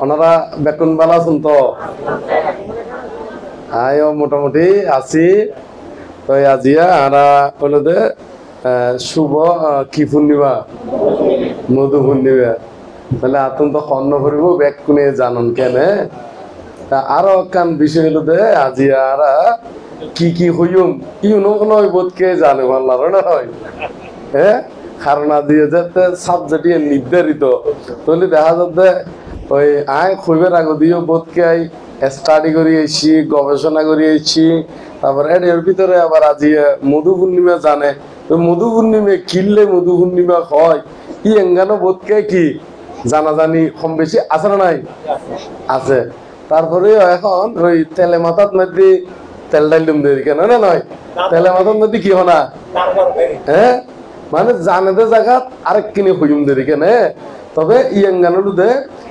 ওনারা বেতন বেলা শুনতো আয়ো মোটামুটি আছি তো আজিয়া আরা হলো যে শুভ কি পূর্ণিমা মধু পূর্ণিমা তাহলে আতন তো খন্ন করিব ব্যাগ কোনে জানন কেন আরো কান বিষয় হলো যে আজিয়া আরা কি হইম ইউনো নয় বোধকে জানে আল্লাহ না হয় হ্যাঁ কারণ আজিয়া যাতে সাবজেক্ট নির্ধারিত তাহলে দেখা যাচ্ছে ওই আয় খুবের আগে দিও বোধকে আই স্টাডি করিয়েছি গবেষণা করিয়েছি তারপর এর ভিতরে আবার আজি মধু পূর্ণিমা জানে তো মধু পূর্ণিমা কিনলে মধু পূর্ণিমা হয় ই এঙ্গানো বোধকে কি জানাজানি কম বেশি আছে না নাই আছে তারপরে এখন ওই তেলে মাথার মধ্যে তেল ডাইলুম দেরি কেন না নয় তেলে মাথার মধ্যে কি হনা হ্যাঁ মানে জানেদের জায়গা আরেক কিনে হইম দেরি কেন তবে ইয়েঙ্গানোর দে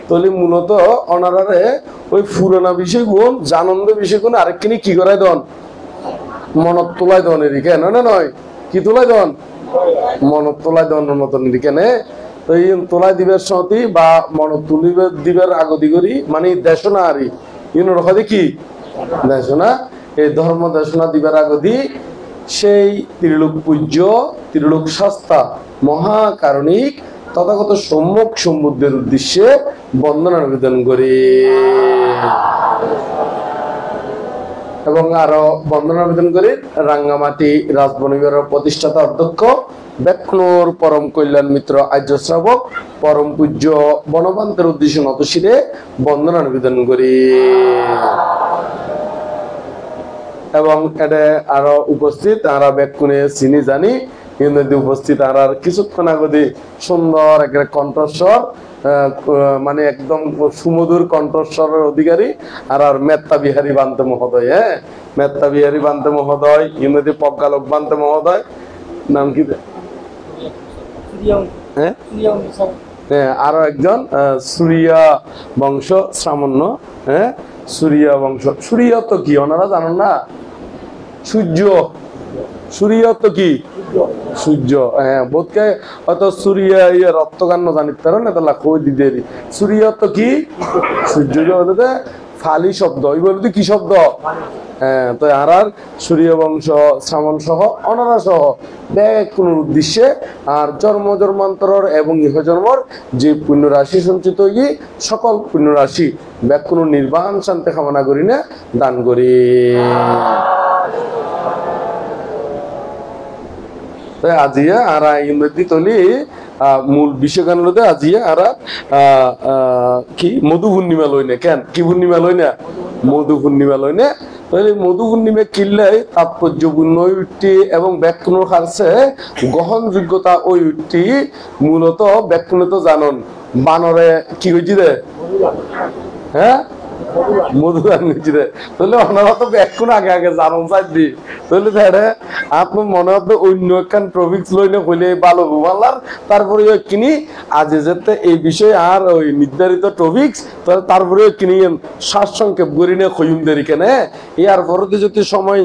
তলি মূলত অনারারে ওই পুরোনা বিষয় গুণ জানন্দ বিষয় গুণ আরেকখিনি কি করাই দন মনত তোলাই দন এদিকে না নয় কি তোলাই দন মনত তোলাই দনের মতন এদিকে নে তো এই তোলাই দিবের সতি বা মনত তুলিবে দিবের আগদি করি মানে দেশনা আরি ইউনোর কথা কি দেশনা এই ধর্ম দেশনা দিবের আগদি সেই ত্রিলোক পূজ্য ত্রিলোক শাস্তা মহাকারণিক তথাগত সম্যক সমুদ্রের উদ্দেশ্যে বন্দনা নিবেদন করি এবং আরো বন্দনা নিবেদন করি রাঙ্গামাটি রাজবনিবের প্রতিষ্ঠাতা অধ্যক্ষ বেকনোর পরম কল্যাণ মিত্র আর্য শ্রাবক পরম পূজ্য বনবান্তের উদ্দেশ্যে নতশিরে বন্দনা নিবেদন করি এবং এটা আরো উপস্থিত আমরা বেকুনে চিনি জানি কিন্তু উপস্থিত আর কিছুক্ষণ আগে সুন্দর একটা কণ্ঠস্বর মানে একদম সুমধুর কণ্ঠস্বরের অধিকারী আর মেত্তা বিহারী বান্তে মহোদয় হ্যাঁ মেত্তা বিহারী বান্তে মহোদয় ইংরেজি প্রজ্ঞালোক বান্তে মহোদয় নাম কি হ্যাঁ হ্যাঁ আরো একজন সুরিয়া বংশ শ্রামণ্য হ্যাঁ সুরিয়া বংশ সুরিয়া তো কি ওনারা জানেন না সূর্য সূর্য তো কি সূর্য হ্যাঁ বোধকে হয়তো সূর্য ইয়ে রক্তগান জানিতে পারো না তাহলে কই দিদি সূর্য তো কি সূর্য বলতে ফালি শব্দ এই বলতে কি শব্দ হ্যাঁ তো আর সূর্য বংশ শ্রামণ সহ অনারা সহ ব্যাগ কোন উদ্দেশ্যে আর জন্ম জন্মান্তর এবং ইহজন্মর যে পুণ্য রাশি সঞ্চিত হই সকল পুণ্য রাশি ব্যাগ কোন নির্বাণ শান্তি কামনা করি না দান করি আজিয়া আর ইংরেজি তলি মূল বিষয়গানতে আজিয়া আর কি মধু পূর্ণিমা লই না কেন কি পূর্ণিমা লই না মধু পূর্ণিমা লই না তাহলে মধু পূর্ণিমা কিনলে তাৎপর্যপূর্ণ উঠটি এবং ব্যাকরণের কাছে গ্রহণযোগ্যতা ওই উঠটি মূলত ব্যাকরণে তো জানন বানরে কি হয়েছি রে হ্যাঁ মধু আনছি রে তাহলে ওনারা তো ব্যাকরণ আগে আগে জানন চাইছি তাহলে ধরে আপনার মনে হবে অন্য একখান প্রফিক্স লইলে হইলে ভালো ঘুমালার তারপরে কিনি আজ যেতে এই বিষয়ে আর ওই নির্ধারিত টপিক্স তারপরে কিনি সারসংক্ষেপ করি নিয়ে খইম দেরি কেনে ইয়ার পরতে যদি সময়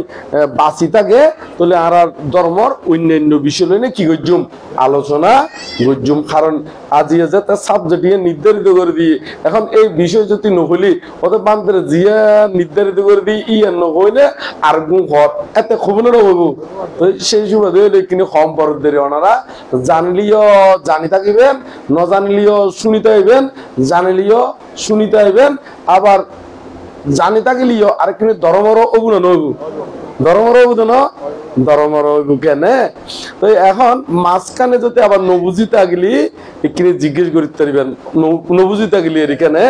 বাঁচি থাকে তাহলে আর ধর্মর অন্যান্য বিষয় লইনে কি করছুম আলোচনা করছুম কারণ আজ যেতে সাবজেক্ট নির্ধারিত করে দিই এখন এই বিষয় যদি নহলি ওদের বান্ধে জিয়া নির্ধারিত করে দিই ইয়ে নহইলে আর গুম ঘর এতে খবরেরও হইব সেই সুবাদে কিন্তু কম পরত দেরি ওনারা জানলিও জানি থাকিবেন ন জানলিও শুনিতে হইবেন জানিলিও শুনিতে হইবেন আবার জানি থাকিলিও আর কিন্তু ধর্মরও অবুন নইব ধর্মরও অবুন ধর্মরও হইব কেনে তো এখন মাঝখানে যদি আবার নবুঝিতে আগলি এখানে জিজ্ঞেস করতে পারবেন নবুঝিতে আগলি এখানে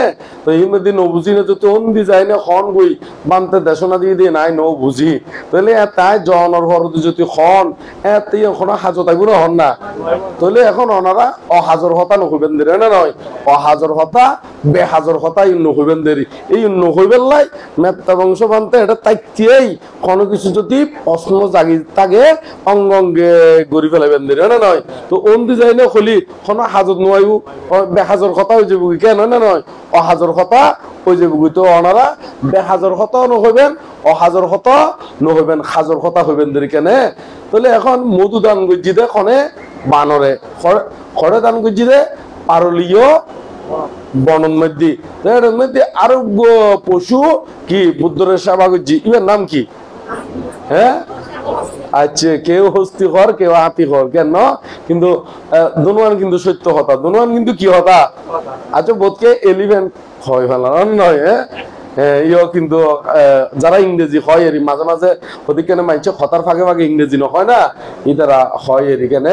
তো এই মধ্যে নবুঝি না যদি অন্দি যায় না খন গই বানতে দেশনা দিয়ে দিয়ে নাই নবুঝি তাহলে তাই জনের ঘরতে যদি খন এতে এখন হাজত আগুন হন না তাহলে এখন ওনারা অহাজর হতা নকইবেন দেরি না নয় অহাজর হতা বেহাজর হতা নকইবেন দেরি এই নকইবেন লাই মেত্তা বংশ বানতে এটা তাইতেই কোনো কিছু যদি প্রশ্ন জাগি থাকে অঙ্গ অঙ্গে গড়ি ফেলাবেন দেরি না নয় তো অন্দি যায় না হলি কোনো হাজত নোয়াইব বেহাজর কথা হয়ে যাবো কেন না নয় অহাজর কথা হয়ে যাবো তো ওনারা বেহাজর কথাও নহইবেন অহাজর কথা নহইবেন হাজর কথা হইবেন দেরি কেনে তাহলে এখন মধু দান গজ্জি দে খনে বানরে খড়ে দান গজ্জি দে পারলিও বনন মধ্যে এর মধ্যে আরো পশু কি বুদ্ধর সেবা করছি ইবার নাম কি হ্যাঁ আচ্ছা কেউ হস্তি হর কেউ হাতি হর কেন কিন্তু দুনুয়ান কিন্তু সত্য কথা দুনুয়ান কিন্তু কি কথা আচ্ছা বোধকে এলিভেন্ট হয় ফেলানো নয় ইয়ে কিন্তু যারা ইংরেজি হয় এরি মাঝে মাঝে ওদিকে মাইছে খতার ফাঁকে ফাঁকে ইংরেজি নয় না ইতারা হয় এরি কেন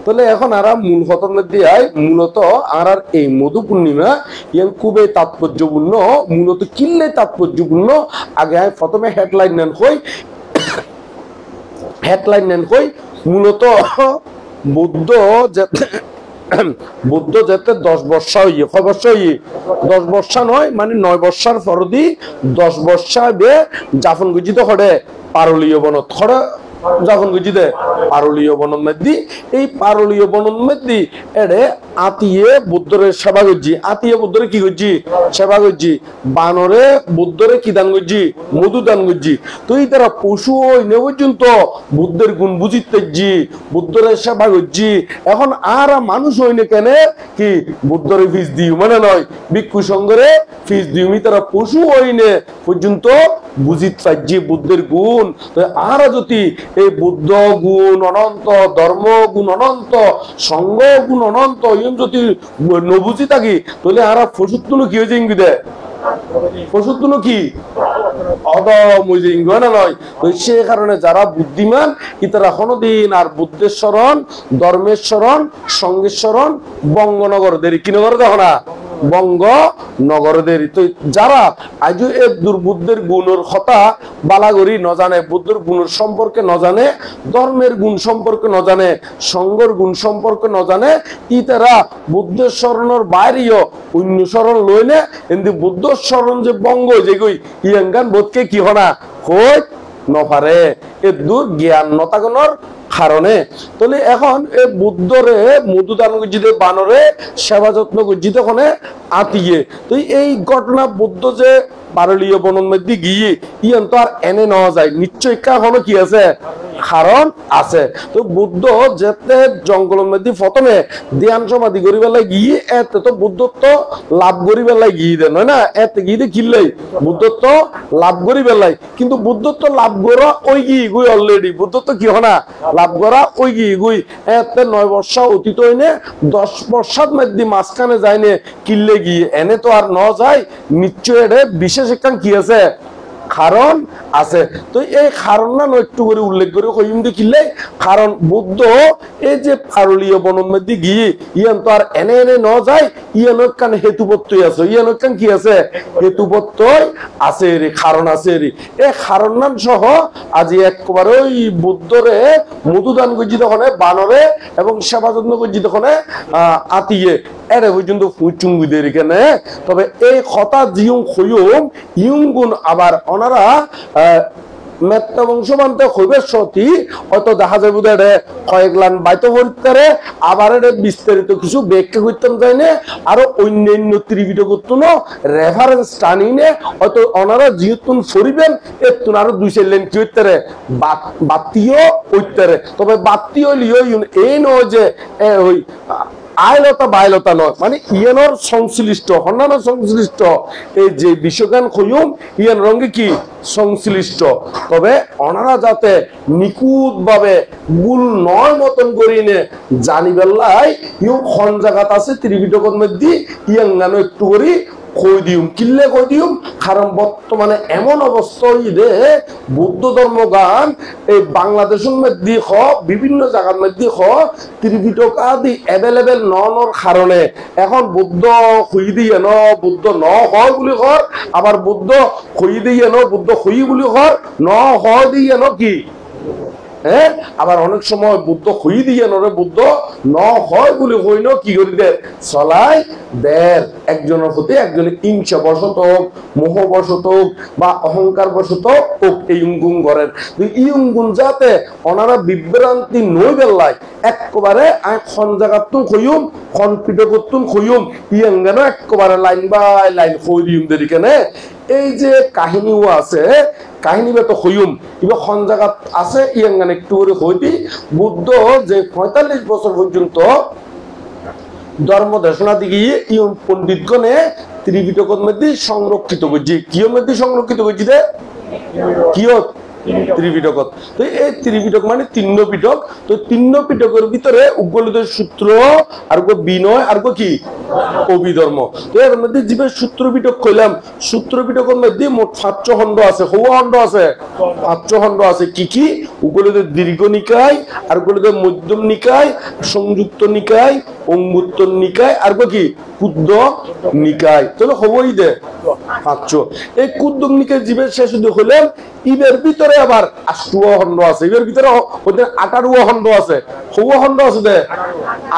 তাহলে এখন আর মূল খতর মধ্যে মূলত আর এই মধু পূর্ণিমা ইয়ান খুবই তাৎপর্যপূর্ণ মূলত কিনলে তাৎপর্যপূর্ণ আগে প্রথমে হেডলাইন নেন হই হেডলাইন নেন কই মূলত বুদ্ধ বুদ্ধ যেতে 10 বর্ষ হইয়ে কয় বর্ষ হইয়ে 10 বর্ষ নয় মানে 9 বর্ষার ফরদি 10 বর্ষা বে জাফন গুজিত করে পারলীয় বনত করে যখন গুজিতে পারলীয় বনন মধ্যে এই পারলীয় বনন মধ্যে এড়ে আতিয়ে বুদ্ধরে সেবা করছি আতিয়ে বুদ্ধরে কি করছি সেবা করছি বানরে বুদ্ধরে কি দান করছি মধু দান করছি তো এই তারা পশু ওই নে পর্যন্ত বুদ্ধের গুণ বুঝিতেছি বুদ্ধরে সেবা করছি এখন আর মানুষ হইনে কেন কি বুদ্ধরে ফিস দিই মানে নয় ভিক্ষু সঙ্গরে ফিস দিই তারা পশু হইনে পর্যন্ত বুঝিত পাচ্ছি বুদ্ধের গুণ তো আর যদি এই বুদ্ধ গুণ অনন্ত ধর্ম গুণ অনন্ত সঙ্গ গুণ অনন্ত যদি নবুঝি থাকি তাহলে আর ফসুত্তুন কি হয়েছে ইঙ্গিতে ফসুত্তুন কি অদমুজিঙ্গ না নয় তো সে কারণে যারা বুদ্ধিমান ইতারা কোনোদিন আর বুদ্ধের স্মরণ ধর্মের স্মরণ সঙ্গের স্মরণ বঙ্গনগর দেরি কি নগর দেখো না বঙ্গ নগরদের তো যারা আজ এই দুর্বুদ্ধের গুণের কথা বালাগরি ন জানে বুদ্ধের গুণের সম্পর্কে ন জানে ধর্মের গুণ সম্পর্কে ন জানে সঙ্গর গুণ সম্পর্কে ন জানে ইতারা বুদ্ধের স্মরণের বাইরেও অন্য স্মরণ লইলে কিন্তু বুদ্ধ স্মরণ যে বঙ্গ যেগুই ইয়াঙ্গান বোধকে কি হনা হই নপারে এ দূর জ্ঞান নতাগণর কারণে তাহলে এখন এই বুদ্ধরে মধুদান গজ্জিতে বানরে সেবা যত্ন গজ্জিতে ওখানে আতিয়ে তো এই ঘটনা বুদ্ধ যে পারলীয় বনের মধ্যে গিয়ে ইয়ান তো আর এনে নেওয়া যায় নিশ্চয় এখনো কি আছে কারণ আছে তো বুদ্ধ যেতে জঙ্গলের মধ্যে প্রথমে ধ্যান সমাধি করি বেলায় গিয়ে এতে তো বুদ্ধত্ব লাভ করি বেলায় গিয়ে দেন না এতে গিয়ে কিনলেই বুদ্ধত্ব লাভ করি বেলায় কিন্তু বুদ্ধত্ব লাভ করা ওই গিয়ে গুই অলরেডি বুদ্ধত্ব কি হনা লাভ করা ওই গিয়ে গুই এতে 9 বর্ষ অতীত হইনে 10 বর্ষার মধ্যে মাঝখানে যায়নে কিনলে গিয়ে এনে তো আর ন যায় নিশ্চয় এটা বিশেষ একটা কি আছে কারণ আছে তো এই কারণ না একটু করে উল্লেখ করে কইম দেখিলে কারণ বুদ্ধ এই যে পারলীয় বনের মধ্যে গিয়ে ইয়ান তো আর এনে এনে ন যায় ইয়ান কান হেতুপত্তই আছে ইয়ান কান কি আছে হেতুপত্তই আছে রে কারণ আছে রে এই কারণ নাম সহ আজি একবারে ওই বুদ্ধরে মধুদান গজি তখন বানরে এবং সেবা যত্ন গজি তখন আতিয়ে এরে পর্যন্ত ফুচুঙ্গুদের এখানে তবে এই কথা জিউং খইউম ইউঙ্গুন আবার ওনারা মেত্তা বংশবান্তে হইবে সতী হয়তো দেখা যায় বোধ কয়েক লান বাইতো করতে আবার এটা বিস্তারিত কিছু ব্যাখ্যা করতাম যাই না আরো অন্যান্য ত্রিবিধ করতো না রেফারেন্স টানি নে হয়তো ওনারা যেহেতুন ফরিবেন এতুন আরো 2-4 লাইন কি হইতে বাতিও হইতে তবে বাতি হইলিও এই নয় যে ওই আইলতা বাইলতা নয় মানে ইয়ানোর সংশ্লিষ্ট অন্যান্য সংশ্লিষ্ট এই যে বিশ্বজ্ঞান খইম ইয়ান রঙে কি সংশ্লিষ্ট তবে ওনারা যাতে নিখুঁত ভাবে ভুল নয় মতন করিনে জানি বেলায় ইউ খন জায়গাত আছে ত্রিপিটকের মধ্যে ইয়ান গানো একটু করি কই দিউম কিল্লে কই দিউম কারণ বর্তমানে এমন অবস্থা রে বৌদ্ধ ধর্ম গান এই বাংলাদেশের মধ্যে হ বিভিন্ন জায়গার মধ্যে হ ত্রিপিটক আদি অ্যাভেলেবেল নর কারণে এখন বুদ্ধ হই দিয়ে ন বুদ্ধ ন হয় বলি ঘর আবার বুদ্ধ হই দিয়ে ন বুদ্ধ হই বলি ঘর ন হয় দিয়ে ন কি হ্যাঁ আবার অনেক সময় বুদ্ধ হই দিয়ে নরে বুদ্ধ ন হয় বলে হইল কি করি দে চলাই দের একজনের প্রতি একজনের হিংসা বশত হোক মোহ বশত হোক বা অহংকার বশত হোক এই ইঙ্গুন করেন ইঙ্গুন যাতে ওনারা বিভ্রান্তি নই বেলায় একবারে খন জায়গাতুন খইম খন পিঠকুতুন খইম ইয়াঙ্গানো একবারে লাইন বাই লাইন খই দিম দেরি কেনে এই যে কাহিনীও আছে কাহিনী তো হইম এবার খন জায়গা আছে ইয়াঙ্গান একটু করে হইতি বুদ্ধ যে 45 বছর পর্যন্ত ধর্ম দেশনা দিকে ইয়ন পণ্ডিতগণে ত্রিপিটকের মধ্যে সংরক্ষিত করছি কিয়র মধ্যে সংরক্ষিত করছি দে কিয় ত্রিপিটকত তো এই ত্রিপিটক মানে তিন্ন পিটক তো তিন্ন পিটকের ভিতরে উগ্গলিত সূত্র আর বিনয় আর কি অভিধর্ম তো এর মধ্যে জীবের সূত্র পিটক কইলাম সূত্র পিটকের মধ্যে মোট 5 খণ্ড আছে হওয়া খণ্ড আছে 5 খণ্ড আছে কি কি উগ্গলিত দীর্ঘ নিকায় আর উগ্গলিত মধ্যম নিকায় সংযুক্ত নিকায় অঙ্গুত্তর নিকায় আর কি ক্ষুদ্র নিকায় তাহলে হবই দে 5 এই ক্ষুদ্র নিকায় জীবের শেষ হইলাম ইবের ভিতরে আবার 8 খণ্ড আছে ইবের ভিতরে 18 খণ্ড আছে হওয়া খণ্ড আছে দে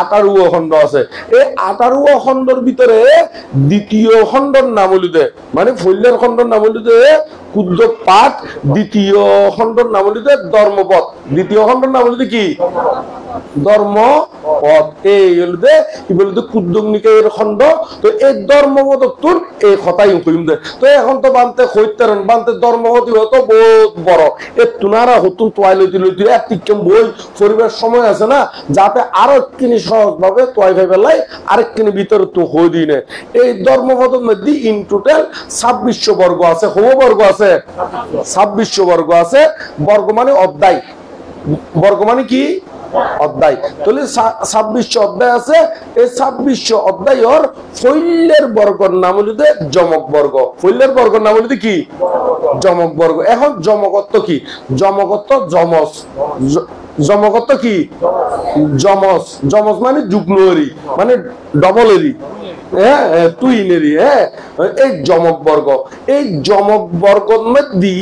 18 খণ্ড আছে এই 18 খণ্ডের ভিতরে দ্বিতীয় খণ্ডর নাম হইল দে মানে ফৈলের খণ্ডর নাম হইল দে ক্ষুদ্র পাঠ দ্বিতীয় খণ্ডর নাম হইল দে ধর্মপদ দ্বিতীয় খণ্ডর নাম হইল কি ধর্মপদ এই হইল দে কি বলতে ক্ষুদ্র নিকায়ের খণ্ড তো এই ধর্মপদ তোর এই কথাই কইম দে তো এখন তো বানতে কইতারেন বানতে ধর্মপদ হতো বহুত বড় এ তুনারা হতুন তোয়াই লইতে লইতে একটিকম বই পরিবার সময় আছে না যাতে আরো কিনি সহজ ভাবে তোয়াই ভাইবেলাই আরেক কিনি ভিতরে তো হই দিনে এই ধর্মপদের মধ্যে ইন টোটাল 2600 বর্গ আছে হবো বর্গ আছে 2600 বর্গ আছে বর্গ মানে অধ্যায় বর্গ মানে কি অধ্যায় তাহলে 2600 অধ্যায় আছে এই 2600 অধ্যায়ের ফৈলের বর্গের নাম হলো যমক বর্গ ফৈলের বর্গের নাম হলো কি যমক বর্গ এখন যমকত্ব কি যমকত্ব যমজ যমকত্ব কি যমজ যমজ মানে যুগ্মরি মানে ডবলেরি হ্যাঁ টুইনেরি হ্যাঁ এই যমক বর্গের মধ্যে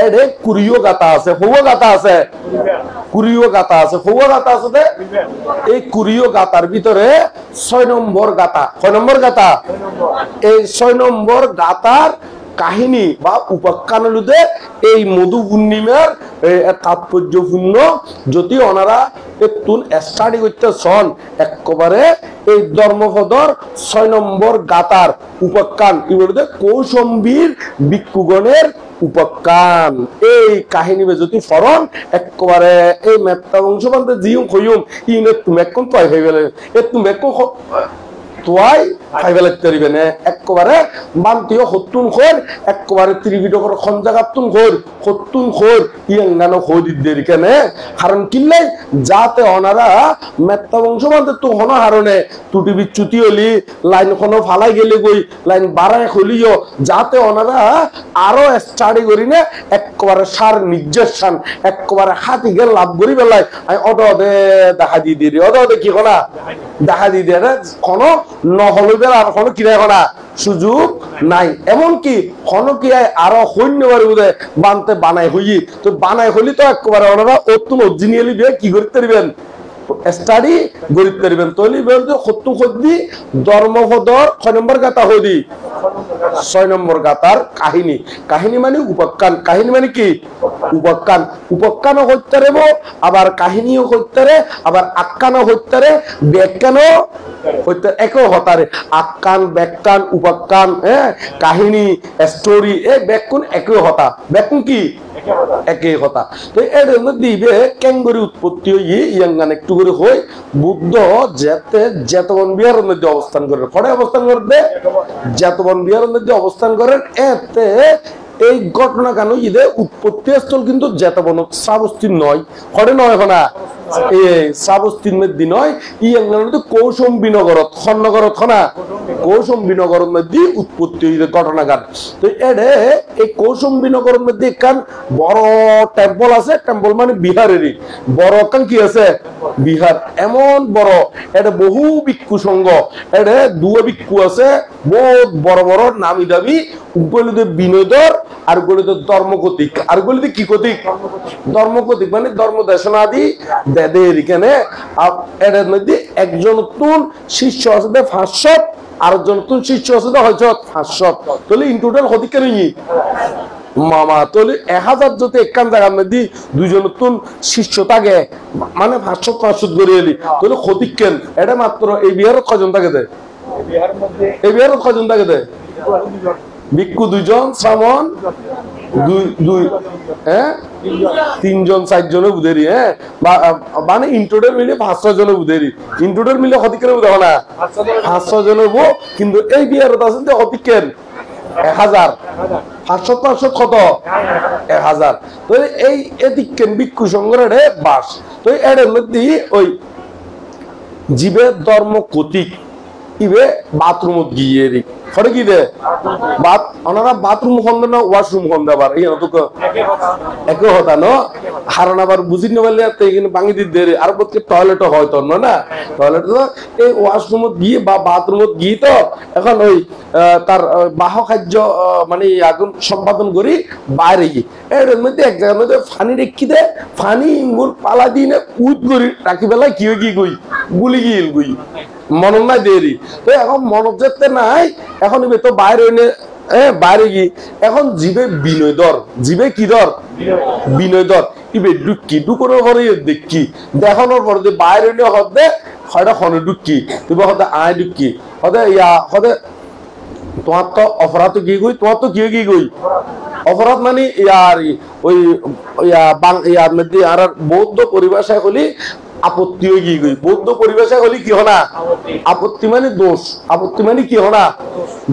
এডে কুড়িও গাতা আছে হওয়া গাতা আছে কুড়িও গাতা আছে হওয়া গাতা আছে এই কুড়িও গাতার ভিতরে 6 নম্বর গাতা কয় নম্বর গাতা এই 6 নম্বর গাতার কাহিনী বা উপাখ্যানলুদে এই মধু পূর্ণিমার তাৎপর্যপূর্ণ যদি ওনারা একটু স্টাডি করতে সন একেবারে এই ধর্মপদর 6 নম্বর গাতার উপাখ্যান কি বলতে কৌশম্বীর ভিক্ষুগণের উপাখ্যান এই কাহিনী যদি ফরন একেবারে এই মেত্তা বংশবান্তে জিউম কইম ইনে তুমি এখন কয় হয়ে গেলে এ তুমি এখন তোয়াই খাইবে লাগতে পারিবে না একেবারে মানতীয় হতুন খোর একেবারে ত্রিপিটকের খঞ্জাগাতুন খোর হতুন খোর ইয়াঙ্গানো খোর দিদের কেন কারণ কিনলে যাতে ওনারা মেত্তা বংশ মানতে তো হন হারণে টুটি বিচ্যুতি হলি লাইন কোনো ফালাই গেলে গই লাইন বাড়ায় হলিও যাতে ওনারা আরো স্টাডি করি না একেবারে সার নির্দেশন একেবারে হাতি গেল লাভ করি বেলায় আমি অদে দেখা দিয়ে দিই অদে কি করা দেখা দিয়ে দিয়ে কোনো নহলবের আর কোনো কিনা করা সুযোগ নাই এমনকি কোনো কি আরো সৈন্যবারে বোধ বানতে বানাই হই তো বানাই হলি তো একেবারে ওনারা অত্যন্ত অরিজিনালি দিয়ে কি করতে পারবেন স্টাডি গরিব পারবেন তৈরি সত্য সত্যি ধর্মপদর 6 নম্বর গাথা হদি 6 নম্বর গাথার কাহিনী কাহিনী মানে উপাখ্যান কাহিনী মানে কি উপাখ্যান উপাখ্যানও হইতে পারব আবার কাহিনীও হইতে পারে আবার আখ্যানও হইতে পারে ব্যাখ্যানও হইতে একও হতারে আখ্যান ব্যাখ্যান উপাখ্যান কাহিনী স্টোরি এই ব্যাখ্যান একই হতা ব্যাখ্যান কি একই কথা তো এর মধ্যে কেঙ্গরি উৎপত্তি হয়ে ইয়াঙ্গান একটু করে হই বুদ্ধ যেতে জেতবন বিহারের মধ্যে অবস্থান করেন খড়ে অবস্থান করতে জেতবন বিহারের মধ্যে অবস্থান করেন এতে এই ঘটনা কেন ইদে উৎপত্তি স্থল কিন্তু জেতবন শ্রাবস্তীর নয় খড়ে নয় না এই শ্রাবস্তীর মধ্যে নয় ইয়াঙ্গান মধ্যে কৌশম্বীনগরত খন্নগরত না কৌশম্বীনগরের মধ্যে উৎপত্তি ঘটনাগার তো এডে এই কৌশম্বীনগরের মধ্যে একখান বড় টেম্পল আছে টেম্পল মানে বিহারেরই বড় একখান কি আছে বিহার এমন বড় এটা বহু ভিক্ষু সংঘ এটা দুয়া ভিক্ষু আছে বহুত বড় বড় নামি দামি উপলিত বিনোদর আর গলিত ধর্মকতিক আর গলিত কি কতিক ধর্মকতিক মানে ধর্ম দেশনাদি দেদের এখানে এটার মধ্যে একজন নতুন শিষ্য আছে 500 আরেকজন নতুন শিষ্য আছে হয়তো 500 তাহলে ইন টোটাল হতে কেন মামা তাহলে 1000 যদি একখান জায়গার মধ্যে দুইজন নতুন শিষ্য থাকে মানে 500 করে এলি তাহলে ক্ষতি কেন এটা মাত্র এই বিহারত কজন থাকে দেয় এই বিহারত কজন থাকে দেয় ভিক্ষু 2 জন শ্রাবণ দুই দুই হ্যাঁ 3 জন 4 জনে বুঝেরি হ্যাঁ মানে ইনটোটাল মিলে 500 জনে বুঝেরি ইনটোটাল মিলে কত করে বুঝাও না 500 জনে বো কিন্তু এই বিয়ারত আছে যে কত কেন 1000 500 500 কত 1000 তো এই এদিক কেন ভিক্ষু সংগ্রহে বাস তো এর মধ্যে ওই জীবের ধর্ম কতিক ইবে বাথরুমত গিয়ে রে করে কি দে বাত ওনারা বাথরুম খন্দ না ওয়াশরুম খন্দ আবার এই তো একই হতা ন হারণ আবার বুঝি না বললে এখানে ভাঙি দিতে রে আর বলতে টয়লেটও হয় তো না টয়লেট তো এই ওয়াশরুমত গিয়ে বা বাথরুমত গিয়ে তো এখন ওই তার বাহ খাদ্য মানে আগুন সম্পাদন করি বাইরে গিয়ে এর মধ্যে এক জায়গার মধ্যে ফানি রেখি দে ফানি মূল পালা দিয়ে উইট করি রাখি বেলায় কি কি গই গুলি গিল গই মন নাই দেরি তো এখন মনত যেতে নাই এখন তো বাইরে বাইরে গিয়ে এখন জীবে বিনয় দর জীবে কি দর বিনয় দর ইবে ডুকি ডুকোর ঘরে দেখি দেখানোর পর যে বাইরে হতে হয়টা খনে ডুকি তুমি হতে আয় ডুকি হতে ইয়া হতে তোমার তো অপরাধ কি গই তোমার তো কি গই অপরাধ মানে ইয়ার ওই ইয়ার মধ্যে আর বৌদ্ধ পরিভাষায় বলি আপত্তি হয়ে গিয়ে গই বৌদ্ধ পরিভাষায় হলি কি হনা আপত্তি মানে দোষ আপত্তি মানে কি হনা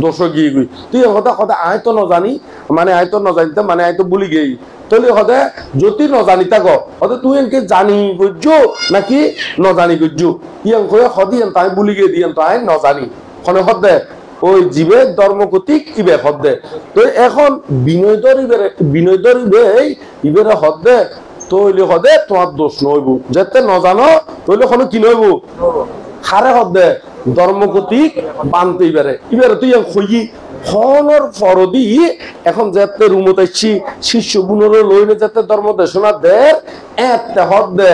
দোষ গিয়ে গই তুই কথা কথা আয় তো ন জানি মানে আয় তো ন জানিতাম মানে আয় তো বলি গেই তাহলে হতে যদি ন জানি থাক হতে তুই এনকে জানি গজ্জো নাকি ন জানি গজ্জো ইয়াং কয়ে হদিয়ান তাই বলি গিয়ে দিয়ান তাই ন জানি খনে হদে ওই জীবের ধর্মগতিক ইবে হদে তো এখন বিনয়দর ইবে ইবেরে হদে তৈলি হদে তোমার দোষ নইব যেতে ন জানো তৈলি কোনো কি নইব হারে হদে ধর্মগতিক বানতে ইবারে তুই খই হনর ফরদি এখন যেতে রুমত আসছি শিষ্য গুণর লইলে যেতে ধর্ম দেশনা দের এতে হদে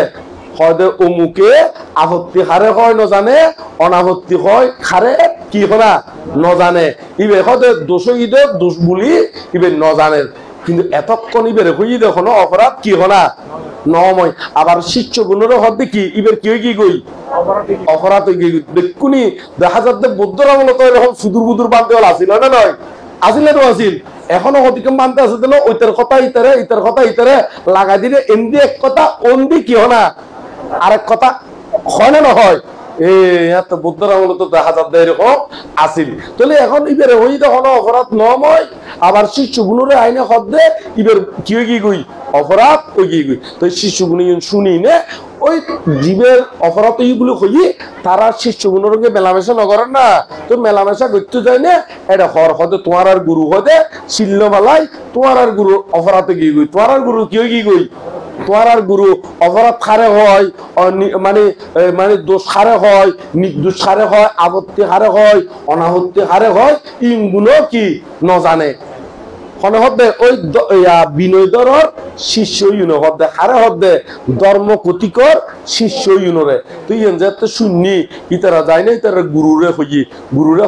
হদে অমুকে আপত্তি হারে হয় ন জানে অনাপত্তি হয় হারে কি হনা ন জানে ইবে হদে দোষ ইদে দোষ বলি ইবে ন জানে কিন্তু এতক্ষণ ইবের হই দেখো অপরাধ কি হনা নময় আবার শিষ্য গুণেরও হদ কি ইবের কি কি গই অপরাধ হয়ে গই দেখুনি দেখা যাচ্ছে বৌদ্ধর আমল তো এরকম সুদূর বুদুর বানতে হল আসিল না নয় আসিল না তো আসিল এখনো অতিক্রম বানতে আছে দিল ওইটার কথা ইতার কথা ইতারে লাগাই দিলে এমনি এক কথা অন্দি কি হনা আরেক কথা হয় না নহয় এত বুদ্ধর আমল তো দেখা যাচ্ছে এরকম আসিল তাহলে এখন ইবের হই তখন অপরাধ নময় আবার শিশু গুণরে আইনে হদে ইবের কি কি গই অপরাধ ওই কি গই তো শিশু গুণ শুনি নে ওই জীবের অপরাধ এইগুলো হই তারা শিশু গুণরকে মেলামেশা নকরেন না তো মেলামেশা করতে যায় না এটা হর হদে তোমার আর গুরু হদে শিল্লমালাই তোমার আর গুরু অপরাধে কি গই তোমার আর গুরু কি গই তোমার আর গুরু অপরাধ হারে হয় মানে মানে দোষ হারে হয় নির্দোষ হারে হয় আপত্তি হারে হয় অনাহত্তি হারে হয় ইনগুলো কি ন জানে খনে হদে ওই বিনয়দরর শিষ্য ইউনো হদে হারে হদে ধর্ম কতিকর শিষ্য ইউনরে তুই যেতে শুননি ইতারা যায় না ইতারা গুরুরে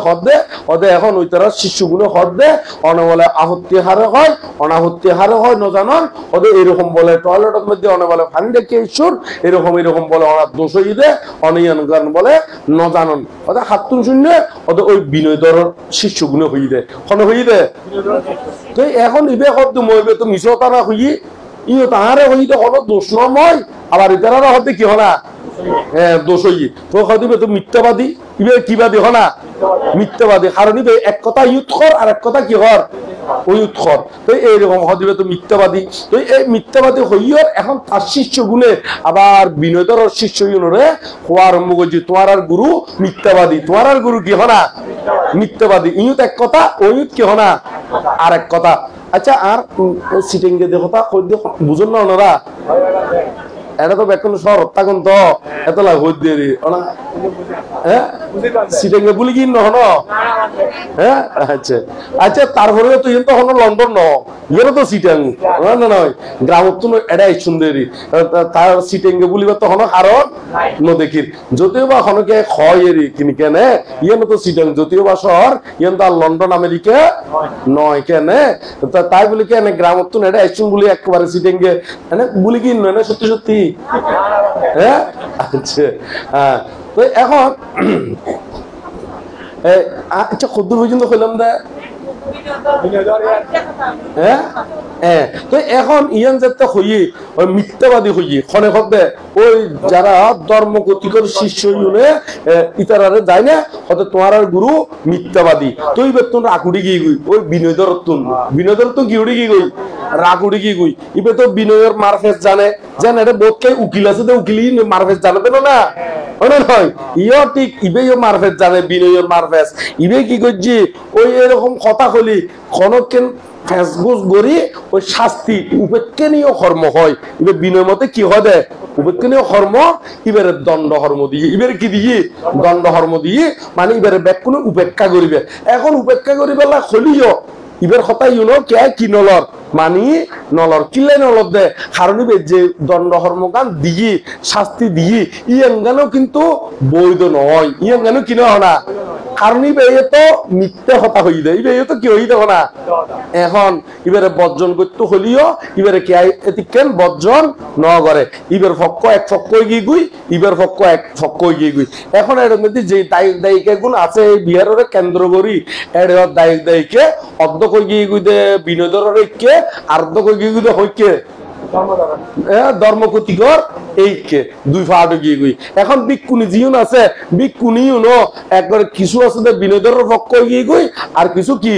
হদে হদে এখন ওই তারা শিষ্যগুলো হদে অনে বলে আপত্তি হারে হয় অনাহত্তি হারে হয় ন জানন হদে এরকম বলে টয়লেটের মধ্যে অনে বলে ফানি রেখে ঈশ্বর এরকম বলে অনার দোষ হই দে অনিয়ন গান বলে ন জানন হদে হাতুন শূন্য হদে ওই বিনয়দরর শিষ্যগুলো হই দে খনে হই দে তো এখন ইবে শব্দ মইবে তো মিছতা না হই ইও তাহারে হই তো কোনো দোষ নয় আবার ইতারা হতে কি হনা দোষ হই তো হদিবে তো মিথ্যাবাদী ইবে কিবাদী হনা মিথ্যাবাদী কারণ ইবে এক কথা ইউৎখর আর এক কথা কি হর ওই উৎখর তো এইরকম হদিবে তো মিথ্যাবাদী তো এই মিথ্যাবাদী হইয়র এখন তার শিষ্য গুণে আবার বিনয়দর শিষ্য গুণরে হওয়া আরম্ভ করছি তোমার আর গুরু মিথ্যাবাদী তোমার আর গুরু কি হনা মিথ্যাবাদী ইউত এক কথা ওইত কি হনা আর এক কথা আচ্ছা আর সিটিংকে দেখো তা বুঝুন না ওনারা এটা তো বেকন শহর তখন তো এত লাভ হইতে হ্যাঁ সিটিংকে বলি কি নহন হ্যাঁ আচ্ছা আচ্ছা তারপরে তো ইয়ে তো হলো লন্ডন ন ইয়ে তো সিটিং না নয় গ্রামত তো এটাই সুন্দরী তার সিটিংকে বলিবার তো হলো কারণ নদেখির যদিও বা হনকে হয় এরি কিনি কেনে ইয়ে তো সিটিং যদিও বা শহর ইয়ে তো আর লন্ডন আমেরিকা নয় কেনে তাই বলি কেনে গ্রামত তো এটা আইসুন বলি একেবারে সিটিংকে মানে বলি কি নয় না সত্যি সত্যি হ্যাঁ আচ্ছা হ্যাঁ তো এখন আচ্ছা কদ্দুর পর্যন্ত কইলাম দা হ্যাঁ হ্যাঁ তো এখন ইয়ান যাতে হইয়ে ওই মিথ্যাবাদী হইয়ে খনে খবে ওই যারা ধর্মগতিকর শিষ্য ইউনে ইতারারে যায় না হয়তো তোমার আর গুরু মিথ্যাবাদী তো এই বেতন রাকুড়ি গিয়ে গই ওই বিনোদরত্ন কি উড়ি গিয়ে গই রাকুড়ি গিয়ে গই ইবে তো বিনয়ের মারফেস জানে এটা বোধকে উকিল আছে তো উকিলই মারফেস জানে তো না নয় ইও ঠিক ইবেও মারফেস জানে বিনয়ের মারফেস ইবে কি করছি ওই এরকম কথা হলি খনকেন ফেসবুক গড়ি ওই শাস্তি উপেক্ষণীয় কর্ম হয় এবার বিনয় মতে কি হয় উপেক্ষণীয় কর্ম এবারে দণ্ড কর্ম দিয়ে এবারে কি দিয়ে দণ্ড কর্ম দিয়ে মানে এবারে ব্যাকুণ উপেক্ষা করিবে এখন উপেক্ষা করিবে হলিও ইবের কথা ইউনো কে কি নলর মানি নলর কিলে নলর দে কারণ যে দণ্ড কর্মকান দিয়ে শাস্তি দিয়ে ইয়াঙ্গানো কিন্তু বৈধ নয় ইয়াঙ্গানো কি নয় না কারণ ইবে তো মিথ্যে কথা হই দেয় ইবে তো কি হই দেব না এখন ইবারে বর্জন করতে হলিও ইবারে কে এতিকেন বর্জন ন করে ইবের পক্ষ এক পক্ষ গিয়ে গুই ইবের পক্ষ এক পক্ষ গিয়ে গুই এখন এর মধ্যে যে দায়িকা গুণ আছে এই বিহারের কেন্দ্র করি এর দায়িকে অর্ধ কই গিয়ে গুই দে বিনোদনের কে আর্ধ কই গিয়ে গুই দে হইকে ধর্মগতিকর এইকে দুই ফাট গিয়ে গুই এখন বিক্ষুনি জিউন আছে বিক্ষুনিও ন একবার কিছু আছে বিনোদনের পক্ষ গিয়ে গুই আর কিছু কি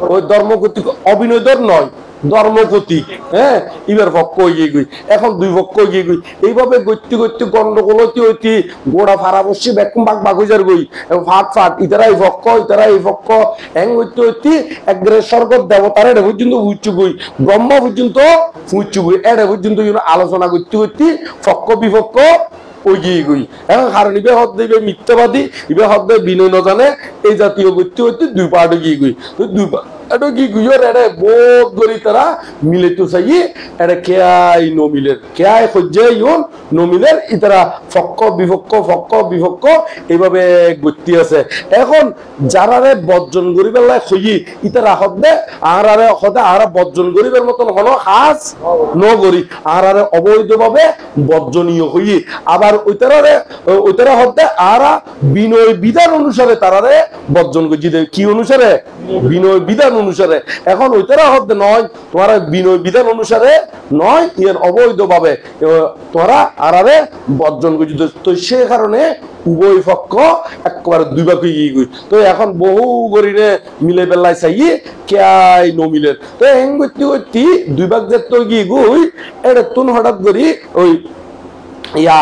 ওই ধর্মগতিক অবিনোদর নয় ধর্মগতিক হ্যাঁ ইবার পক্ষ গিয়ে গুই এখন দুই পক্ষ গিয়ে গুই এইভাবে গতি গতি গন্ডগোল হইতে গোড়া ফাড়া বসে ব্যাকুম বাঘ বাঘ হয়ে যার গই ফাট ইতারা এই পক্ষ এং হইতে একবারে স্বর্গ দেবতার এটা পর্যন্ত উচ্চ গই ব্রহ্ম পর্যন্ত উচ্চ গই এটা পর্যন্ত আলোচনা করতে পক্ষ বিপক্ষ ওই গিয়ে গুই এখন কারণ ইবে হদ দিবে মিথ্যাবাদী ইবে হদ দেবে বিনয় ন জানে এই জাতীয় করতে দুই পার্ট গিয়ে গুই তো দুই এটা কি গুইর এটা বোধ করি তারা মিলে তো চাই এটা কেয়াই নমিলের কেয়াই সহ্যে ইউন নমিলের ইতারা পক্ষ বিপক্ষ এইভাবে গতি আছে এখন যারারে বর্জন করি পেলাই সই ইতারা হদে আহারে হদে আহারা বর্জন করিবার মতন হলো হাজ নগরী আহারে অবৈধভাবে বর্জনীয় হই আবার ওইতারা হদে আহারা বিনয় বিধান অনুসারে তারারে বর্জন করছি কি অনুসারে বিনয় বিধান অনুসারে এখন ওইতারা হতে নয় তোমারা বিনয় বিধান অনুসারে নয় এর অবৈধভাবে তোরা আরারে বর্জন করছি তো সে কারণে উভয় পক্ষ একেবারে দুই ভাগ হয়ে গই তো এখন বহু গরিনে মিলে বেলায় চাই কেয়াই নমিলের তো এং করতে দুই ভাগ যে তো গিয়ে গুই এটা তুন হঠাৎ করি ওই ইয়া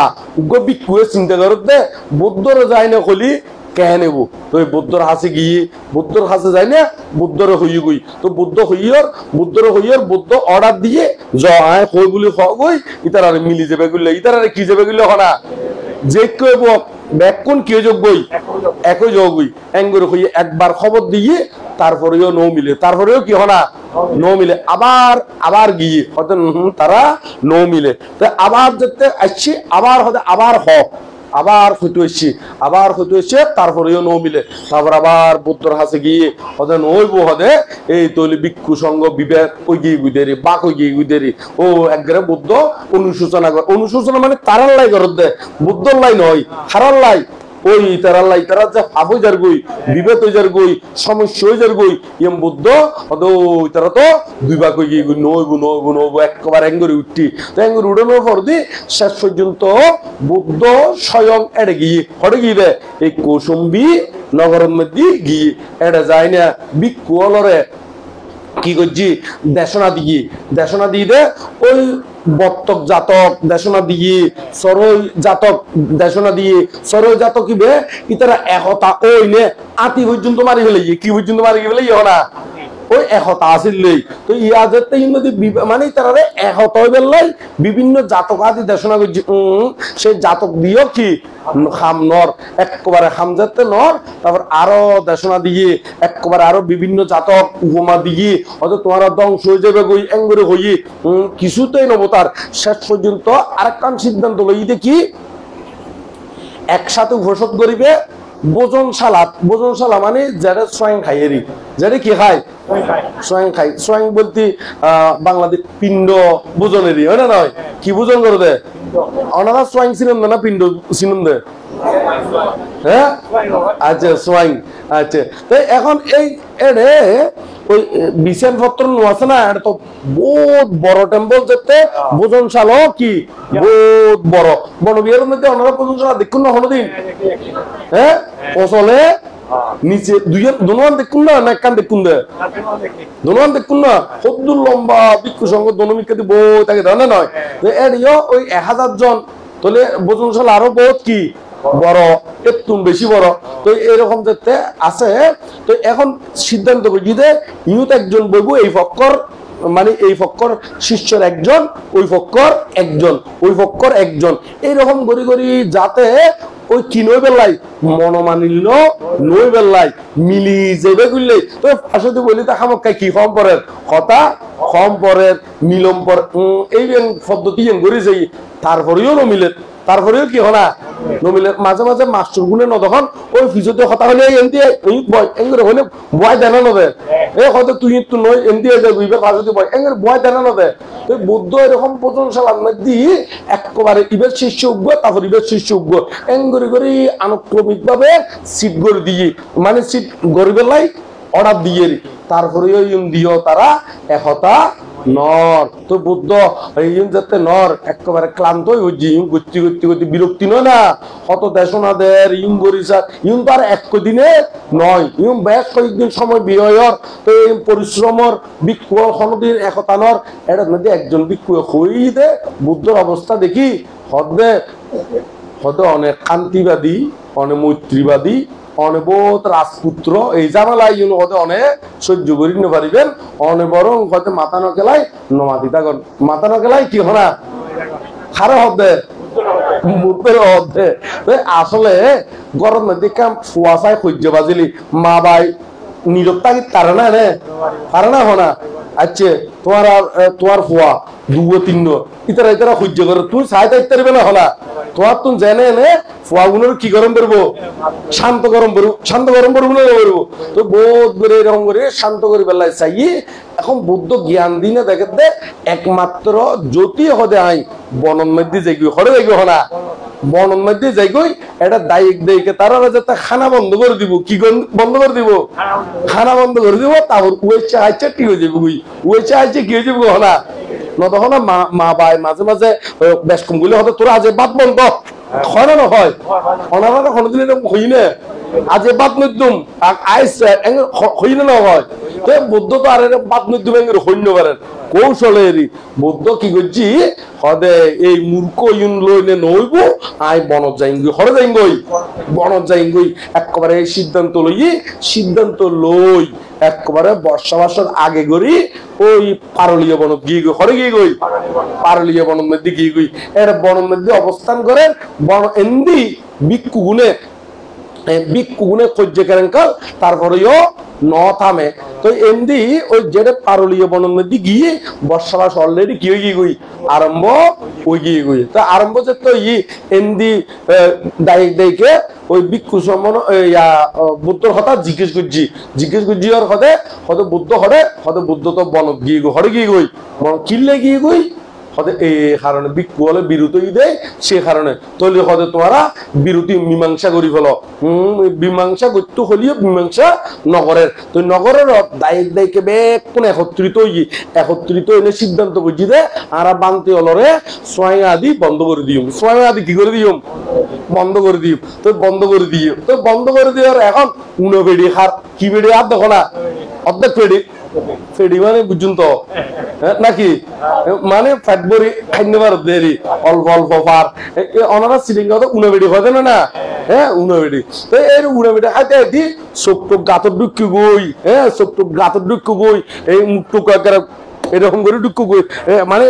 বিক্ষুয়ে চিন্তা করতে বুদ্ধর যায় না খলি কে নেব তো বুদ্ধর হাসে গিয়ে বুদ্ধর হাসে যায় না বুদ্ধরে হইয়ে গই তো বুদ্ধ হইয়র বুদ্ধ অর্ডার দিয়ে জয় কই বলি কই ইতার আর মিলি যাবে গুলো ইতার আর কি যাবে গুলো হনা যে কইব ব্যাকুন কে যোগ গই একই যোগ গই এঙ্গরে হইয়ে একবার খবর দিয়ে তারপরেও নো মিলে তারপরেও কি হনা নো মিলে আবার গিয়ে হয়তো তারা নো মিলে তো আবার যেতে আসছি আবার হতে আবার আবার হইতে এসে তারপরেও নো মিলে তারপর আবার বুদ্ধর হাসে গিয়ে হদে নইব হদে এই তৈলি ভিক্ষু সঙ্গ বিবেক ওই গিয়ে গুদেরি বাক ওই গিয়ে গুদেরি ও একবারে বুদ্ধ অনুশোচনা মানে তারার লাই করত দে বুদ্ধর লাই নয় হারার লাই ওই তারা যে আবু যার গই বিবেক হয়ে যার গই সমস্যা হয়ে যার গই ইম বুদ্ধ হদ তারা তো দুই ভাগ হয়ে গিয়ে নইব একবার এঙ্গরি উঠি তো এঙ্গরি উঠানোর পর দি শেষ পর্যন্ত বুদ্ধ স্বয়ং এড়ে গিয়ে হটে গিয়ে দে এই কৌশম্বী নগরের মধ্যে গিয়ে এড়ে যায় না ভিক্ষু অলরে কি করছি দেশনা দিয়ে দে ওই বত্তক জাতক দেশনা দিয়ে সরই জাতক দেশনা দিয়ে সরই জাতক কি বে ইতারা একতা ওই নে আতি পর্যন্ত মারি ফেলে কি পর্যন্ত মারি ফেলে না ওই একতা আসিলেই তো ইয়াদেরতে মানে তারা একতা হয়ে বেললাই বিভিন্ন জাতক আদি দেশনা করছি সেই জাতক দিয়েও কি খাম নর একবারে খাম যাতে নর তারপর আরো দেশনা দিয়ে একবারে আরো বিভিন্ন জাতক উপমা দিয়ে হয়তো তোমার ধ্বংস হয়ে যাবে গই এঙ্গরে হইয়ে কিছুতেই নবতার শেষ পর্যন্ত আরেকখান সিদ্ধান্ত লই দেখি একসাথে ঘোষণা করিবে ভোজনশালা মানে যারা স্বয়ং খাইয়েরি যারা কি খায় স্বয়ং খাই স্বয়ং বলতে বাংলাদেশ পিণ্ড ভোজনেরই হয় না নয় কি ভোজন করে দে ওনারা স্বয়ং সিনেম না পিণ্ড সিনেম দে হ্যাঁ আচ্ছা স্বয়ং আচ্ছা তো এখন এই এড়ে ওই বিশাল পত্র আছে না, এটা তো বহুত বড় টেম্পল যেতে ভোজনশাল কি বহুত বড় বনবিহারের মধ্যে ওনারা ভোজনশালা দেখুন না কোনোদিন? হ্যাঁ ওসলে নিচে দুনুয়ান দেখুন না, একখান দেখুন দে দুনুয়ান দেখুন না, সদ্দুর লম্বা ভিক্ষু সংঘ দনমিক্ষাতি বই থাকে জানে নয় এরিও ওই 1000 জন, তাহলে ভোজনশালা আরো বহুত কি বড়, একটু বেশি বড়। তো এরকম দেখতে আছে। তো এখন সিদ্ধান্ত করছি যে ইউত একজন বইব, এই ফক্কর মানে এই ফক্কর শিষ্যর একজন, ওই ফক্কর একজন, ওই ফক্কর একজন, এইরকম করি করি যাতে ওই কি নই বেলাই মনোমানিল্য নই বেলাই মিলি যাবে বুঝলে। তো আসলে বলি তা খামকায় কি কম পরের কথা কম পরের মিলম পর এই পদ্ধতি গড়ি যাই, তারপরেও নমিলে, তারপরেও কি হনা নমিলে। মাঝে মাঝে মাস্টার গুনে নদখন ওই ফিজতে কথা হলে এমনি বয় এঙ্গুরে হলে বয় দেনা নদে এ হয়তো তুই তো নয় এমনি যাবে ফাজতে বয় এঙ্গুরে বয় দেনা নদে। তো বুদ্ধ এরকম ভোজনশালার মধ্যে একেবারে ইবের শিষ্য উগ্র, তারপর ইবের শিষ্য উগ্র এঙ্গুরি করে আনুক্রমিক ভাবে সিট গড়ে দিয়ে মানে সিট গরিবের লাই অর্ডার দিয়ে, তারপরে দিও তারা একতা নর। তো বুদ্ধ যাতে নর একেবারে ক্লান্ত হয়ে গতি গতি গতি বিরক্তি নয় না, কত দেশনাদের ইউম গরিসার ইউম তো আর এক দিনে নয়, ইউম বেশ কয়েকদিন সময় বিয়র। তো এই পরিশ্রমর ভিক্ষু কোনদিন একতা নর, এটার মধ্যে একজন ভিক্ষু হই দে বুদ্ধর অবস্থা দেখি হদে হয়তো অনেক কান্তিবাদী, অনেক মৈত্রীবাদী, অনেক বহুত রাজপুত্র এই জামালাই হতে অনেক সহ্য করি না পারিবেন, অনেক বরং হয়তো মাথা নকেলাই নমাতি থাকুন, মাথা নকেলাই কি হনা খারাপ হবে মুখের অর্ধে। আসলে গরম নদী কাম ফুয়াশায় সহ্য বাজিলি মা বাই নীরবতা কি তারা না রে তারা না হনা। আচ্ছা তোমার তোমার ফুয়া দুগো তিনগো ইতারা ইতারা সহ্য করো, তুমি চাই তাইতে পারবে না হলা, তোমার তুমি জেনে এনে ফুয়া গুলোর কি গরম করবো শান্ত গরম করবো, শান্ত গরম করবো না করবো। তো বোধ করে এরকম করে শান্ত করে বেলায় চাই। এখন বুদ্ধ জ্ঞান দিনে দেখে দে একমাত্র জ্যোতি হদে আই বনন মধ্যে যাইগি হরে যাইগি হনা বনন মধ্যে যাইগই এটা দায়িক দায়িকে তারা যাতে খানা বন্ধ করে দিব, কি বন্ধ করে দিব খানা বন্ধ করে দিব, তারপর উয়েছে আইছে কি হয়ে যাবে উয়েছে আইছে কি হয়ে যাবে হনা ন তখন মা বাই মাঝে মাঝে বেশ কম গুলি হতো তোরা আজ বাদ বন্ধ হয় না হয় ওনারা কোনোদিন এরকম হই না আজ বাদ নদুম আইসে হই না হয়। তো বুদ্ধ তো আর বাদ নদুম এর হইন্য পারেন কৌশলেরই বুদ্ধ কি করছি হদে এই মূর্খ ইউন লইলে নইব আই বনত যাইঙ্গি হরে যাইঙ্গই বনত যাইঙ্গই একেবারে এই সিদ্ধান্ত লই একেবারে বর্ষা মাসের আগে গড়ি ওই পারলীয় বনত গিয়ে গই হরে গিয়ে গই পারলীয় বনের মধ্যে গিয়ে গই এর বনের মধ্যে অবস্থান করেন বন এন্দি ভিক্ষু গুনে সহ্য করেন কাল তারপরেও ন থামে। তো এমনি ওই যেটা পারলীয় বনের মধ্যে গিয়ে বর্ষা মাস অলরেডি কি হয়ে গই আরম্ভ হয়ে গিয়ে গই। তো আরম্ভ যে তো এমনি দায়িকে ওই ভিক্ষু সম্মান বুদ্ধর কথা জিজ্ঞেস করছি আর হতে বুদ্ধ বুদ্ধ তো বনত গিয়ে গই হরে গিয়ে গই কিনলে গিয়ে গই হতে এই কারণে ভিক্ষু হলে বিরতি দেয় সে কারণে তৈরি হতে তোমারা বিরতি মীমাংসা করি ফেলো মীমাংসা করতে হলিও মীমাংসা নগরের তো নগরের দায়িকে বেকুন একত্রিত এনে সিদ্ধান্ত করছি যে আর বান্তি হলরে সোয়াই আদি বন্ধ করে দিও সোয়াই আদি কি করে দিও বন্ধ করে দিও তো বন্ধ করে দিও তো বন্ধ করে দিও এখন উনো বেড়ি হার কি বেড়ি আর দেখো না অর্ধেক ফেডি মানে বুঝুন তো নাকি মানে ফ্যাট বড়ি খাইতে পারো দেরি অল্প অল্প পার ওনারা সিলিঙ্গা তো উনাবেড়ি হয় না হ্যাঁ উনাবেড়ি তো এর উনাবেড়ি খাইতে দি চোখ গাতর ঢুকি গই হ্যাঁ চোখ গাতর ঢুকি গই এই মুখ এরকম করে ঢুকু গই মানে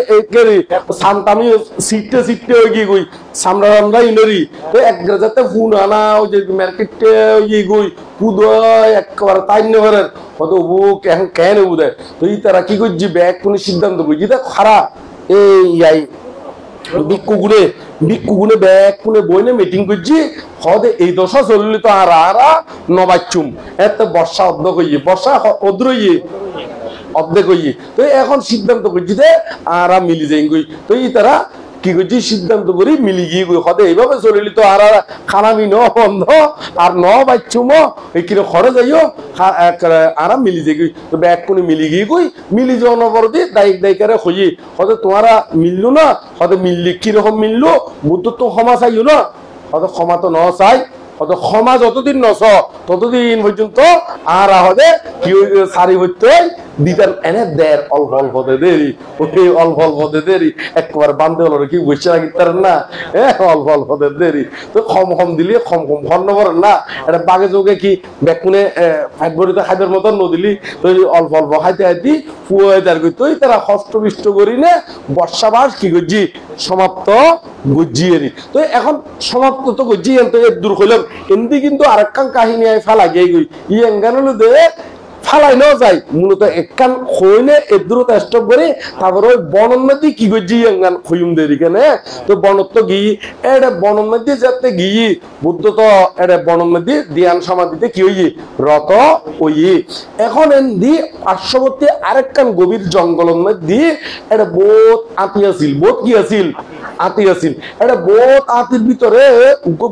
সামতামি সিটে হয়ে গিয়ে গই সামরা ইনরি তো এক যাতে ফোন আনা ওই যে মার্কেটে ইয়ে গই পুদ একবার তাই নেভারের হয়তো বুক এখন কেন বুঝে তো এই তারা কি করছি ব্যাগ কোন সিদ্ধান্ত করছি দেখ খারাপ এই ভিক্ষু গুনে ব্যাগ কোনে বইনে মিটিং করছি হদে এই দশা চললি তো আর নবাচ্চুম এত বর্ষা অর্ধেক হইয়ে বর্ষা অদ্র অর্ধেক হইয়ে তো এখন সিদ্ধান্ত করছি যে আর মিলি যাই গই তো এই তারা কি করছি সিদ্ধান্ত করি মিলি গিয়ে হতে এইভাবে চলিলি তো আর খানামি ন বন্ধ আর ন বাচ্চুম এই কিরো খরে যাইও আর মিলি যাই তো ব্যাগ কোন মিলি গিয়ে কই মিলি যাও নবরদি দায়িক দায়িকারে হই হতে তোমারা মিললো না হতে মিললি কিরকম মিললো বুদ্ধ তো ক্ষমা চাইও না হতে ক্ষমা তো ন চাই হয়তো ক্ষমা যতদিন নস ততদিন পর্যন্ত আর হতে কি সারি হইতে দিতেন এনে দের অল্প অল্প দেরি ওই অল্প অল্প দেরি একবার বান্ধে হলো কি বসে রাখিতারেন না অল্প অল্প দেরি তো কম কম দিলি কম কম খন্ন করেন না এটা বাঘে যোগে কি বেকুনে ফাইট ভরিতে খাইবার মতন নদিলি তো অল্প অল্প খাইতে খাইতে ফুয়ে তার করতে তারা হস্ত বিষ্ট করি না বর্ষাবাস কি করছি সমাপ্ত গুজিয়েরি তো এখন সমাপ্ত তো গুজিয়ে তো এর দূর হইলাম এমনি কিন্তু আরেকখান কাহিনী আই ফালা গিয়ে গই ই এঙ্গান হলো দে ফালাই ন যায় মূলত একখান খইনে এর দূরত স্টপ করে তারপর ওই বনের মধ্যে কি করছি এঙ্গান খইম দেরি কেন তো বনত গিয়ে এটা বনের মধ্যে যাতে গিয়ে বুদ্ধ তো এটা বনের মধ্যে ধ্যান সমাধিতে কি হই রত ওই এখন এমনি পার্শ্ববর্তী আরেকখান গভীর জঙ্গলের মধ্যে এটা বহুত আতি আছিল বহুত কি আছিল আতি আছিল এটা বহুত আতির ভিতরে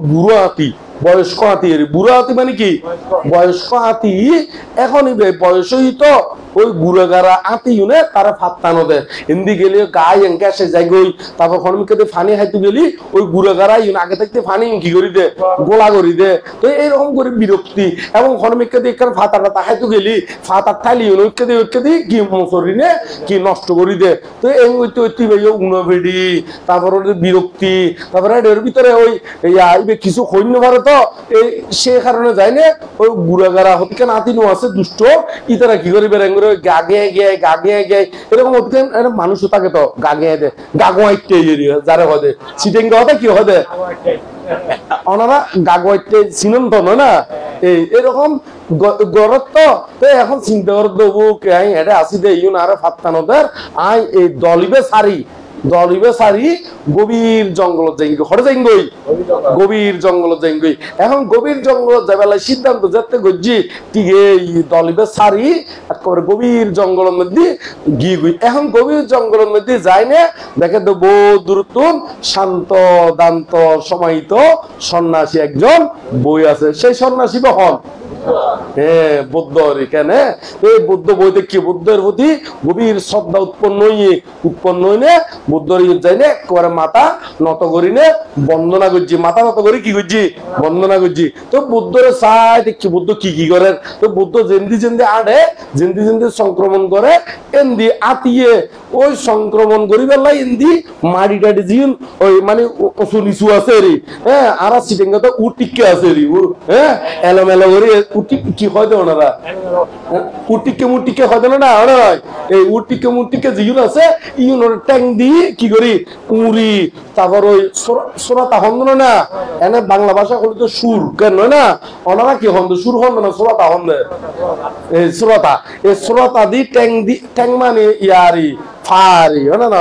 বুড়ো আতি বয়স্ক হাতি বুড়ো হাতি মানে কি বয়স্ক হাতি এখন বয়সই তো ওই গুড়াগারা আতি নে তারা ফাত্তানো দেয় হিন্দি গেলে গায়ে এঙ্কে আসে যাই গই তারপর খনমিকে ফানি হাইতে গেলি ওই গুড়াগারা আগে থাকতে ফানি কি করি দে গোলা করি দে তো এইরকম করে বিরক্তি এবং খনমিকে এখানে ফাতাটা তাহাইতে গেলি ফাতার ঠাইলি ঐক্য দিয়ে কি মশরি নে কি নষ্ট করি দে তো এই ওইতে ঐতি ভাই উনবেডি তারপর বিরক্তি তারপরে এর ভিতরে ওই কিছু সৈন্য ভারত এই সে কারণে যায় না ওই গুড়াগারা হতে নাতি নো আছে দুষ্ট ইতারা কি করি বেরেন করে গাগে গে এরকম একটা মানুষও থাকে তো গাগে দে গাগোয়াইতে যারা হদে সিটিং হতে কি হদে ওনারা গাগোয়াইতে চিনন তো না এরকম গরত তো এখন চিন্তা করে দেবো এটা আসি দে ইউন আরে ফাত্তানোদের আই এই দলিবে সারি গভীর জঙ্গল যাই হরে যাই গই গভীর জঙ্গল যাই গই এখন গভীর জঙ্গল যাবেলা সিদ্ধান্ত যেতে গজি টিকে দলিবে সারি একেবারে গভীর জঙ্গলের মধ্যে গিয়ে গই এখন গভীর জঙ্গলের মধ্যে যাই না দেখে তো বহু দূরত্ব শান্ত দান্ত সমাহিত সন্ন্যাসী একজন বই আছে সেই সন্ন্যাসী বহন বুদ্ধ এখানে এই বুদ্ধ বইতে কি বুদ্ধের প্রতি গভীর শ্রদ্ধা উৎপন্ন হইনে বুদ্ধর যাই না একেবারে মাথা নত করি নে বন্দনা করছি মাথা নত করি কি করছি বন্দনা করছি তো বুদ্ধর চাই দেখছি বুদ্ধ কি করেন তো বুদ্ধ যেন্দি আড়ে যেন্দি সংক্রমণ করে এন্দি আতিয়ে ওই সংক্রমণ করি বেলা এন্দি মাড়ি টাড়ি জিন ওই মানে উঁচু নিচু আছে রে হ্যাঁ আর সিটেঙ্গা তো উটিকে আছে রে হ্যাঁ এলোমেলো করে উটি কি হয় দে ওনারা উটিকে মুটিকে হয় না ওরা এই উটিকে মুটিকে জিন আছে ইউন ট্যাং দিয়ে কি করি উড়ি তারপর ওই সোরাতা হন্দ না এনে বাংলা ভাষা হলে তো সুর কেন না ওনারা কি হন্দ সুর হন্দ না সোরাতা হন্দে এই সোরাতা দি ট্যাং মানে ইয়ারি ফারি না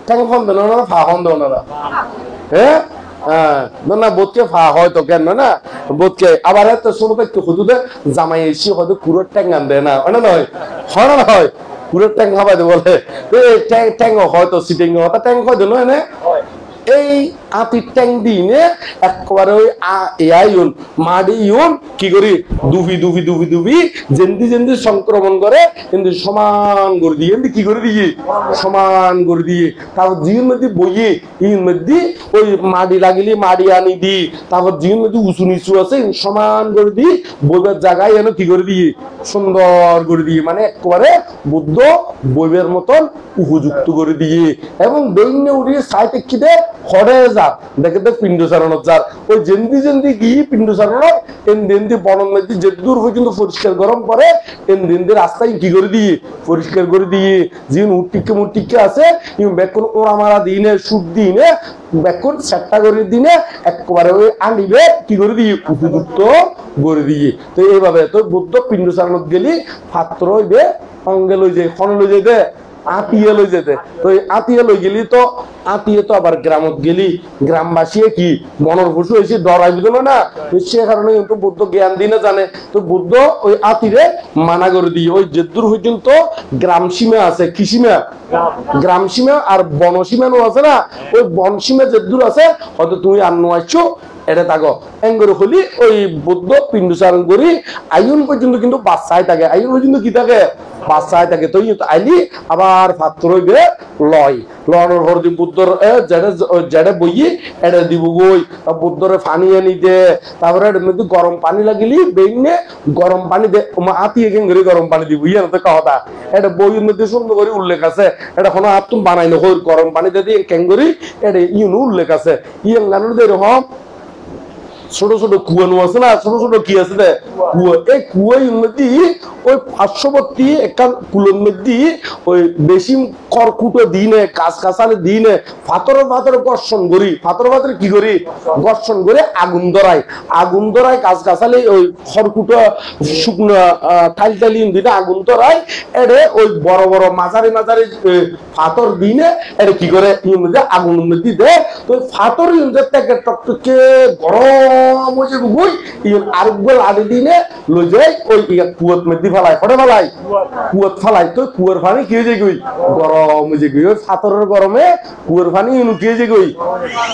ট্যাং হন্দ না ওনারা ফা হন্দ ওনারা হ্যাঁ না বোধকে ফা হয় তো কেন না বোধকে আবার এত শুরুতে একটু হুদুদে জামাই এসে হয়তো কুড়োর ট্যাং আনবে না ওনা নয় হয় না হয় কুড়োর ট্যাং খাবাই বলে ট্যাং হয়তো সিটিং হয়তো ট্যাং হয়তো নয় না এই আতির ট্যাং দিনে একবারে ওই আইন মাডি ইউন কি করি দুবি যেন্দি সংক্রমণ করে কিন্তু সমান করে দিয়ে কি করে দিয়ে সমান করে দিয়ে তারপর জিন মধ্যে বইয়ে ইন মধ্যে ওই মাডি লাগিলি মাডি আনি দি তারপর জিন মধ্যে উঁচু নিচু আছে সমান করে দিয়ে বইবের জায়গায় এনে কি করে দিয়ে সুন্দর করে দিয়ে মানে একবারে বুদ্ধ বইবের মতন উপযুক্ত করে দিয়ে এবং দৈন্য উড়িয়ে সাইতে কি দে খড়ে যা দেখে তো পিণ্ড চালানোর যার ওই যেন্দি গিয়ে পিণ্ড চালানোর এন্দি বনের মধ্যে যে দূর পর্যন্ত পরিষ্কার গরম করে এন্দি রাস্তায় কি করে দিয়ে পরিষ্কার করে দিয়ে যিনি মুটিকে আছে বেকুন ওরা মারা দিনে সুট দিনে বেকুন সেটটা করে দিনে একবারে ওই আনিবে কি করে দিয়ে উপযুক্ত করে দিয়ে তো এইভাবে তো বুদ্ধ পিণ্ড চালানোর গেলি পাত্র হইবে সঙ্গে লই যায় খন লই যাইতে আতিয়ে লই যেতে তো আতিয়ে লই গেলি তো আতিয়ে তো আবার গ্রামত গেলি গ্রামবাসী কি মনের পশু এসে ডরাই বুঝল না, সে কারণে কিন্তু বুদ্ধ জ্ঞান দিনে জানে। তো বুদ্ধ ওই আতিরে মানা করে দিয়ে ওই যেদূর পর্যন্ত গ্রাম সীমা আছে, কি সীমা, গ্রাম সীমা আর বন সীমানো আছে না, ওই বন সীমা যেদূর আছে হয়তো তুমি আর নোয়াইছো এটা থাকো এঙ্গরে হলি ওই বুদ্ধ পিণ্ডুচারণ করি আইন পর্যন্ত কিন্তু বাচ্চায় থাকে, আইন পর্যন্ত কি থাকে, বাচ্চায় থাকে। তো আইলি আবার পাত্র হইবে লয় লড়ানোর পর দিন বুদ্ধর জেডে বইয়ে এটা দিব বই বুদ্ধরে পানি আনি দে, তারপরে এর মধ্যে গরম পানি লাগিলি বেইনে গরম পানি দে আতিয়ে কেঙ্গরি গরম পানি দিব ইয়ে না তো কথা, এটা বইয়ের মধ্যে সুন্দর করে উল্লেখ আছে, এটা কোনো হাত তুমি বানাই না গরম পানি দিয়ে কেঙ্গরি এটা ইউনো উল্লেখ আছে। ইয়ে গানোর এরকম ছোট ছোট কুয়া নো আছে না, ছোট ছোট কি আছে দে কুয়া, এই কুয়ার মধ্যে ওই পার্শ্ববর্তী একটা কুলোর মধ্যে ওই বেশি খড়কুটো দিনে কাঁচ কাঁচালে দিনে পাথরে পাথরে ঘর্ষণ করি, পাথরে পাথরে কি করি ঘর্ষণ করে আগুন ধরায় কাঁচ কাঁচালে ওই খড়কুটো শুকনো টাইল টাইলি দিনে আগুন ধরায় এড়ে ওই বড় বড় মাঝারি মাঝারি পাথর দিনে এটা কি করে ইয়ে মধ্যে আগুনের মধ্যে দে, তো পাথর থেকে টকটকে গরম আরেকবার আড়ে দিনে লই যায় ওই কুয়ার মধ্যে ফেলায়, ফটে ফেলায় কুয়ার ফেলায়, তো কুয়ার পানি কি হয়ে যায় গরম হয়ে যায়, ওই পাথরের গরমে কুয়ার পানি কি হয়ে যায়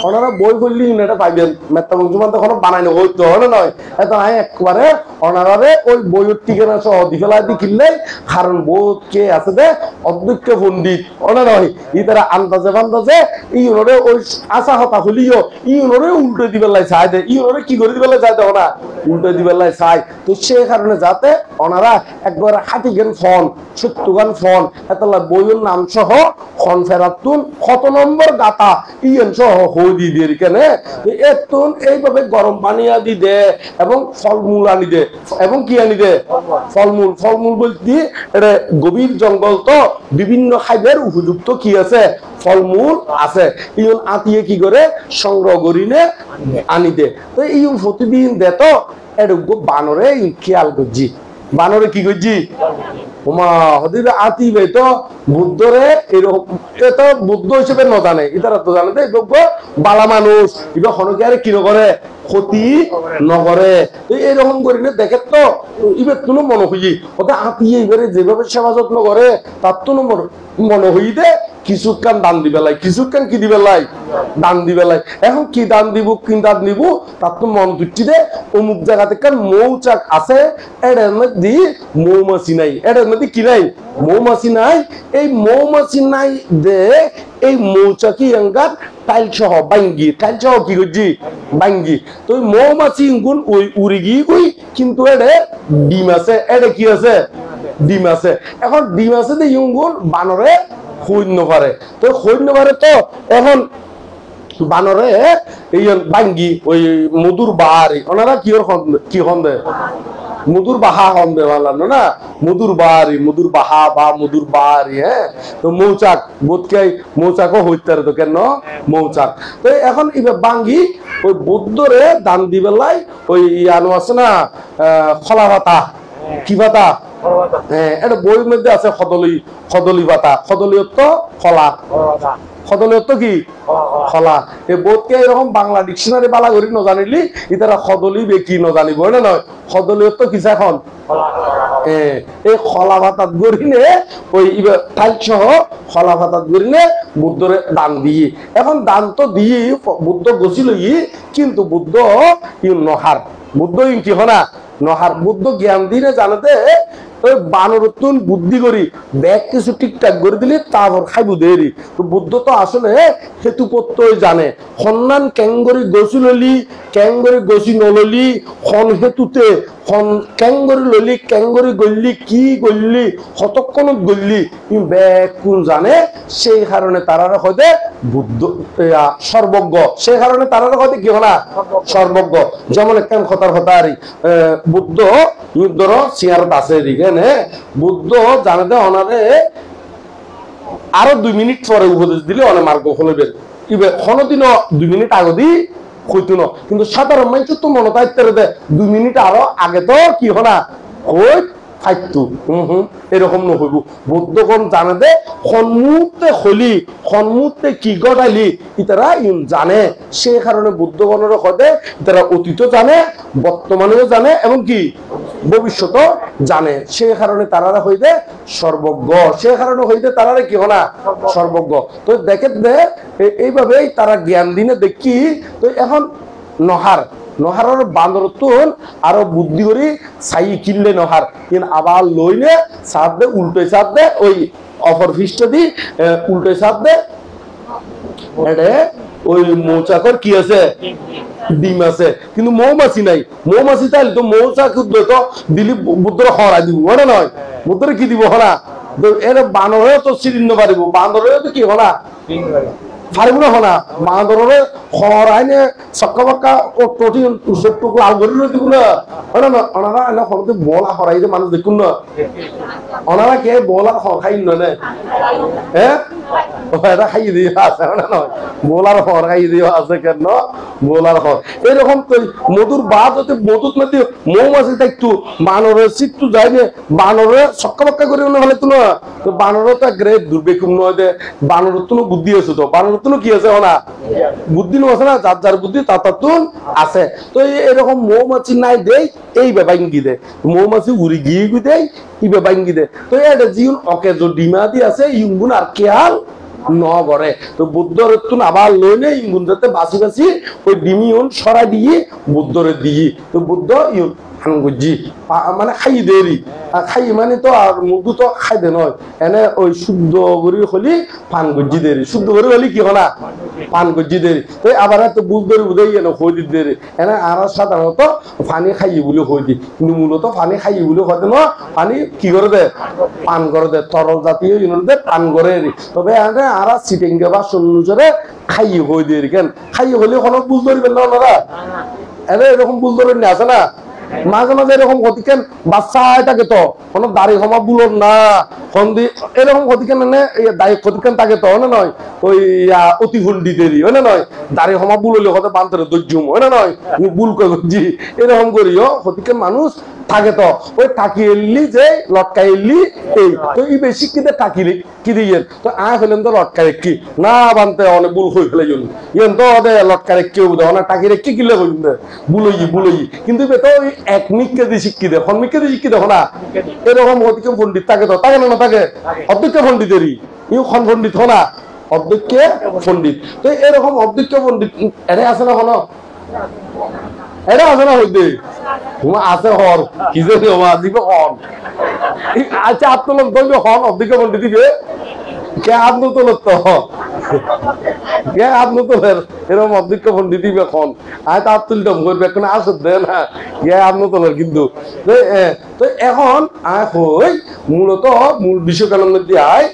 ওনারা বই করলি এটা পাইবেন মেত্তা বংশমান তখন বানাই না হইতো হয় নয় এত একবারে ওনারে ওই বইয়ের ঠিকানা সহ দি ফেলা দি কিনলে, কারণ বোধ কে আছে দে অধ্যক্ষ পণ্ডিত ওনা নয় ই তারা আন্দাজে বান্দাজে ইউনোরে ওই আশা হতা হলিও ইউনোরে উল্টে দিবেলাই চাই দে, ইউনোরে কি করে দিবেলাই চাই দেও না উল্টে দিবেলাই চাই। তো সে কারণে যাতে ওনারা একবার হাতি গান ফোন 70 গান ফোন এতলা বইয়ের নাম সহ খন ফেরাতুন কত নম্বর গাতা ইয়েন সহ হই দি দিয়ে কেনে এতন এইভাবে গরম পানি আদি দে এবং ফলমূল আনি দে, এবং কি আনি দে ফলমূল বলতে এটা গভীর জঙ্গল তো বিভিন্ন খাইবের উপযুক্ত কি আছে ফলমূল আছে, ইউন আতিয়ে কি করে সংগ্রহ করিনে আনি দে। তো ইউন প্রতিদিন দে তো এটা বানরে খেয়াল করছি, বানরে কি করছি ওমা হদির আতি বে তো বুদ্ধরে এরকম এটা বুদ্ধ হিসেবে ন জানে, ইতারা তো জানে বালা মানুষ এবার হনকে আরে কি করে ক্ষতি নগরে, এরকম করিলে দেখে তো এবার কোনো মনে হই ওটা আতিয়ে এবারে যেভাবে সেবা যত্ন করে তার তো মনে হই দে কিছুক্ষণ দান দিবেলাই, কিছুক্ষণ কি দিবেলাই দান দিবেলাই, এখন কি দান দিব কি দান দিব তার তো মন তুচ্ছি দে অমুক জায়গাতে কারণ মৌচাক আছে এটার মধ্যে মৌমাছি নাই, এটার মধ্যে কি নাই মৌমাছি নাই, এই মৌমাছি নাই দে এই মৌচাকি অঙ্গার টাইল সহ বাঙ্গি টাইল সহ কি করছি বাঙ্গি, তো ওই মৌমাছি গুণ ওই উড়ি গিয়ে কই কিন্তু এটা ডিম আছে, এটা কি আছে ডিম আছে, এখন ডিম আছে দে ইউগুণ বানরে সৈন্য পারে, তো সৈন্য পারে তো এখন বানরে এই বাঙ্গি ওই মধুর বাহারি ওনারা কি হন্দে মধুর বাহা হন্দে বললাম না মধুর বাহা বা মধুর বাহারি, হ্যাঁ তো মৌচাক বোধকে মৌচাকও হইতে তো কেন মৌচাক, তো এখন এবার বাঙ্গি ওই বুদ্ধরে দান দিবেলাই ওই ইয়ানো আছে না খলা পাতা কি পাতা, হ্যাঁ এটা বইয়ের মধ্যে আছে খদলি পাতা, খদলিয়ত খলা, খদলিয়ত কি খলা, এই বোধকে এরকম বাংলা ডিকশনারি বালা করি ন জানিলি ইতারা খদলি বে কি ন জানিব না নয়, খদলিয়ত কিসা এখন এই খলা ভাতাত গড়িনে ওই টাইল সহ খলা ভাতাত গড়িনে বুদ্ধরে দান দিয়ে, এখন দান তো দিয়ে বুদ্ধ গছিল কিন্তু বুদ্ধ নহার বুদ্ধ কি হনা নহার, বুদ্ধ জ্ঞান দিনে জানাতে ওই বানরতুন বুদ্ধি করি ব্যাগ কিছু ঠিকঠাক করে দিলে তারপর খাইবু দেরি, তো বুদ্ধ তো আসলে হেতুপত্যই জানে, সন্ধান ক্যাঙ্গরি গছি ললি ক্যাঙ্গরি গছি নললি খন হেতুতে ক্যাঙ্গরি ললি ক্যাঙ্গরি গল্লি কি গল্লি কতক্ষণত গল্লি ব্যাগ কোন জানে, সেই কারণে তারা হয়তো বুদ্ধ সর্বজ্ঞ, সেই কারণে তারা হয়তো কি হনা সর্বজ্ঞ, যেমন একটা কথার কথা আর বুদ্ধ ধর সিয়ারত আছে এদিকে বুদ্ধ জানাতে অনারে আরো 2 মিনিট পরে উপদেশ দিলে অনেক মার্গ হলবে, কোনদিনও 2 মিনিট আগে দি হইতো না, কিন্তু সাধারণ মানুষ তো মনে থাকতে 2 মিনিট আরো আগে তো কি হনা হই ফাইতু এরকম নহইব বুদ্ধগণ জানে দে সন্মুখতে হলি সন্মুখতে কি ঘটাইলি ইতারা জানে সেই কারণে বুদ্ধগণের সদে ইতারা অতীত জানে বর্তমানেও জানে এবং কি ভবিষ্যৎ জানে সেই কারণে তারা হইতে সর্বজ্ঞ সেই কারণে হইতে তারা কি হনা সর্বজ্ঞ তো দেখে দে এইভাবেই তারা জ্ঞান দিনে দেখি তো এখন নহারের বান্দর তুন আরো বুদ্ধি করি সাই কিনলে নহার কিন্তু আবার লইলে সাপ দে উল্টো সাপ দে ওই অপর পৃষ্ঠ দি উল্টো সাপ দে এটা ওই মৌচাকর কি আছে ডিম আছে কিন্তু মৌমাছি নাই মৌমাছি তাইলে তো মৌচাক তো দিলি বুদ্ধরে হরা দিব না নয় বুদ্ধরে কি দিব হরা এর বানরেও তো চিরিন্ন পারিব বান্দরেও তো কি হলা পারিব না হনা বান্দরে হরাইনে সক্কা বাক্কা ও প্রোটিন সবটুকু আলগরি দিব না ওনারা এনে হরতে বলা হরাই যে মানুষ দেখুন না ওনারা কে বলা খাই না হ্যাঁ এটা খাই দিয়ে আছে না নয় বোলার হর খাই দিয়ে আছে কেন বোলার হর এরকম তো মধুর বাদ হতে মধুর মধ্যে মৌমাছি থাকতো বানরের চিত্তু যায়নি বানরে সক্কা বাক্কা করে হলে তো না তো বানরও তো গ্রেট দুর্বেকুম নয় দে বানরের তো বুদ্ধি আছে তো বানরের তো কি আছে না বুদ্ধি নো আছে না যার যার বুদ্ধি তার তুন আছে তো এরকম মৌমাছি নাই দেয় এই ব্যাপাঙ্গি দে মৌমাছি উড়ি গিয়ে দেয় এই ব্যাপাঙ্গি দে তো এটা জীবন অকেজ ডিমাদি আছে ইউগুন আর কেয়াল নগরে তো বুদ্ধর তুন আবার লইনে ইগুন যাতে বাসি বাসি ওই ডিমিউন সরাই দিয়ে বুদ্ধরে দিয়ে তো বুদ্ধ ইউন হানগুজি মানে খাই দেরি খাই মানে তো আর মুদু তো খাই দে নয় এনে ওই শুদ্ধ করি হলি পান গজি দেরি শুদ্ধ করি হলি কি হনা পান গজি দেরি তো আবার তো বুঝ ধরে বুঝাই এনে হই দি দেরি এনে আর সাধারণত পানি খাই বলে হই দি কিন্তু মূলত পানি খাই বলে হতে না পানি কি করে দে পান করে দে তরল জাতীয় ইউনিটে পান করে তবে এনে আর সিটিংকে বা অনুসারে খাই হই দিয়ে কেন খাই হলে কোনো বুঝ ধরবেন না ওনারা এনে এরকম বুঝ ধরেন না আছে না মাঝে মাঝে এরকম ক্ষতিকেন বাচ্চা থাকে তো কোনো দাড়ি ক্ষমা বুলোর না সন্ধি এরকম ক্ষতিকেন দায়ী ক্ষতিকেন থাকে তো না নয় ওই অতি হুন্ডি দেরি হয় না নয় দাড়ি ক্ষমা বুললে হতে বান্তরে দৈর্যম হয় না নয় বুল করছি এরকম করিও ক্ষতিকেন মানুষ থাকে তো ওই টাকি এলি যে লটকাই এলি এই তো এই বেশি কিনে টাকি কি দিয়ে তো ফেলেন তো লটকা রেখি না বানতে অনেক বুল হয়ে ফেলে ইয়েন তো লটকা রেখে অনেক টাকি রেখে কিলে হইন বুলই কিন্তু তো ওই এক মিককে দিয়ে শিক্ষি দে মিককে দিয়ে শিক্ষি দেখো না এরকম অধিক পণ্ডিত থাকে তো থাকে না থাকে অধ্যক্ষ পণ্ডিতেরই খন পণ্ডিত হো না অধ্যক্ষ পণ্ডিত তো এরকম অধ্যক্ষ পণ্ডিত এরে আছে না হন এরা আছে না হইতে আছে হর কি যে দিবে হন আচ্ছা আত্মলোক ধরবে হন অধ্যক্ষ পণ্ডিত দিবে কে আত্মতলত তো কে আত্মতলের এরকম অধ্যক্ষ পণ্ডিত দিবে খন আয় তো আত্মলটম করবে এখন আসত দে না কে আত্মতলের কিন্তু তো এখন আয় হই মূলত মূল বিষয়কালের মধ্যে আয়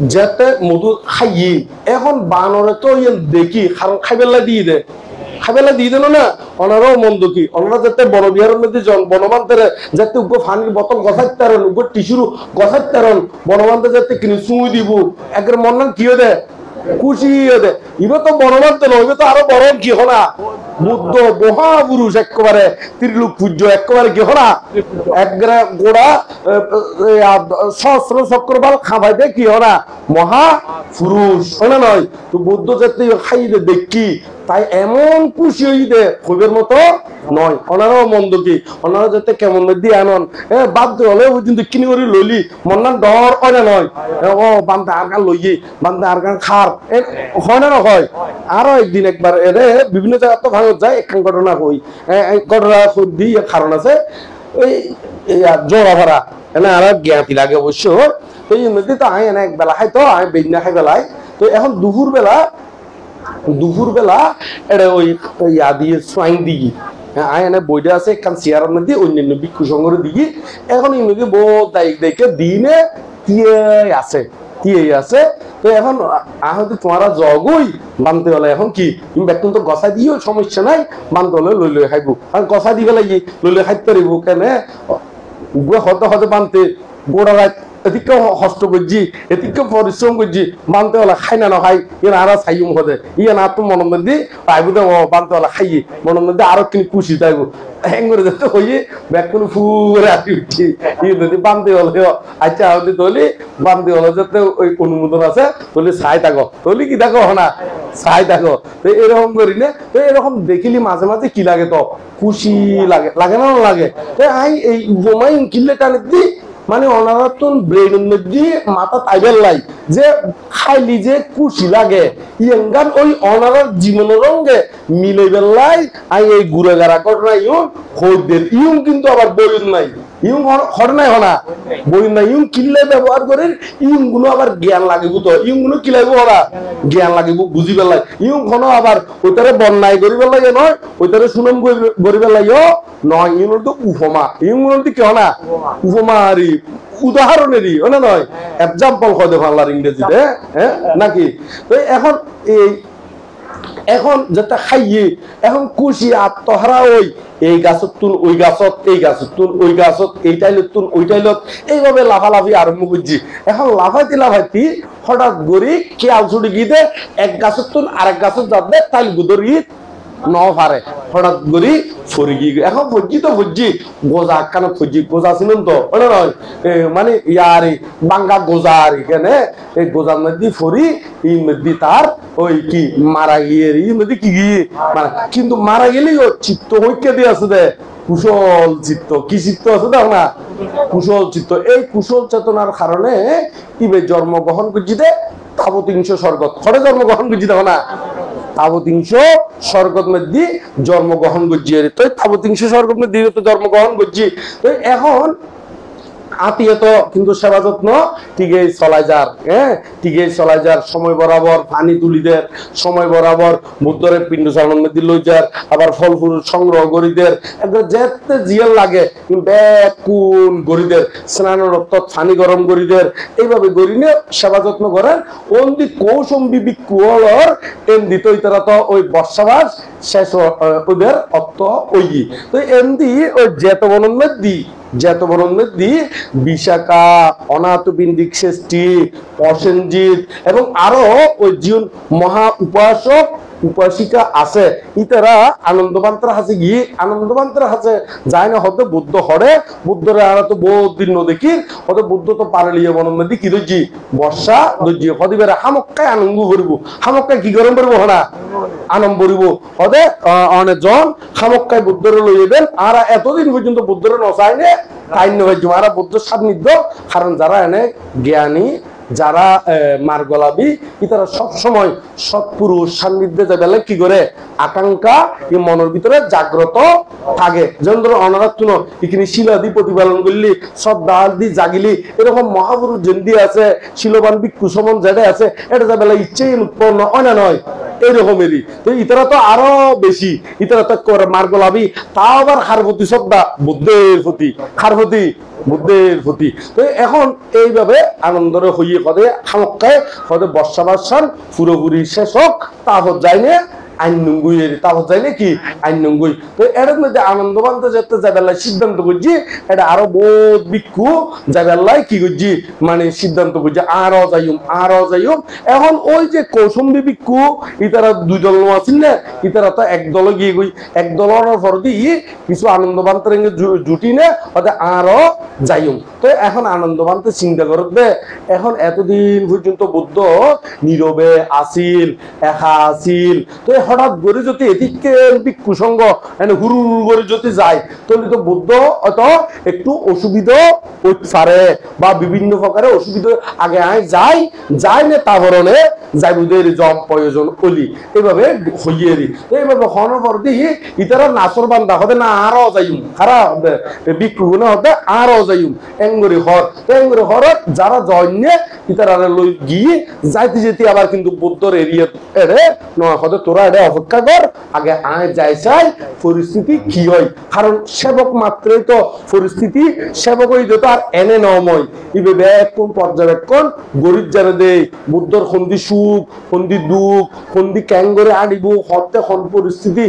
যাতে মধু খাইয়ে এখন বানরে তো দেখি কারণ খাইবেলা দিয়ে দে খাইবেলা দিয়ে দিল না ওনারাও মন্দ কি ওনারা যাতে বনবিহারের মধ্যে বনবান্তের যাতে উগ্র ফানির বোতল গছাইতে পারেন উগ্র টিস্যুর গছাইতে পারেন বনবান্তে যাতে কিনে চুই দিব একের মন কি হয়ে খুশি হয়ে এবার তো বনবান্তে নয় এবার তো আরো বড় কি হনা বুদ্ধ মহাপুরুষ একেবারে ত্রিলোক পূজ্য একেবারে কি হনা একগ্রা গোড়া সহস্র চক্রবাল খাবাইতে কি হনা মহাপুরুষ হয় না নয় তো বুদ্ধ যাতে খাইতে দেখি তাই এমন খুশি হইতে খুবের মতো নয় ওনারাও মন্দ কি ওনারা যাতে কেমন দিয়ে আনন বাধ্য হলে ওই কিন্তু কিনি করে লইলি মন্নান ডর হয় না নয় ও বান্ধে আর গান লইয়ে বান্ধে আর গান খার হয় না হয় আরো একদিন একবার এরে বিভিন্ন জায়গা তো ভাঙত যায় একখান ঘটনা হই ঘটনা দিয়ে কারণ আছে ওই জোড়া ভরা এনে আর জ্ঞাতি লাগে অবশ্য এই মধ্যে তো আয় এনে এক বেলা খাই তো আয় বেজনা খাই বেলায় তো এখন দুপুর বেলা এটা ওই ইয়া দিয়ে সোয়াইং দিই আয় এনে বইটা আছে একখান চেয়ারের মধ্যে অন্যান্য ভিক্ষু সংঘের দিকে এখন এই মধ্যে বউ দায়িক দেখে দিনে টিয়ে আছে তো এখন হয়তো তোমারা জগই বানতে হলে এখন কি তুমি বেতন তো গছাই দিও সমস্যা নাই বানতে হলে লই খাইব কারণ গছাই দি পেলাই লই খাইতে পারিব কেন হতে বানতে গোড়া রাত এদিকে কষ্ট করছি এদিকে পরিশ্রম করছি বানতে হলে খাই না না খাই ইয়ে আরা চাইম হদে ইয়ে না তো মনের মধ্যে পাইব দে বানতে হলে খাই মনের মধ্যে আরো কিনি খুশি থাকবো হ্যাং করে যেতে হইয়ে ব্যাগ কোনো ফুরে আসি উঠছি ইয়ে যদি বানতে হলে আচ্ছা হলে তলি বানতে হলে যাতে ওই অনুমোদন আছে তলি চাই থাকো তলি কি দেখো না চাই থাকো তো এরকম করি না তো এরকম দেখিলি মাঝে মাঝে কি লাগে তো খুশি লাগে লাগে না লাগে তো আই এই বোমাই কিনলে টানে দি মানে অনারাতন ব্রেনের মধ্যে মাথা তাইবেল লাই যে খাইলি যে খুশি লাগে ইয়েঙ্গান ওই অনারার জীবনের রঙে মিলে বেল্লাই আই এই ঘুরে গাড়া কর না ইউন খোঁজদের ইউন কিন্তু আবার বইন নাই ইউন হর নাই হনা বইন নাই ইউন কিনলে ব্যবহার করেন ইউন গুলো আবার জ্ঞান লাগিব তো ইউন গুলো কি লাগবো ওরা জ্ঞান লাগিব বুঝি পেলাই ইউন কোনো আবার ওইটারে বন্যায় করি পেলাই নয় ওইটারে সুনাম করি পেলাইও নয় ইউন তো উপমা ইউন গুলো কি হনা উপমা আরি উদাহরণেরই না নয় এক্সাম্পল কয় দে বাংলার ইংরেজিতে হ্যাঁ নাকি তো এখন এই এখন যেটা খাইয়ে এখন খুশি আত্মহারা ওই এই গাছত তুন ওই গাছত এই গাছত তুন ওই গাছত এই টাইলত তুন ওই টাইলত এইভাবে লাফালাফি আরম্ভ করছি এখন লাফাইতি হঠাৎ গড়ি খেয়াল ছুটি গিয়ে এক গাছত তুন আরেক গাছত যাবে তাইল গুদর গিয়ে ন পারে হঠাৎ গড়ি ফরি গিয়ে এখন ফজি গোজা কান ফজি গোজা ছিলেন তো নয় মানে ইয়ারে বাঙ্গা গোজা আর এখানে এই গোজার মধ্যে ফরি এই মধ্যে তার ওই কি মারা গিয়ে এই মধ্যে কি গিয়ে মানে কিন্তু মারা গেলেই ও চিত্ত ঐক্য দিয়ে আছে দে কুশল চিত্ত কি চিত্ত আছে দেখ না কুশল চিত্ত এই কুশল চেতনার কারণে ইবে জন্মগ্রহণ করছি দে তাবতিংশ স্বর্গত খড়ে জন্মগ্রহণ করছি দেখো না তাবতিংশ স্বর্গত মধ্যে জন্মগ্রহণ করছি তো তাবতিংশ স্বর্গত মধ্যে তো জন্মগ্রহণ করছি তো এখন আত্মীয়ত কিন্তু সেবা যত্ন টিকে চলাই যার হ্যাঁ টিকে চলাই যার সময় বরাবর পানি তুলিদের সময় বরাবর বুদ্ধরের পিণ্ড চালন মধ্যে লই যার আবার ফল ফুল সংগ্রহ করিদের একদম যেতে জিয়াল লাগে ব্যাকুন গরিদের স্নান রক্ত পানি গরম করিদের এইভাবে গরিনে সেবা যত্ন করেন ওন্দি কৌশম্বী বিকুয়ালর এমদি তো তারা তো ওই বর্ষাবাস শেষ ওদের অর্থ ওই তো এমদি ওই জেত বনন মধ্যে বিশাখা অনাথবিন্দিক শ্রেষ্ঠী প্রসেনজিৎ এবং আরো ওই জীবন মহা উপাসক উপাসিকা আছে ইতারা আনন্দবান্তরা হাসে গিয়ে আনন্দবান্তরা হাসে যায় না হতে বুদ্ধ হরে বুদ্ধরে আর তো বহুত দিন দেখি হতে বুদ্ধ তো পারলিয়ে বনন নদী কি দর্জি বর্ষা দর্জি হদিবের হামক্কায় আনন্দ করিব হামক্কায় কি গরম করবো না আনন্দ করিব হতে অনেকজন হামক্কায় বুদ্ধরে লইবেন আর এতদিন পর্যন্ত বুদ্ধরে নচাইনে তাই নয় আর বুদ্ধ সান্নিধ্য কারণ যারা এনে জ্ঞানী যারা মার্গলাভী তারা সবসময় সৎপুরুষ সান্নিধ্যে যাবে কি করে আকাঙ্ক্ষা এই মনের ভিতরে জাগ্রত থাকে যেমন ধরো অনারাত্ন এখানে শিলাদি প্রতিপালন করলি শ্রদ্ধা দি জাগিলি এরকম মহাপুরুষ জেন্দি আছে শিলবান ভিক্ষু সমন যেটা আছে এটা যাবে ইচ্ছেই উৎপন্ন হয় না নয় এইরকমেরই তো ইতারা তো আরো বেশি ইতারা তো মার্গলাভী তাও আবার হার প্রতি শ্রদ্ধা বুদ্ধের প্রতি হার প্রতি বুদ্ধের প্রতি তো এখন এইভাবে আনন্দরে হইয়ে কদে খামক্কায় কদে বর্ষাবাসান পুরোপুরি শেষ হোক তারপর যাই না আইনঙ্গুই তারপর যাই না কি আইনঙ্গুই তো এর মধ্যে আনন্দবান্ত যেতে যাবেলাই সিদ্ধান্ত করছি এটা আরো বহুত ভিক্ষু যাবেলাই কি করছি মানে সিদ্ধান্ত করছি আরো যাইম এখন ওই যে কৌশম্বী ভিক্ষু ইতারা দুই দল আছেন না ইতারা তো এক দলে গিয়ে গই এক দলের পর দিয়ে কিছু আনন্দবান্তের জুটি নে ওদের আরো যাইম তো এখন আনন্দবান্তে চিন্তা করবে এখন এতদিন পর্যন্ত বুদ্ধ নীরবে আসিল একা আসিল তো হঠাৎ করে যদি এদিকে কুসঙ্গ হুরু করে যদি যায় তাহলে তো বুদ্ধ অত একটু অসুবিধা পারে বা বিভিন্ন প্রকারের অসুবিধা আগে যায় না তা ধরনে যাইবুদের জম প্রয়োজন অলি এইভাবে হইয়ে দি এইভাবে হওয়ার পর দিয়ে ইতারা নাচর বান্ধা হতে না আরো যাইম খারাপ হবে বিক্ষুগুণ হতে আরো যাইম এঙ্গুরি হরত যারা জন্যে ইতারা লই গিয়ে যাইতে যেতে আবার কিন্তু বুদ্ধর এরিয়া এড়ে নয় হতে তোরা এটা অপেক্ষা কর আগে আয় যাই চাই পরিস্থিতি কি হয় কারণ সেবক মাত্রই তো পরিস্থিতি সেবক হই তো আর এনে নময় ইবে ব্যাকুম পর্যবেক্ষণ গরিব যারা দেয় বুদ্ধর সন্ধি সুখ সন্ধি দুঃখ সন্ধি ক্যাঙ্গরে আনিব হতে কোন পরিস্থিতি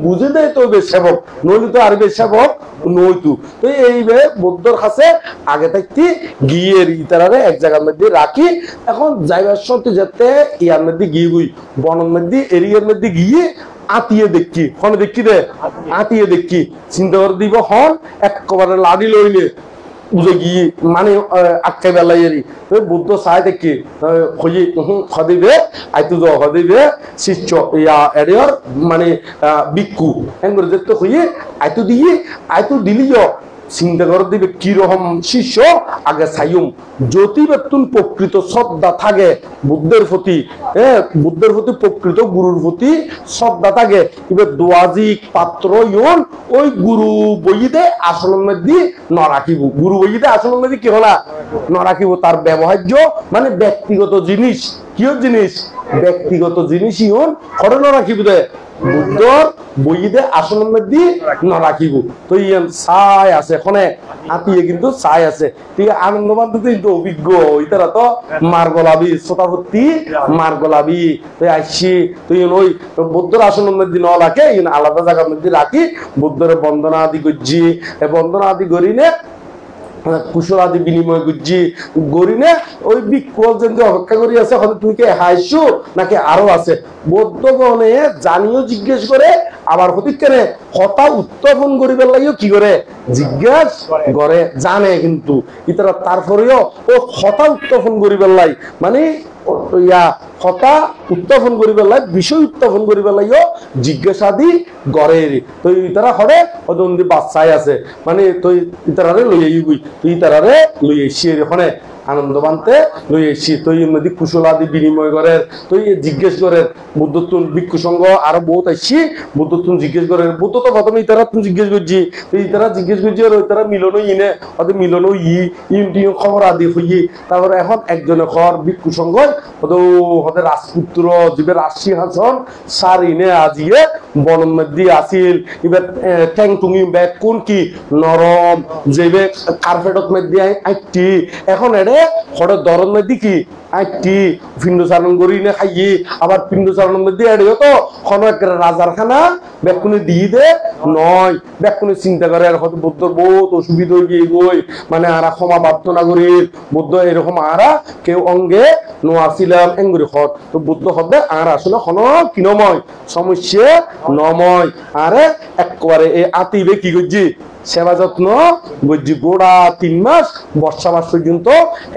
বুঝে দেয় তো সেবক নইলে তো আর সেবক নইতু তো এইভাবে বুদ্ধর কাছে আগে থাকতে গিয়ে ইতারারে এক জায়গার মধ্যে রাখি এখন যাইবার সত্যি যেতে ইয়ার মধ্যে গিয়ে গুই বনের মধ্যে এরিয়ার মধ্যে গিয়ে আতিয়ে দেখি হনে দেখি রে আতিয়ে দেখি চিন্তা করে দিব হন একেবারে লাড়ি লইলে উজে গিয়ে মানে আটকে বেলাইয়েরি বুদ্ধ চাই দেখি হই হদিবে আইতু হদিবে শিষ্য ইয়া এরিয়র মানে বিক্ষু এঙ্গুর যেতে হইয়ে আইতু দিয়ে আইতু দিলিও চিন্তা করে দিবে কিরকম শিষ্য আগে চাইম যদি বেতুন প্রকৃত শ্রদ্ধা থাকে বুদ্ধের প্রতি বুদ্ধের প্রতি প্রকৃত গুরুর প্রতি শ্রদ্ধা থাকে এবার দোয়াজিক পাত্র ইয়ন ওই গুরু বইতে আসনের মধ্যে ন রাখিব গুরু বইতে আসনের মধ্যে কি হলা ন রাখিব তার ব্যবহার্য মানে ব্যক্তিগত জিনিস কিয় জিনিস ব্যক্তিগত জিনিস ইয়ন খড়ে ন রাখিব দে বুদ্ধর বইতে আসনের মধ্যে ন রাখিব তো ইয়ান চাই আছে এখানে আতিয়ে কিন্তু চাই আছে ঠিক আনন্দ বান্ধব কিন্তু অভিজ্ঞ ইতারা তো মার গলাবি শ্রোতাভর্তি মার গলাবি তুই আসছি তুই ওই বুদ্ধর আসনের মধ্যে ন রাখে আলাদা জায়গার মধ্যে রাখি বুদ্ধের বন্দনা আদি করছি বন্দনা আদি করি নে কুশল আদি বিনিময় করছি গরিনে ওই বিক্ষোভ যেন অপেক্ষা করি আছে হয়তো তুই কে হাইছো নাকি আরো আছে বৌদ্ধগণে জানিও জিজ্ঞেস করে আবার হতে কেনে কথা উত্থাপন করিবার লাগিও কি করে জিজ্ঞেস করে জানে কিন্তু ইতারা তারপরেও ও কথা উত্থাপন করিবার লাই মানে ইয়া কথা উত্থাপন করিবার লাই বিষয় উত্থাপন করিবার লাগিও জিজ্ঞাসাদি গড়ে তো ইতারা হরে ওদন্দি বাচ্চাই আছে মানে তুই ইতারারে লইয়াই গুই তুই ইতারারে লইয়াইছি এখানে আনন্দ বানতে লই এসছি তুই নদী কুশলাদি বিনিময় করে তুই জিজ্ঞেস করে বুদ্ধত্বন ভিক্ষু সংঘ আরো বহুত আসছি বুদ্ধত্বন জিজ্ঞেস করে বুদ্ধ তো প্রথমে ইতারা তুমি জিজ্ঞেস করছি তুই ইতারা জিজ্ঞেস করছি আর ইতারা মিলনও ইনে ওদের মিলনও ইউটিও খবর আদি হইয়ে তারপরে এখন একজনে খর ভিক্ষু সংঘ ওদের রাজপুত্র জীবে রাশি হাসন সার ইনে আজিয়ে বনের মধ্যে আসিল এবার ট্যাং টুঙি ব্যাগ কোন কি নরম যেবে কার্পেটত মধ্যে আইটি এখন এড়ে হরে দরন মধ্যে কি আইটি পিণ্ড চারণ করি না খাইয়ে আবার পিণ্ড চারণের মধ্যে এড়েও তো কোনো একটা রাজার খানা ব্যাকুনে দিয়ে দে নয় ব্যাকুনে চিন্তা করে আর হয়তো বুদ্ধর বহুত অসুবিধা হয়ে গই মানে আরা ক্ষমা প্রার্থনা করি বুদ্ধ এরকম আরা কেউ অঙ্গে নোয়াছিলাম এঙ্গুরি হত তো বুদ্ধ হবে আর আসলে কোনো কিনময় সমস্যা নময় আরে একবারে এই আতিবে কি করছি সেবা যত্ন বুঝছি গোড়া 3 মাস বর্ষা মাস পর্যন্ত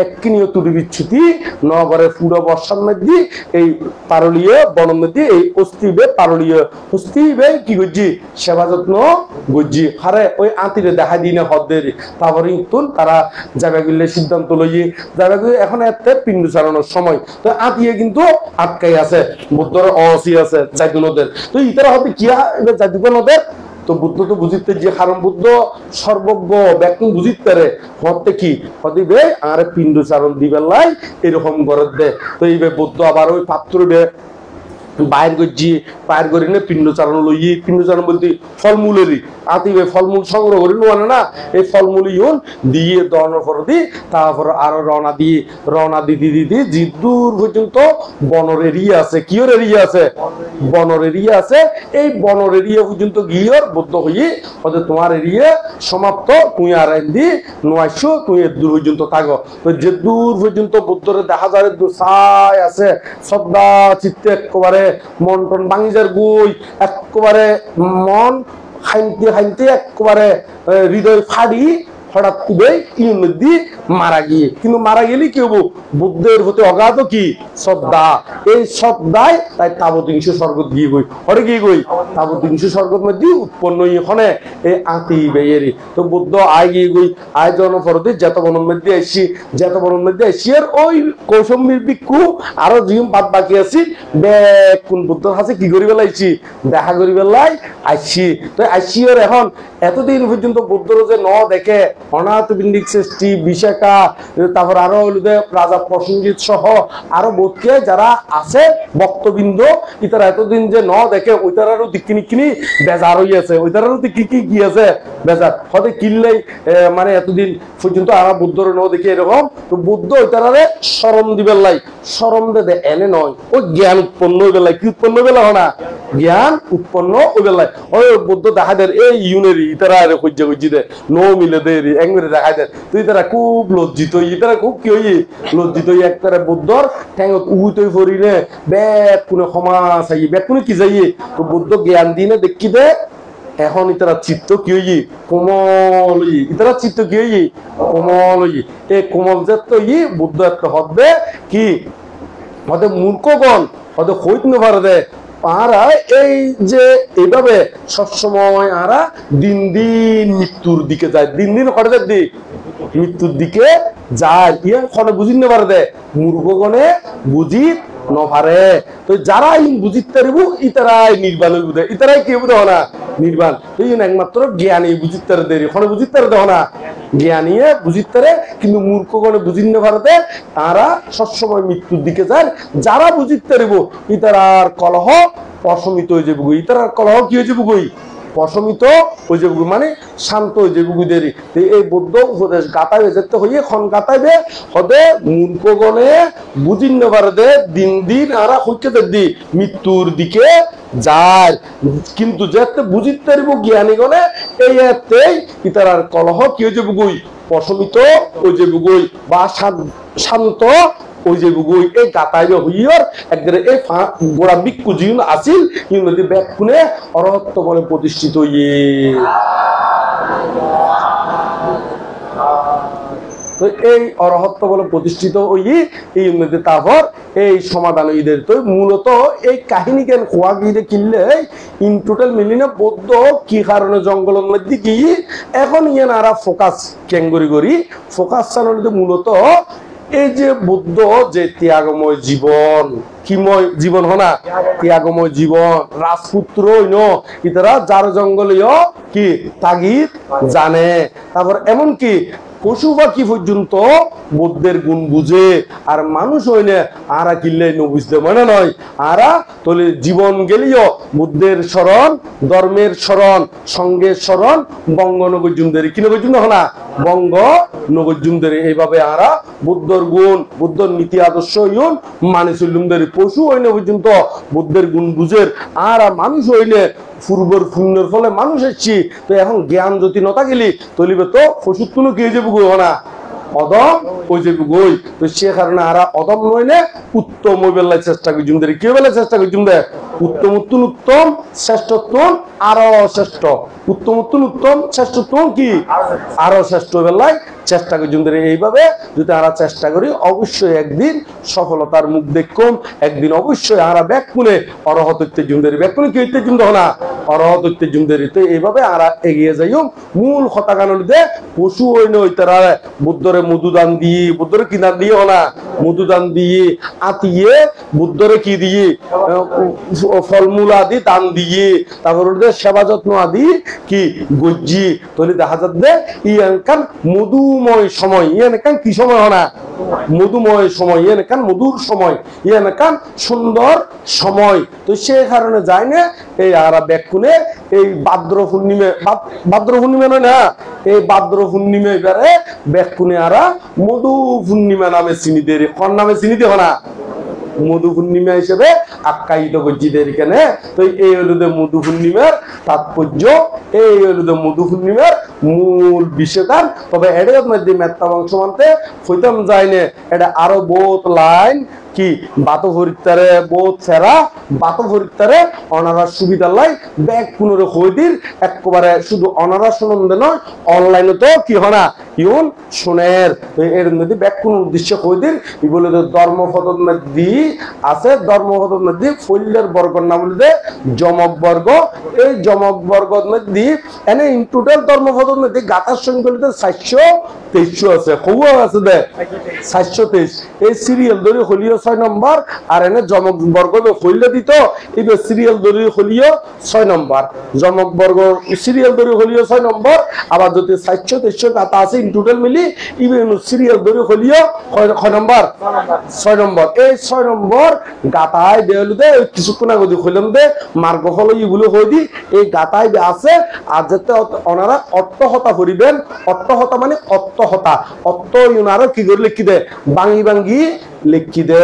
এককিনীয় তুড়ি বিচ্ছুতি নগরে পুরো বর্ষার মধ্যে এই পারলীয় বনের মধ্যে এই অস্তিবে পারলীয় অস্তিবে কি করছি সেবা যত্ন বুঝছি হারে ওই আতিরে দেখা দিই না হদের তারপরে ইতুন তারা যাবে গেলে সিদ্ধান্ত লইয়ে যাবে এখন এতে পিণ্ড চালানোর সময় তো আতিয়ে কিন্তু আটকাই আছে বুদ্ধর অসি আছে জাইদুনদের তো ইতারা হবে কি জাইদুনদের তো বুদ্ধ তো বুঝিতে যে কারণ বুদ্ধ সর্বজ্ঞ ব্যাকুম বুঝিতে পারে হতে কি হদিবে আর পিণ্ড চারণ দিবে লাই এরকম করে দে তো এই বুদ্ধ আবার ওই পাত্র বাইর করছি বাইর করি না পিণ্ড চারণ লই পিণ্ড চারণ বলতে ফলমূলেরই আতিবে ফলমূল সংগ্রহ করি নোয়ানে না এই ফলমূল ইউন দিয়ে দনের পর দি তারপর আরো রওনা দিতে দিতে যে দূর পর্যন্ত বনের এরিয়া আছে কিয়র এরিয়া আছে বনের এরিয়া আছে এই বনের এরিয়া পর্যন্ত গিয়র বুদ্ধ হইয়ে হয়তো তোমার এরিয়া সমাপ্ত তুই আর দি নোয়াইশো তুই দূর পর্যন্ত থাকো তো যে দূর পর্যন্ত বুদ্ধরে দেখা যায় ছাই আছে শ্রদ্ধা চিত্তে একেবারে মন টন বাঙিজার গুই একেবারে মন খাইতে খাইতে একেবারে হৃদয় ফাড়ি হঠাৎ করে ইউনদি মারা গিয়ে কিন্তু মারা গেলে কি হবো বুদ্ধের প্রতি অগাধ কি শ্রদ্ধা এই শ্রদ্ধায় তাই তাবতিংশ স্বর্গ গিয়ে গই হরে গিয়ে গই তাবতিংশ স্বর্গের মধ্যে উৎপন্ন এখানে এই আতি বেয়েরি তো বুদ্ধ আয় গিয়ে গই আয় জনপরদে যেত বনের মধ্যে আসছি যেত বনের মধ্যে আসছি আর ওই কৌশম্বীর ভিক্ষু আরো জিম বাদ বাকি আছি কোন বুদ্ধর কাছে কি করি বেলাইছি দেখা করি বেলাই আসছি তো আসছি আর এখন এতদিন পর্যন্ত বুদ্ধর যে ন দেখে অনাথ বিন্দিক সৃষ্টি বিশাখা তারপর আরো রাজা প্রসেনজিৎ সহ আরো বোধকে যারা আছে ভক্তবৃন্দ ইতারা এতদিন যে ন দেখে ওইটারও কিনি বেজার হইয়াছে ওইটারও কি গিয়েছে বেজার হয়তো কিনলেই মানে এতদিন পর্যন্ত আরা বুদ্ধর ন দেখে এরকম তো বুদ্ধ ওইটারে শরম দিবেন লাই শরম দে এনে নয় ও জ্ঞান উৎপন্ন হয়ে বেলায় কি উৎপন্ন হয়ে বেলা না জ্ঞান উৎপন্ন হয়ে বেলায় ওই বুদ্ধ দেখা দেয় এই ইউনেরি ইতারা খুঁজে দে নো মিলে দে দেরি একবারে দেখাই দেয় তুই তারা খুব লজ্জিত তারা খুব কি হই লজ্জিত একবারে বুদ্ধর ঠ্যাঙত উগুতই ফরিনে ব্যাগ কোনো ক্ষমা চাই ব্যাগ কোনো কি যাই তো বুদ্ধ জ্ঞান দিনে দেখি দে এখন ইতারা চিত্ত কি হই কোমল ইতারা চিত্ত কি হই কোমল এই কোমল জাত বুদ্ধ একটা হবে কি হতে মূর্খগণ হতে হইত না পারে দে আরা এই যে এইভাবে সবসময় আরা দিন দিন মৃত্যুর দিকে যায় দিন দিন হঠাৎ দি মৃত্যুর দিকে যায় ইয়ে খনে বুঝিন না পারে দে মূর্খগণে বুঝিত নপারে তো যারা বুঝিতে পারিব ইতারাই নির্বাণ হইব দে ইতারাই কি হইব না নির্বাণ তো একমাত্র জ্ঞানী বুঝিতে দেরি খনে বুঝিতে দেহ না জ্ঞানীয়ে বুঝিতে কিন্তু মূর্খগণে বুঝিন না পারে তারা সবসময় মৃত্যুর দিকে যায় যারা বুঝিতে পারিব ইতারার কলহ প্রশমিত হয়ে যাবে ইতারার কলহ কি হয়ে যাবে প্রশমিত হয়ে যাবে মানে শান্ত হয়ে যাবে দেরি এই বৌদ্ধ উপদেশ গাতাইবে যেতে হইয়ে খন গাতাইবে হদে মূর্খগণে বুঝিন না পারে দে দিন দিন আরা হইতে দি মৃত্যুর দিকে যায় কিন্তু যেতে বুঝিতে পারিব জ্ঞানীগণে এই এতেই ইতারার কলহ কি হয়ে যাবে প্রশমিত হয়ে যাবে বা শান্ত ওই যে বুগুই এই গাতাইবে হইয়র একবারে এই গোড়া বিক্ষু জীবন আসিল ইংরেজি ব্যাগ খুনে অরহত্ব বলে প্রতিষ্ঠিত হইয়ে তো এই অরহত্ব বলে প্রতিষ্ঠিত হইয়ে এই ইংরেজি তারপর এই সমাধান ঈদের তো মূলত এই কাহিনী কেন খোয়া গিয়ে কিনলে ইন টোটাল মিলিনে বৌদ্ধ কি কারণে জঙ্গলের মধ্যে কি এখন ইয়ান আরা ফোকাস ক্যাঙ্গরি করি ফোকাস চালনিতে মূলত এই যে বুদ্ধ যে ত্যাগময় জীবন কিময় জীবন হনা ত্যাগময় জীবন রাজপুত্র ইতারা যার জঙ্গলীয় কি তাগিদ জানে তারপর এমন কি পশু পাখি পর্যন্ত বুদ্ধের গুণ বুঝে আর মানুষ হইলে আরা কিনলে বুঝতে মানে নয় আরা তাহলে জীবন গেলিও বুদ্ধের স্মরণ ধর্মের স্মরণ সঙ্গের স্মরণ বঙ্গ নগরজুমদের কি নগরজুম না বঙ্গ নগরজুমদের এইভাবে আরা বুদ্ধর গুণ বুদ্ধর নীতি আদর্শ ইউন মানে চলুমদের পশু হইলে পর্যন্ত বুদ্ধের গুণ বুঝের আর মানুষ হইলে পূর্বর পুণ্যের ফলে মানুষ এসছি তো এখন জ্ঞান যদি নতা গেলি তলিবে তো পশুর কোনো কে যাবো না অদম ওই যে গই তো সে কারণে আরা অদম নয় না উত্তম ওই বেলায় চেষ্টা করছুম দে কে বেলায় চেষ্টা করছুম দে উত্তম উত্তম উত্তম শ্রেষ্ঠত্ব আরো শ্রেষ্ঠ উত্তম উত্তম উত্তম শ্রেষ্ঠত্ব কি আরো শ্রেষ্ঠ বেলায় চেষ্টা করছুম দে এইভাবে যদি আরা চেষ্টা করি অবশ্যই একদিন সফলতার মুখ দেখুম একদিন অবশ্যই আরা ব্যাক কোনে অরহত হইতে জুম দে ব্যাক কোনে কি হইতে জুম দে না অরহত হইতে জুম দে তো এইভাবে আরা এগিয়ে যাইম মূল কথা কারণ দে পশু হইনে হইতারা বুদ্ধরে মধুদান দিয়ে বুদ্ধরে কি দান দিয়ে না মধুদান দিয়ে আতিয়ে বুদ্ধরে কি দিয়ে ফলমূল আদি দান দিয়ে তারপর সেবা যত্ন আদি কি গজ্জি তলি দেখা যাচ্ছে ইয়ানকান মধুময় সময় ইয়ানকান কি সময় না মধুময় সময় ইয়ানকান মধুর সময় ইয়ানকান সুন্দর সময় তো সে কারণে যায় না এই আরা ব্যাকুনে এই ভাদ্র পূর্ণিমা নয় না এই ভাদ্র পূর্ণিমা এবারে ব্যাকুনে আরা মধু পূর্ণিমা নামে চিনি দেরি কোন নামে চিনি দেব না মধু পূর্ণিমা হিসেবে আখ্যায়িত করছি এখানে তো এই হলো মধু পূর্ণিমার তাৎপর্য এই হলো মধু পূর্ণিমার মূল বিষয়দান তবে এর মধ্যে মেত্তা বংশ মানতে হইতাম যায়নি এটা আরো বহুত লাইন কি বাত ভরিতারে বহুত ফেরা বাত ভরিতারে অনারার সুবিধা লাই ব্যাগ পুনরে হইদির একবারে শুধু অনারা শুনন্দে নয় অনলাইনে তো কি হনা ইউন শুনের এর মধ্যে ব্যাগ কোন উদ্দেশ্য হইদির ই বলে ধর্মপদর মধ্যে আছে ধর্মপদর মধ্যে ফৈল্যের বর্গর নাম বলে যমক বর্গ এই যমক বর্গর মধ্যে এনে ইন টোটাল ধর্মপদর মধ্যে গাতার সংখ্যা 423 আছে কও আছে দে 423 এই সিরিয়াল ধরে হলিও 6 নম্বর আর এনে যমক বর্গ হইলে দিত এই সিরিয়াল ধরে হলিও 6 নম্বর যমক বর্গ সিরিয়াল ধরে হলিও 6 নম্বর আবার যদি 423 গাতা আছে ইন টোটাল মিলি ইভেন সিরিয়াল ধরে হলিও কয় নম্বর 6 নম্বর এই 6 নম্বর গাতায় দেলু দে কিছুক্ষণ আগে কইলাম দে মার্গ ফল ইগুলো হই দি এই গাতায় আছে আর যেতে ওনারা অর্থহতা করিবেন অর্থহতা মানে অর্থহতা অর্থ ইউনারো কি করে লিখি দে বাঙ্গি বাঙ্গি লিখি দে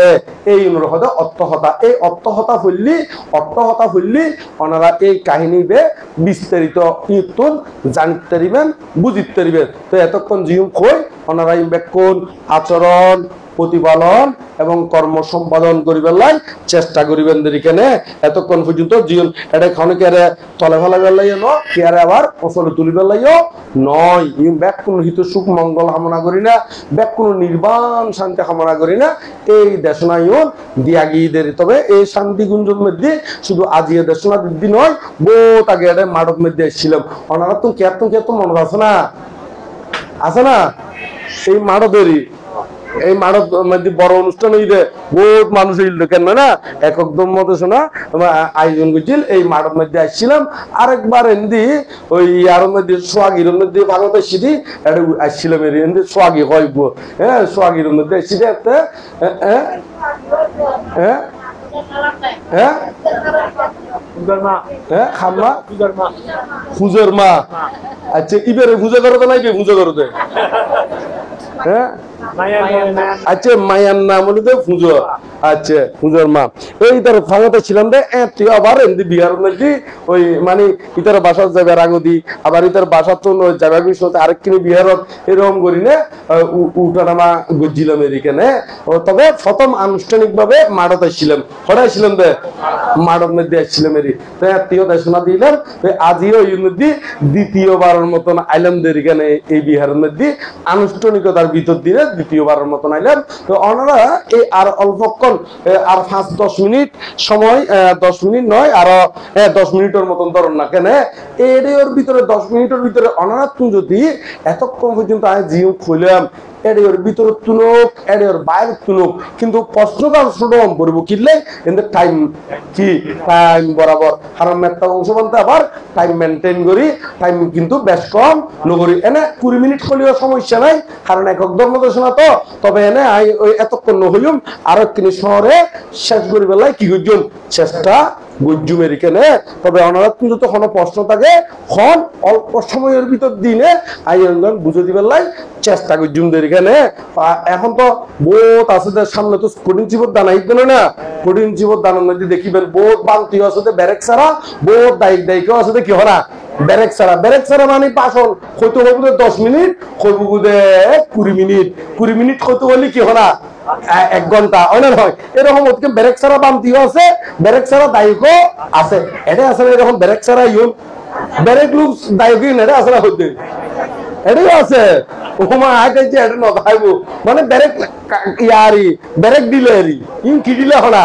এই অনুরোধে অর্থহতা এই অর্থহতা হইলি ওনারা এই কাহিনী বে বিস্তারিত ইতুন জানিতে পারিবেন বুঝিতে পারিবেন তো এতক্ষণ জিম কই ওনারা কোন আচরণ প্রতিপালন এবং কর্ম সম্পাদন করিবার লাই চেষ্টা করিবেন দেরিকেনে এতক্ষণ পর্যন্ত জীবন এটা ক্ষণিকের তলে ফেলা বেলাইও ন কেয়ারে আবার ফসলে তুলিবার লাইও নয় ব্যাক কোন হিত সুখ মঙ্গল কামনা করি না ব্যাক কোন নির্বাণ শান্তি কামনা করি না এই দেশনাইও দিয়াগিদের তবে এই শান্তি গুঞ্জন মধ্যে শুধু আজিয়ে দেশনা দিদি নয় বহুত আগে এটা মাডক মধ্যে এসেছিলাম ওনারা তো কেত মনে আছে না এই মাডদেরই এই মানব মধ্যে বড় অনুষ্ঠান হইবে বহুত মানুষ হইল কেন না একদম মতো শোনা আয়োজন করছিল এই মানব মধ্যে আসছিলাম আরেকবার এমনি ওই আর মধ্যে সোয়াগির মধ্যে ভালো আসছি এটা আসছিলাম এমনি সোয়াগি হইব হ্যাঁ সোয়াগির মধ্যে আসছি একটা হ্যাঁ হ্যাঁ হ্যাঁ হ্যাঁ খাম্মা পূজার মা আচ্ছা এবারে পূজা করতে নাই পূজা করতে হ্যাঁ আচ্ছা মায়ার নাম হলো পুজো আচ্ছা পুজোর মা এই তার ফাঙাতে ছিলাম রে তুই আবার এমনি বিহার মধ্যে ওই মানে ইতার বাসা যাবে আগদি আবার ইতার বাসা তো যাবে সাথে আরেক কিনে বিহারত এরকম করি না উঠানামা গজিলাম এদিকে তবে প্রথম আনুষ্ঠানিক ভাবে মাড়ত আসছিলাম হঠাৎ রে মাড়ত মধ্যে আসছিলাম এরি তো আত্মীয় দেশনা দিলাম আজিও এই মধ্যে দ্বিতীয়বারের মতন আইলাম এখানে এই বিহারের মধ্যে আনুষ্ঠানিকতার ভিতর দিয়ে দ্বিতীয়বারের মতন আইলাম তো ওনারা এই আর অল্পক্ষণ আর 5-10 মিনিট সময় 10 মিনিট নয় আর 10 মিনিটের মতন ধরুন না কেন এর ভিতরে 10 মিনিটের ভিতরে ওনারা তুমি যদি এতক্ষণ পর্যন্ত আমি জিও খুললাম এর ভিতরে তুনুক এর বাইরে তুনুক কিন্তু প্রশ্নকাল শুরুম করবো কিনলে কিন্তু টাইম কি টাইম বরাবর কারণ একটা অংশ বলতে আবার টাইম মেনটেন করি টাইম কিন্তু বেশ কম নগরী এনে 20 মিনিট করলেও সমস্যা নাই কারণ একক ধর্মদেশনা তো তবে এনে ওই এতক্ষণ নহইম আরো কিনি শহরে শেষ করি বেলায় কি করছুন চেষ্টা গুজ্জুম এরিকেনে তবে অনারাত কিন্তু তো কোনো প্রশ্ন থাকে খন অল্প সময়ের ভিতর দিনে আইয়ন বুঝে দিবার লাই চেষ্টা গুজ্জুম এরিকেনে এখন তো বহুত আছে সামনে তো কঠিন জীবন দানাই কেন না কঠিন জীবন দানার মধ্যে দেখিবেন বহুত বান্তি আছে ব্যারেক ছাড়া বহুত দায়িত্ব আছে কি হরা ব্যারেক ছাড়া মানে পাশল হয়তো হইব 10 মিনিট হইব 20 মিনিট 20 মিনিট হয়তো হলে কি হরা 1 ঘন্টা অনেক হয় এরকম ব্যারেক ছাড়া বান্তিও আছে ব্যারেক ছাড়া দায়িত্বও আছে এটা আসলে এরকম ব্যারেক ছাড়া ইউন ব্যারেক লুক দায়িত্ব এটা আসলে হইতে এটাই আছে ওমা আইতেছে এটা না ভাইবো মানে ব্যারেক ইয়ারি ব্যারেক ডিলারি ইন কি ডিলা হনা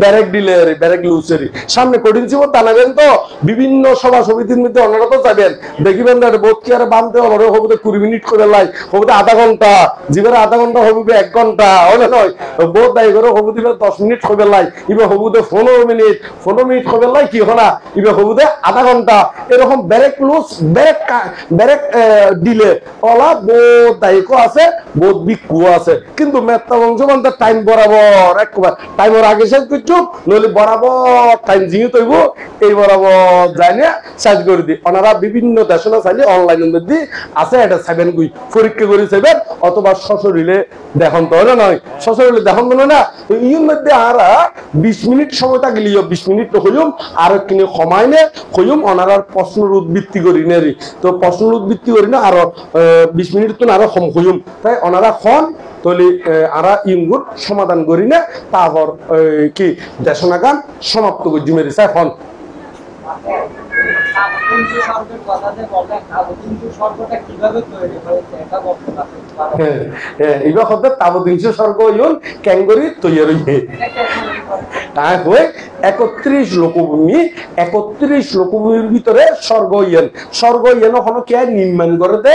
ব্যারেক ডিলারি ব্যারেক লুসেরি সামনে কঠিন জীবন দানাবেন তো বিভিন্ন সভা সমিতির মধ্যে অন্যরা তো যাবেন দেখিবেন না বোধ কি আর বামতে হবে হবে 20 মিনিট করে লাই হবে আধা ঘন্টা জীবনে আধা ঘন্টা হবে 1 ঘন্টা হলে নয় বোধ দায়ী করে হবে 10 মিনিট হবে লাই ইবে হবে 15 মিনিট হবে লাই কি হনা ইবে হবে আধা ঘন্টা এরকম ব্যারেক লুস ব্যারেক ডিলে ওলা বহুত দায়িত্ব আছে বহুত বিকু আছে কিন্তু মেত্তা বংশ বলতে টাইম বরাবর একবার টাইমের আগে শেষ করছো নইলে বরাবর টাইম জিও তৈব এই বরাবর যায় না শেষ করে দি ওনারা বিভিন্ন দেশনা চাইলে অনলাইনের মধ্যে আছে এটা 7 গুই পরীক্ষা করে 7 অথবা সশরীরে দেখুন তো নয় সশরীরে দেখুন না তো ইউর মধ্যে আর 20 মিনিট সময় থাকলেও 20 মিনিট তো হইম আর কিনে সময় নে হইম ওনারার প্রশ্নের উদ্বৃত্তি করি নেরি তো প্রশ্নের উদ্বৃত্তি করি না আর 20 মিনিট তো আরো কম হইম তাই ওনারা খন তলি আরা ইঙ্গুর সমাধান করি না তারপর কি দেশনা গান সমাপ্ত করি জুমেরি এখন এবার হতে তাবদিংশ স্বর্গ ইউন ক্যাঙ্গরি তৈরি তাই হয়ে 31 লোকভূমির ভিতরে স্বর্গ ইয়েন হলো কে নির্মাণ করতে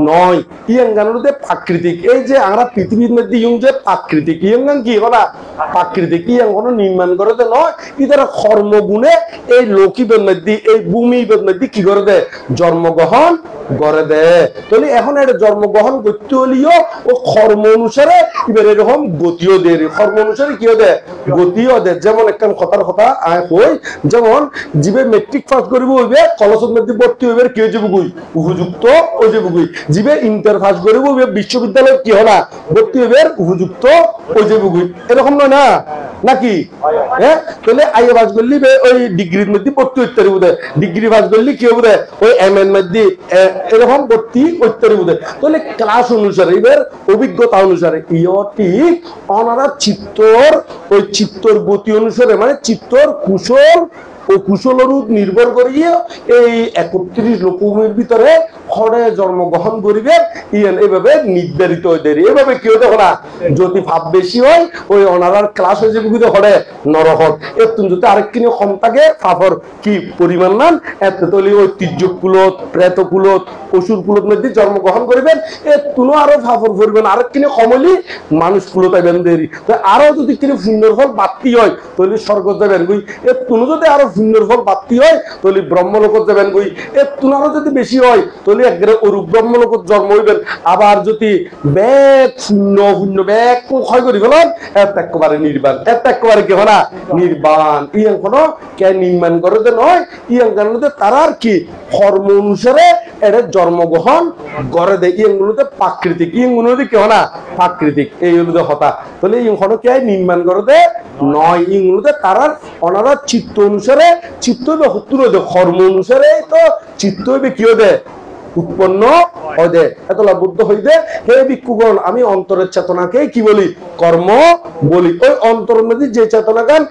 নয় ইয়েন গানতে প্রাকৃতিক এই যে আমরা পৃথিবীর মধ্যে ইয়ং যে প্রাকৃতিক ইয়েন গান কি হলা প্রাকৃতিক ইয়েন কোনো নির্মাণ করতে নয় ইতারা কর্মগুণে এই লোকিবের মধ্যে এই ভূমির মধ্যে কি করে দেয় জন্মগ্রহণ করে দেয় তাহলে এখন এটা জন্মগ্রহণ করতে হলেও ও কর্ম অনুসারে এবার এরকম গতিও দেয় কর্ম অনুসারে কিও দেয় গতিও দেয় যেমন একটা কথার কথা কই যেমন জিবে মেট্রিক পাস করিব হইবে কলেজের মধ্যে ভর্তি হইবে কি হয়ে যাবো গুই উপযুক্ত হয়ে যাবো গুই জিবে ইন্টার পাস করিব হইবে বিশ্ববিদ্যালয় কি হলা ভর্তি হইবে উপযুক্ত হয়ে যাবো গুই এরকম নয় না নাকি হ্যাঁ তাহলে আইএ পাস করলি ওই ডিগ্রির মধ্যে ভর্তি হইতে পারিব ডিগ্রি পাস করলি কি হবে ওই এম এর মধ্যে এরকম ভর্তি হইতে পারিব তাহলে ক্লাস অনুসারে এবার অভিজ্ঞতা অনুসারে ইও ঠিক ওনারা চিত্তর ওই চিত্তর গতি অনুসারে মানে চিত্তর কুশল ও কুশলের নির্ভর করিয়ে এই 31 লোকের ভিতরে খড়ে জন্মগ্রহণ করিবে এইভাবে নির্ধারিত হয়ে দেয় এইভাবে কি হতে না যদি ভাব বেশি হয় ওই অনারার ক্লাস হয়ে যাবে কিন্তু খড়ে নরহর একটু যদি আরেকখানি কম থাকে ফাফর কি পরিমাণ নান এত তলি ঐতিহ্য কুলত প্রেত কুলত অসুর কুলত মধ্যে জন্মগ্রহণ করিবেন একটু আরো ফাফর করবেন আরেকখানি কম হলে মানুষ কুলত আইবেন দেরি তো আরো যদি কিনে সুন্দর ফল বাড়তি হয় তাহলে স্বর্গ যাবেন গুই একটু যদি আরো সুন্দর ফল বাড়তি হয় তাহলে ব্রহ্মলোক যাবেন গুই একটু আরো যদি বেশি হয় তাহলে একবারে অরূপ ব্রহ্মলোক জন্ম হইবেন আবার যদি ব্যাগ শূন্য শূন্য ব্যাগ ক্ষয় করি ফেলেন এত একেবারে নির্বাণ এত একেবারে কি হয় না নির্বাণ ইয়াং কোনো কে নির্মাণ করে নয় ইয়াং কারণে তারা আর কি কর্ম অনুসারে এটা জন্মগ্রহণ করে দেয় ইয়েগুলোতে প্রাকৃতিক ইয়েগুলোতে কি হয় না প্রাকৃতিক এই হলো হতা তাহলে ইয়েগুলো কে নির্মাণ করে দেয় নয় ইয়েগুলোতে তারা ওনারা চিত্ত অনুসারে চিত্ত হবে হতুর কর্ম অনুসারে তো চিত্ত হবে কি হবে উৎপন্ন হয়ে এতলা বুদ্ধ হইবে হে ভিক্ষুগণ আমি অন্তরের চেতনাকে কি বলি কর্ম বলি ওই অন্তরের মধ্যে যে চেতনা গান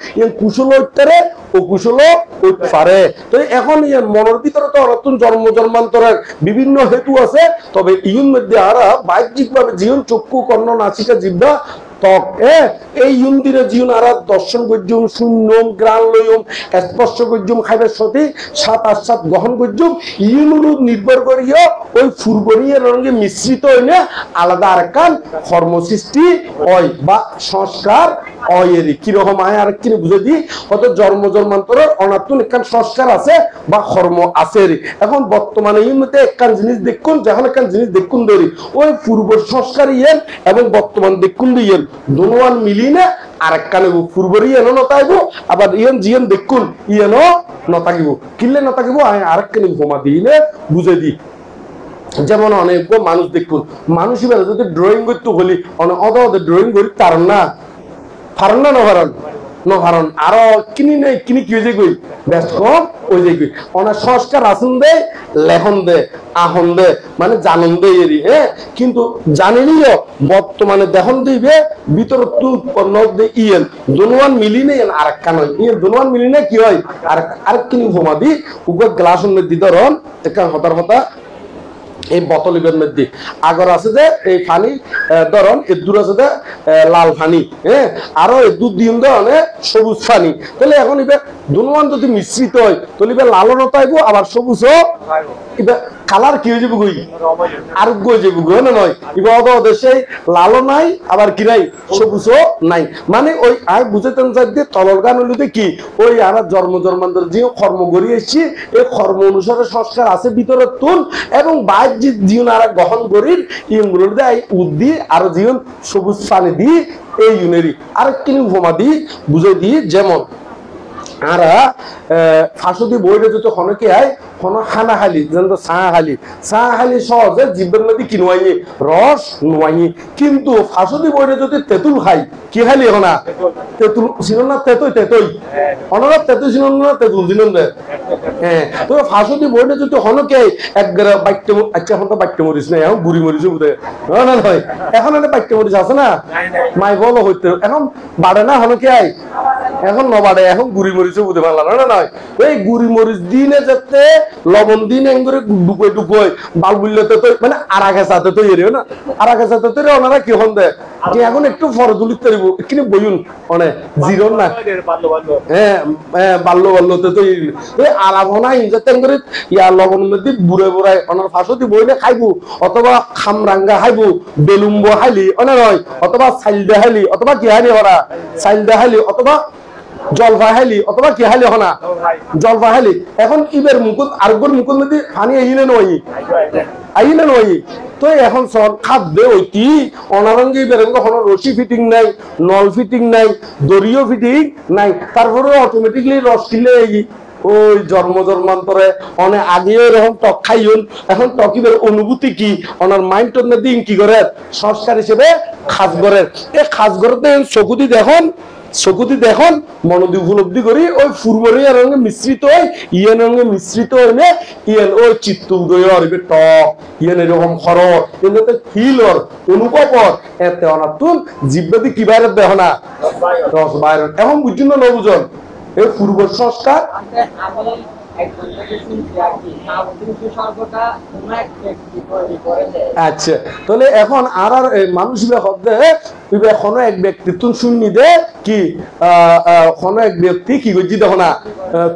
কুশল হইতে ও কুশল হইতে পারে তো এখন মনের ভিতরে তো নতুন জন্ম জন্মান্তরের বিভিন্ন হেতু আছে তবে ইউন মধ্যে আরা বাহ্যিক ভাবে জীবন চক্ষু কর্ণ নাসিকা জিহ্বা ত্বক এই ইন্দিরে জীবন আর দর্শন করজুম শূন্যম গ্রাণ লইম স্পর্শ করজুম খাইবার সাথে সাত আশ্বাদ গ্রহণ করজুম ইউনুর নির্ভর করিয়া ওই ফুরবরিয়া রঙে মিশ্রিত হইলে আলাদা আরেকখান কর্ম সৃষ্টি হয় বা সংস্কার হয় এরই কিরকম আয় আর কিনে বুঝে দিই হয়তো জন্ম জন্মান্তরের অনাত্মন একখান সংস্কার আছে বা কর্ম আছে এরই এখন বর্তমানে এই মধ্যে একখান জিনিস দেখুন যখন একখান জিনিস দেখুন ধরি ওই পূর্ব সংস্কার ইয়েন এবং বর্তমান দেখুন ইয়েন দুনোয়ান মিলিয়ে আর একখানে পূর্বর ইয়েনও নতাইব আবার ইয়েন জিয়েন দেখুন ইয়েনও নতাকিব কিনলে নতাকিব আরেকখানে ঘুমা দিলে বুঝে দিই যেমন অনেক মানুষ দেখুন মানুষ এবার যদি ড্রয়িং করতে হলি অনেক অদ ড্রয়িং করি কারণ না কারণ না নভারণ নভারণ আরো কিনি নেই কিনি কি হয়ে যায় গই ব্যস্ত কম হয়ে যায় গই অনেক সংস্কার আসন দে লেখন দে আহন দে মানে জানন দে এরি কিন্তু জানেনিও বর্তমানে দেখন দিবে ভিতর তো উৎপন্ন দে ইয়েন দুনোয়ান মিলি নেই আর একটা নয় ইয়েন দুনোয়ান মিলি নেই কি হয় আর কিনি ঘুমা দি উপর গ্লাস মধ্যে ধরন একটা হতার হতা এই বোতলের মধ্যে আগর আছে যে এই পানি ধরন এদুর আছে যে লাল পানি আরো এদুর দিন ধরনে সবুজ পানি তাহলে এখন এবার দুনোয়ান যদি মিশ্রিত হয় তাহলে এবার লালও নতাইব আবার সবুজও এবার কালার কি হয়ে যাবে গই আর গই যাবে গো না নয় এবার অত দেশে লালও নাই আবার কি নাই সবুজও নাই মানে ওই আর বুঝাতেন চাইতে তলর গান হইলে কি ওই আর জন্ম জন্মান্তর যে কর্ম করি এসছি এই কর্ম অনুসারে সংস্কার আছে ভিতরে তুল এবং বাইর যে জীবন আর গ্রহণ করির ইগুলোর দেয় উদ্দি আর জীবন সবুজ পানি দি এই ইউনেরি আর কিনি উপমা দি বুঝে দি যেমন আরা ফাঁসুদি বইরে যদি খনকে হয় কোন খানা খালি যেন চা খালি সহজে জীবের মধ্যে কি নোয়াই রস নোয়াই কিন্তু ফাঁসুদি বইরে যদি তেঁতুল খাই কি খালি এখন তেঁতুল ছিল না তেতই অনারা তেঁতুল ছিল না তেঁতুল ছিল হ্যাঁ তো ফাঁসুদি বইরে যদি হনকে এক বাক্য আচ্ছা এখন তো বাক্য মরিস না এখন বুড়ি মরিস বোধ না নয় এখন একটা বাক্য মরিস আছে না মাই বলো হইতে এখন বাড়ে না হনকে আই এখন নবাড়ে এখন গুড়ি মরিচ বুঝতে পারলাম না নয় ওই গুড়ি মরিচ দিনে যেতে লবণ দিন করে ডুকোয় বাল বুঝলে তো মানে আর আগে সাথে তো এরিও না আর আগে সাথে তো ওনারা কি হন দেয় যে এখন একটু ফরদুলিত তৈব কিন্তু বইন অনেক জিরন না হ্যাঁ বাল্য বাল্যতে তো আরাম নাই যাতে করে ইয়া লবণ মধ্যে বুড়ে বুড়ায় ওনার ফাঁসতি বইলে খাইবো অথবা খামরাঙ্গা খাইবো বেলুম্ব হাইলি অনে নয় অথবা চাইল দেহালি অথবা কি হাইলি ওরা চাইল দেহালি অথবা জলপাহালি অথবা কি হালি হনা জলপাহালি এখন ইবের মুকুল আরেকবার মুকুল নদী পানি আইলে নই আইলে নই তো এখন সর খাদ্য ওইটি অনারঙ্গি বেরঙ্গ কোনো রশি ফিটিং নাই নল ফিটিং নাই দড়িও ফিটিং নাই তারপরে অটোমেটিকলি রস কিনলে ওই জন্মান্তরে অনেক আগেও এরকম টক খাইন এখন টকিবের অনুভূতি কি ওনার মাইন্ড দিন কি করে সংস্কার হিসেবে খাস করে এই খাস করতে চকুতি দেখুন মনদি উপলব্ধি করি ওই ফুরবরিয়ার রঙে মিশ্রিত হয় ইয়েন রঙে মিশ্রিত হইলে ইয়েন ওই চিত্তুল দই হইবে টক ইয়েন এরকম খরচ কিন্তু ফিলর অনুভবর এতে অনাতুন জিব্বাদি কি বাইরে দেখো না রস বাইরে এখন বুঝুন না বুঝুন এই পূর্ব সংস্কার আচ্ছা তাহলে এখন আর মানুষ এখনো এক ব্যক্তি তুমি শুনি দে কি কোনো এক ব্যক্তি কি গজ্জি দেখো না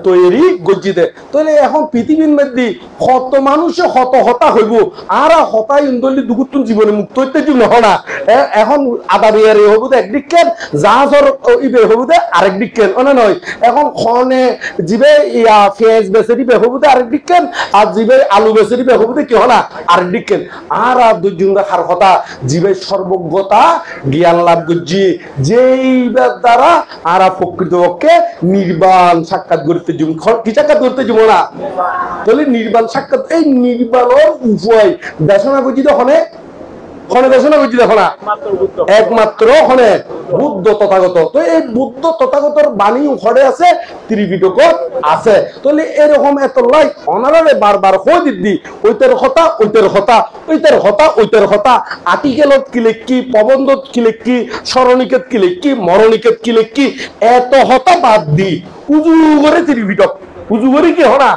তৈরি গজ্জি দে তাহলে এখন পৃথিবীর মধ্যে কত মানুষে হতা হইব আর হতাই ইন্দলি দুগুতুন জীবনে মুক্ত হইতে জীব নহ না এখন আদা বিয়ারে হবো একদিকের জাহাজর ইবে হবো আরেক দিকের অনে নয় এখন খনে জিবে ইয়া ফেজ বেসে দিবে হবো আরেক দিকের আর জিবে আলু বেসে দিবে হবো কি হনা আরেক দিকের আর দুজন দেখার কথা জিবে সর্বজ্ঞতা জ্ঞান লাভ করছি যেই দ্বারা আর প্রকৃতপক্ষে নির্বাণ সাক্ষাৎ করতে যাব কি সাক্ষাৎ করতে যাব না তাহলে নির্বাণ সাক্ষাৎ এই নির্বাণের উপায় দেশনা করছি তখন একমাত্র বুদ্ধ তথাগত তো এই বুদ্ধ তথাগতর বাণী ঘরে আছে ত্রিপিটক আছে তাহলে এরকম এত লাই অনারে বারবার হয়ে দিদি ওইটার কথা আর্টিকেলত কি লেখি প্রবন্ধত কি লেখি স্মরণিকেত কি লেখি মরণিকেত কি লেখি এত হতা বাদ দি উজু করে ত্রিপিটক উজু করি কি হনা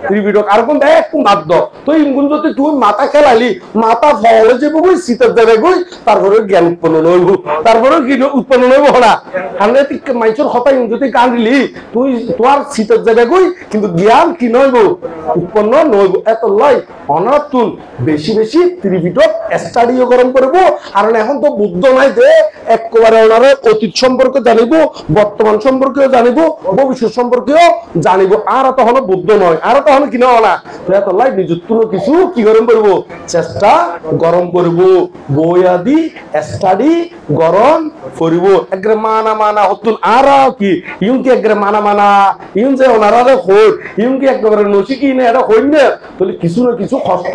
ত্রিপিটক আর কোন দেখ কোন বাধ্য তো ইনগুন যদি তুই মাথা খেলালি মাথা ফলে যে বই শীতের দেবে গই তারপরে জ্ঞান উৎপন্ন নইব তারপরে কি উৎপন্ন নইব হনা আমরা মানুষের কথা যদি গান দিলি তুই তোমার শীতের দেবে গই কিন্তু জ্ঞান কি নইব উৎপন্ন নইব এত লয় অনাতুন বেশি বেশি ত্রিপিটক স্টাডিও গরম করব কারণ এখন তো বুদ্ধ নাই যে একেবারে ওনারে অতীত সম্পর্কে জানিব বর্তমান সম্পর্কেও জানিব ভবিষ্যৎ সম্পর্কেও জানিব আর তো হলো বুদ্ধ নয় আর তো হলো কি না এত লাই নিজত্ব কিছু কি গরম করব চেষ্টা গরম করব বই আদি স্টাডি গরম করব একরে মানা হতুন আর কি ইউন কি একরে মানা ইউন যে ওনারা হই ইউন কি একেবারে নসি কি না এটা হই না তাহলে কিছু না কিছু কষ্ট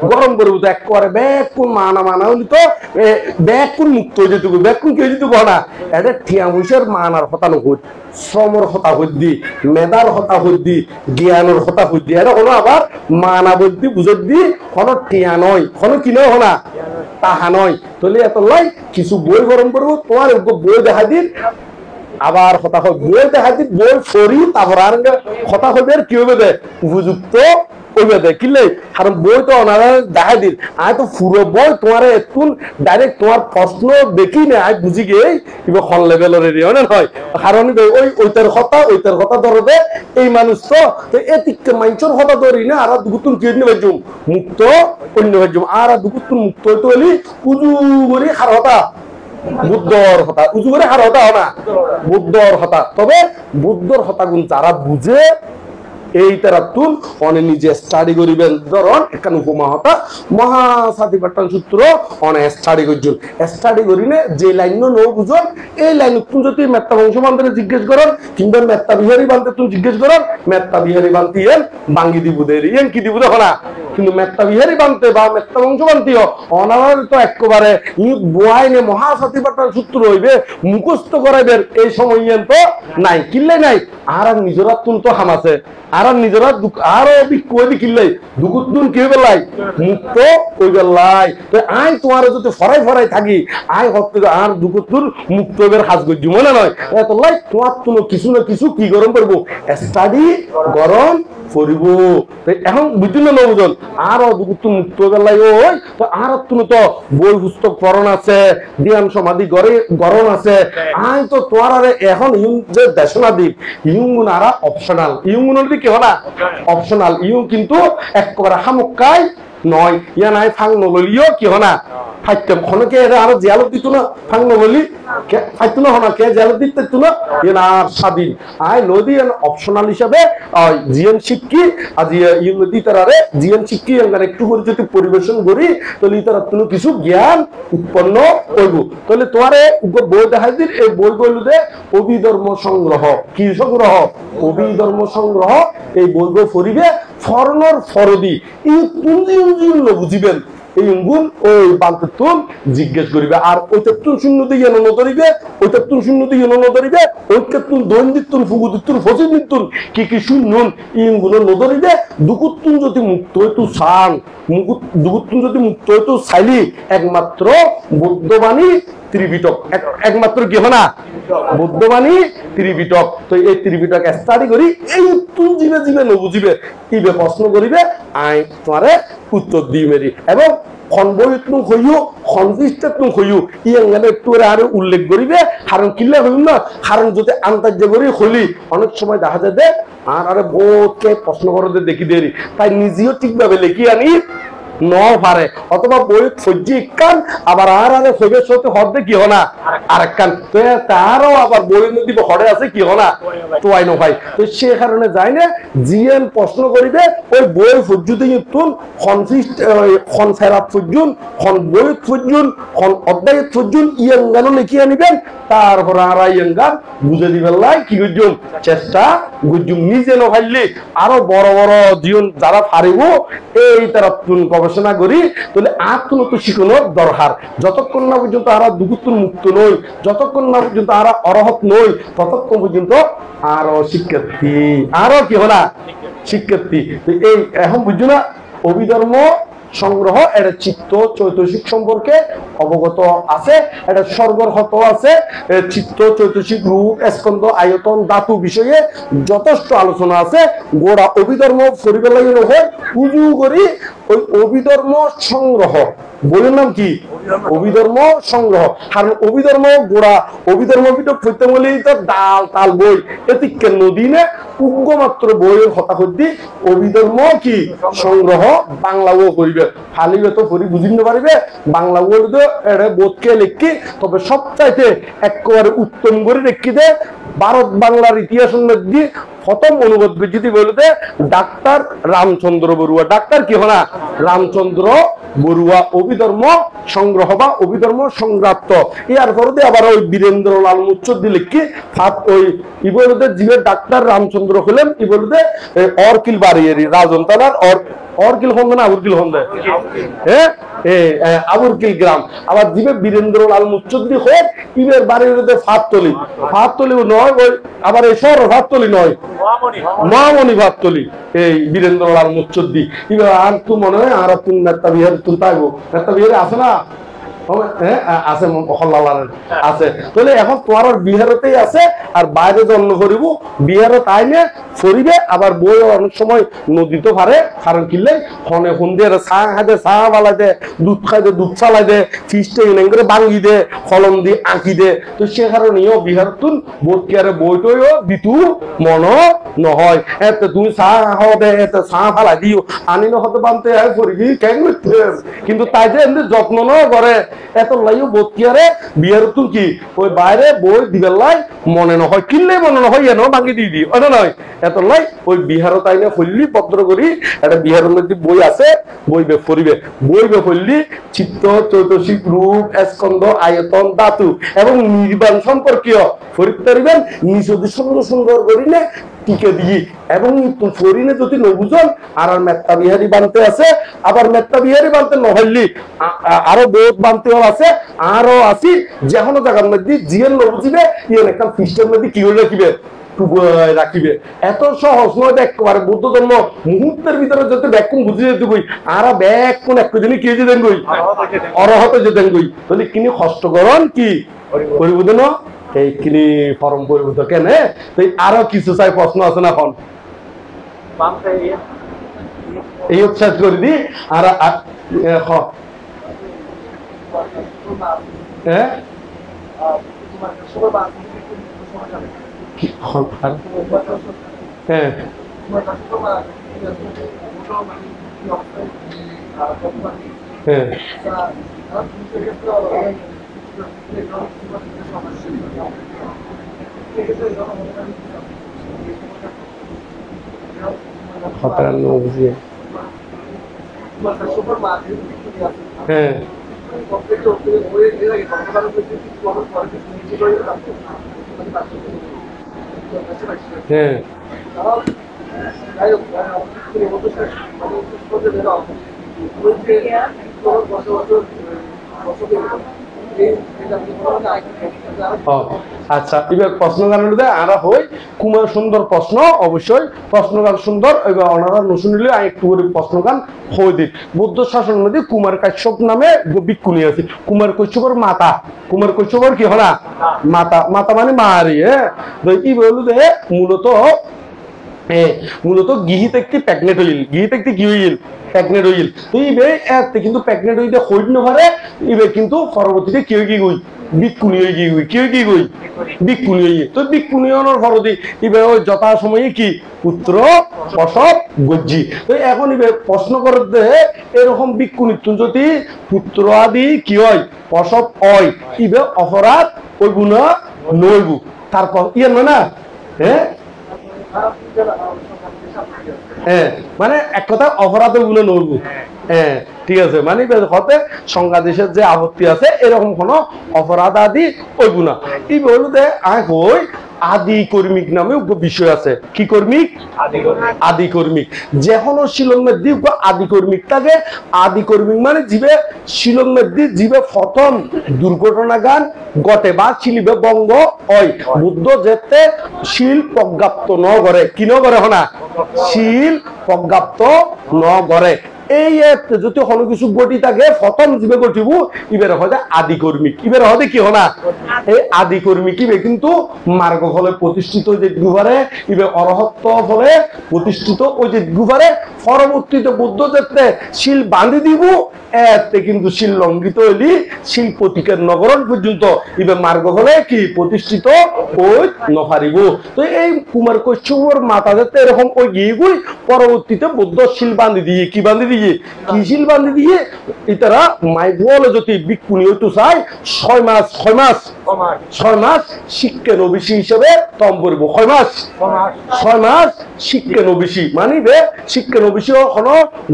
গরম করব তো একবারে ব্যাকুন মানা হলি তো ব্যাকুন মুক্ত হয়ে যেত ব্যাকুন কি হয়ে যেত না এটা ঠিয়া বসের মানার কথা নয় শ্রমর হতা হদ্দি মেধার হতা হদ্দি জ্ঞানের হতা হদ্দি এটা হলো আবার মানা বুদ্ধি বুঝত দি কোনো টিয়া নয় কোনো কি নয় হনা তাহা নয় তাহলে এত লাই কিছু বই গরম করবো তোমার বই দেখা দিন আবার হতা হয় বই দেখা দিন বই ফরি তারপর আর হতা হবে আর কি হবে দে উপযুক্ত কিনলে কারণ বই তো ওনারা দেখা দিন আয় তো পুরো বই তোমার একটু ডাইরেক্ট তোমার প্রশ্ন দেখি না আয় বুঝি গিয়ে কিংবা খন লেভেলের এরিয়া হয় কারণ ওই ওইটার কথা ধরবে এই মানুষ তো এতিকে মানুষের কথা ধরি না আর দুগুতুন কি ভাজুম মুক্ত অন্য ভাজুম আর দুগুতুন মুক্ত হইতে হলি উজু করি হার হতা বুদ্ধর হতা উজু করে হার হতা না বুদ্ধর হতা তবে বুদ্ধর হতা গুণ যারা বুঝে এই তারা তুল অনে নিজে স্টাডি করিবেন ধরুন এখানে উপমা হতা মহাসাতিপাট্টান সূত্র অনে স্টাডি করছেন স্টাডি করিনে যে লাইন নো বুঝুন এই লাইন তুমি যদি মেত্তা বংশবান্ধে জিজ্ঞেস করেন কিংবা মেত্তা বিহারী বান্ধে তুমি জিজ্ঞেস করেন মেত্তা বিহারী বান্তি এন বাঙ্গি দিব দে ইয়েন কি দিব দেখো না কিন্তু মেত্তা বিহারী বানতে বা মেত্তা বংশবান্তিও অনার তো একেবারে বোয়াইনে মহাসাতিপাট্টান সূত্র হইবে মুখস্থ করাইবের এই সময় তো নাই কিনলে নাই আর নিজেরা তুল তো হাম আছে আর নিজেরা আরো কই কিনলাই দুগুতুন কি বেলাই মুক্ত কই বেলাই তো আই তোমার যদি ফরাই থাকি আই হতে আর দুগুতুন মুক্ত বের হাজ গজি মনে নয় এত লাই তোমার তুমি কিছু না কিছু কি গরম করব স্টাডি গরম করিব এখন বুঝিল না বুঝল আর দুগুতুন মুক্ত বেলাই ওই তো আর তুমি তো বই পুস্তক পড়ন আছে ধ্যান সমাধি গরম আছে আই তো তোমার আরে এখন ইউন যে দেশনা দ্বীপ ইউন আরা অপশনাল ইউন কি হলা অপশনাল ইউ কিন্তু একেবারে হামক্কাই নয় ইয়া নাই ফাং নললিও কি হনা ফাইতাম খনকে এরা আর জেলত দিত না ফাং নললি কে ফাইতো না হনা কে জেলত দিত না ইয়া না স্বাধীন আই নদী অপশনাল হিসাবে জিএন শিক্ষি আজ ইউনিটি তারারে জিএন শিক্ষি আমরা একটু করে যদি পরিবেশন করি তাহলে তারা কোনো কিছু জ্ঞান উৎপন্ন হইব তাহলে তোমারে বই দেখাই দিন এই বইগুলো দে অভিধর্ম সংগ্রহ কি সংগ্রহ অভিধর্ম সংগ্রহ এই বইগুলো পড়িবে ফরনর ফরদি এই পুঞ্জি বুঝিবেন এই গুণ ওই বান্তুন জিজ্ঞেস করিবে আর ওইটাতুন শূন্য দিয়ে নন ধরিবে ওইটাতুন শূন্য দিয়ে নন ধরিবে ওইটাতুন দৈন্দিতুন ফুগুদিতুন ফসিদিতুন কি শূন্যন এই গুণ নধরিবে দুকুতুন যদি মুক্ত হইতো সাং দুকুতুন যদি মুক্ত হইতো সাইলি একমাত্র বৌদ্ধবাণী ত্রিপিটক একমাত্র কি হনা বৌদ্ধবাণী ত্রিপিটক তো এই ত্রিপিটক স্টাডি করি এই তুন জীবে জীবে নবুঝিবে ইবে প্রশ্ন করিবে আই তোমারে উত্তর দিই মেরি এবং খনবইতুন কইও খনফিস্তুন কইও ইয়াঙ্গানে একটু আর উল্লেখ করিবে কারণ কিল্লা হইল না কারণ যদি আন্তাজ্য করি হলি অনেক সময় দেখা যায় দে আর আরে বহুতকে প্রশ্ন করতে দেখি দেরি তাই নিজেও ঠিকভাবে লিখি আনি ন পারে অথবা বই সজ্জি কান আবার আর আরে সবের সাথে হদে কি হনা আরেক কান তো তারও আবার বইয়ের মধ্যে হড়ে আছে কি হনা তো আই ভাই তো সে কারণে যাই না জিএন প্রশ্ন করিবে ওই বই ফজ্জুতে তুন কনফিস্ট ফেরাত ফজ্জুন বই ফজ্জুন অধ্যায় ফজ্জুন ইয়াঙ্গানো লিখি আনিবেন তারপর আর ইয়াঙ্গান বুঝে দিবেন লাই কি গুজুম চেষ্টা গুজুম নিজে নহাইলে আরো বড় বড় জিয়ন যারা পারিব এই তারা তুন গবেষণা করি তাহলে আত্মনত শিখানোর দরকার যতক্ষণ না পর্যন্ত আরা দুগুতুন মুক্ত নই যতক্ষণ না পর্যন্ত আরা অরহত নই ততক্ষণ পর্যন্ত আরো শিক্ষার্থী আরো কি হলা শিক্ষার্থী এই এখন বুঝছো না অভিধর্ম সংগ্রহ এটা চিত্ত চৈতসিক সম্পর্কে অবগত আছে এটা স্বর্গর হত আছে চিত্ত চৈতসিক রূপ স্কন্ধ আয়তন ধাতু বিষয়ে যথেষ্ট আলোচনা আছে গোড়া অভিধর্ম পরিবেলায় হয় পুজো করি ওই অভিধর্ম সংগ্রহ বইয়ের নাম কি অভিধর্ম সংগ্রহ কারণ অভিধর্ম গোড়া অভিধর্ম পিটক প্রত্যেকগুলি তো ডাল তাল বই এতিকে নদী নে উগ্র মাত্র বইয়ের হতাহতি অভিধর্ম কি সংগ্রহ বাংলাও করিবে ফালিবে তো পরি বুঝিতে পারিবে বাংলা বলতে এটা বোধকে লিখি তবে সবচাইতে একেবারে উত্তম করে রেখি দে ভারত বাংলার ইতিহাসের মধ্যে প্রথম অনুবাদ যদি বলতে ডাক্তার রামচন্দ্র বড়ুয়া ডাক্তার কি হনা রামচন্দ্র বড়ুয়া অভিধর্ম সংগ্রহ বা অভিধর্ম সংগ্রাপ্ত ইয়ার পরে আবার ওই বীরেন্দ্রলাল মুচ্চদ্দি লিখি ওই ই বলতে জীবের ডাক্তার রামচন্দ্র হলেন ই বলতে অরকিল বাড়িয়েরি রাজন্তানার অরকিল হন্দে না আবুরকিল হন্দে হ্যাঁ আবুরকিল গ্রাম আবার জীবে বীরেন্দ্রলাল মুচ্চদ্দি হোক ইবের বাড়িতে ফাততলি নয় ওই আবার এই শহর ফাততলি নয় মহামণি ফাততলি এই বীরেন্দ্রলাল মুচ্চদ্দি এবার আর তু মনে হয় আর তুমি নেতা বিহার তুই পাইবো নেতা বিহারে আছে না আছে আছে তাহলে এখন তোমার বিহারতেই আছে আর বাইরে জন্ম করিব বিহারে তাই নিয়ে ফরিবে আবার বই অনেক সময় নদীতে পারে কারণ কিনলে ফনে ফোন দিয়ে চা খাইতে চা বালাই দে দুধ খাইতে দুধ চালাই দে ফিসটা এনে করে ভাঙি দে কলম দিয়ে আঁকি দে তো সে কারণেও বিহারতুন বোধ কি আরে বইটইও দিতু মন নহয় এতে তুমি চা খাও দে এতে চা ফালাই দিও আনি নহতে বানতে ফরিবি কেন কিন্তু তাই যে এমনি যত্ন ন করে এত লাইও বোধ কি আরে বিহারতুন কি ওই বাইরে বই দিবেন লাই মনে নহয় কিনলে মনে নহয় এনো ভাঙি দিয়ে দি ওটা নয় এত লাই ওই বিহারত আইনে ফললি পত্র করি একটা বিহারের মধ্যে বই আছে বই বে ফরিবে বই বে ফললি চিত্ত চৈতসিক রূপ স্কন্ধ আয়তন ধাতু এবং নির্বাণ সম্পর্কীয় ফরিদ পারিবেন নিজ সুন্দর সুন্দর করিলে টিকে দিই এবং ফরিনে যদি নবুজন আর মেত্তা বিহারি বানতে আছে আবার মেত্তা বিহারি বানতে নহল্লি আরো বহুত বানতে আছে আরো আসি যেকোনো জায়গার মধ্যে জিএন নবুঝিবে ইয়ে একটা খ্রিস্টান মধ্যে কি করে রাখিবে রাখিবে এত সহজ নয় একবারে বৌদ্ধ ধর্ম মুহূর্তের ভিতরে যদি ব্যাকুম বুঝিয়ে যেতে গই আর ব্যাকুন এক দিনই কে যেতেন গই অরহত যেতেন গই তাহলে কিনি কষ্টকরণ কি পরিবর্তন এই কিনি ফরম পরিবর্তন কেন তো আরো কিছু চাই প্রশ্ন আছে না এখন এই উৎসাহ করে দি আর হ্যাঁ হ্যাঁ হ্যাঁ হ্যাঁ হ্যাঁ আচ্ছা এবার প্রশ্ন গানের আরা হই কুমার সুন্দর প্রশ্ন অবশ্যই প্রশ্ন গান সুন্দর এবার অনারা নশুনিলে একটু করে প্রশ্ন গান হয়ে দিই বুদ্ধ শাসন মধ্যে কুমার কাশ্যপ নামে ভিক্ষুণী আছে কুমার কশ্যপের মাতা কুমার কশ্যপের কি হলা মাতা মাতা মানে মারি হ্যাঁ এই বলতে মূলত গিহিত একটি প্যাগনেট হইল গিহিত একটি কি হইল প্যাগনেট হইল তো এইবে এতে কিন্তু প্যাগনেট হইতে হইত না পারে এইবে কিন্তু পরবর্তীতে কেউ কি গই ভিক্ষুণী হয়ে গিয়ে গই কেউ কি গই ভিক্ষুণী হয়ে তো ভিক্ষুণী হওয়ার পরবর্তী এইবে ওই যথা সময়ে কি পুত্র প্রসব গজ্জি তো এখন এইবে প্রশ্ন করতে এরকম ভিক্ষুণী যদি পুত্র আদি কি হয় প্রসব হয় এইবে অপরাধ হইব না নইব তারপর ইয়ে না হ্যাঁ হ্যাঁ মানে এক কথা অপরাধ গুলো নড়বো হ্যাঁ ঠিক আছে মানে হতে সংঘাদেশের যে আপত্তি আছে এরকম কোন অপরাধ আদি ওইব না এই বলতে কই আদি কর্মিক নামে বিষয় আছে কি কর্মিক আদি কর্মিক যেকোনো শিলং মেদি আদি কর্মিক থাকে আদি কর্মিক মানে জীবে শিলং মেদি জীবে প্রথম দুর্ঘটনা গান গটে বা শিলিবে বঙ্গ হয় বুদ্ধ যেতে শিল প্রজ্ঞাপ্ত ন করে কি ন করে হনা শিল প্রজ্ঞাপ্ত ন করে এই যদি কোনো কিছু গটি থাকে প্রথম জীবে ঘটিব ইবের হয় আদি কর্মিক ইবের হবে কি হনা এই আদি কর্মিক ইবে কিন্তু মার্গ ফলে প্রতিষ্ঠিত যে গুবারে ইবে অরহত্ব ফলে প্রতিষ্ঠিত ওই যে গুবারে পরবর্তীতে বুদ্ধ যেতে শিল বাঁধি দিব এতে কিন্তু শিল লঙ্ঘিত হইলি শিল প্রতীকের নগরণ পর্যন্ত ইবে মার্গ ফলে কি প্রতিষ্ঠিত ওই নফারিব তো এই কুমার কশ্যপর মাথা যেতে এরকম ওই গিয়ে গুই পরবর্তীতে বুদ্ধ শিল বাঁধি দিয়ে কি বাঁধি দিয়ে কি শিল বাঁধি দিয়ে ইতারা মাইবলে যদি ভিক্ষুণী হইতে চায় 6 মাস শিক্ষা নবিশি হিসেবে তম করব 6 মাস শিক্ষা নবিশি মানিবে শিক্ষা নবিশি হন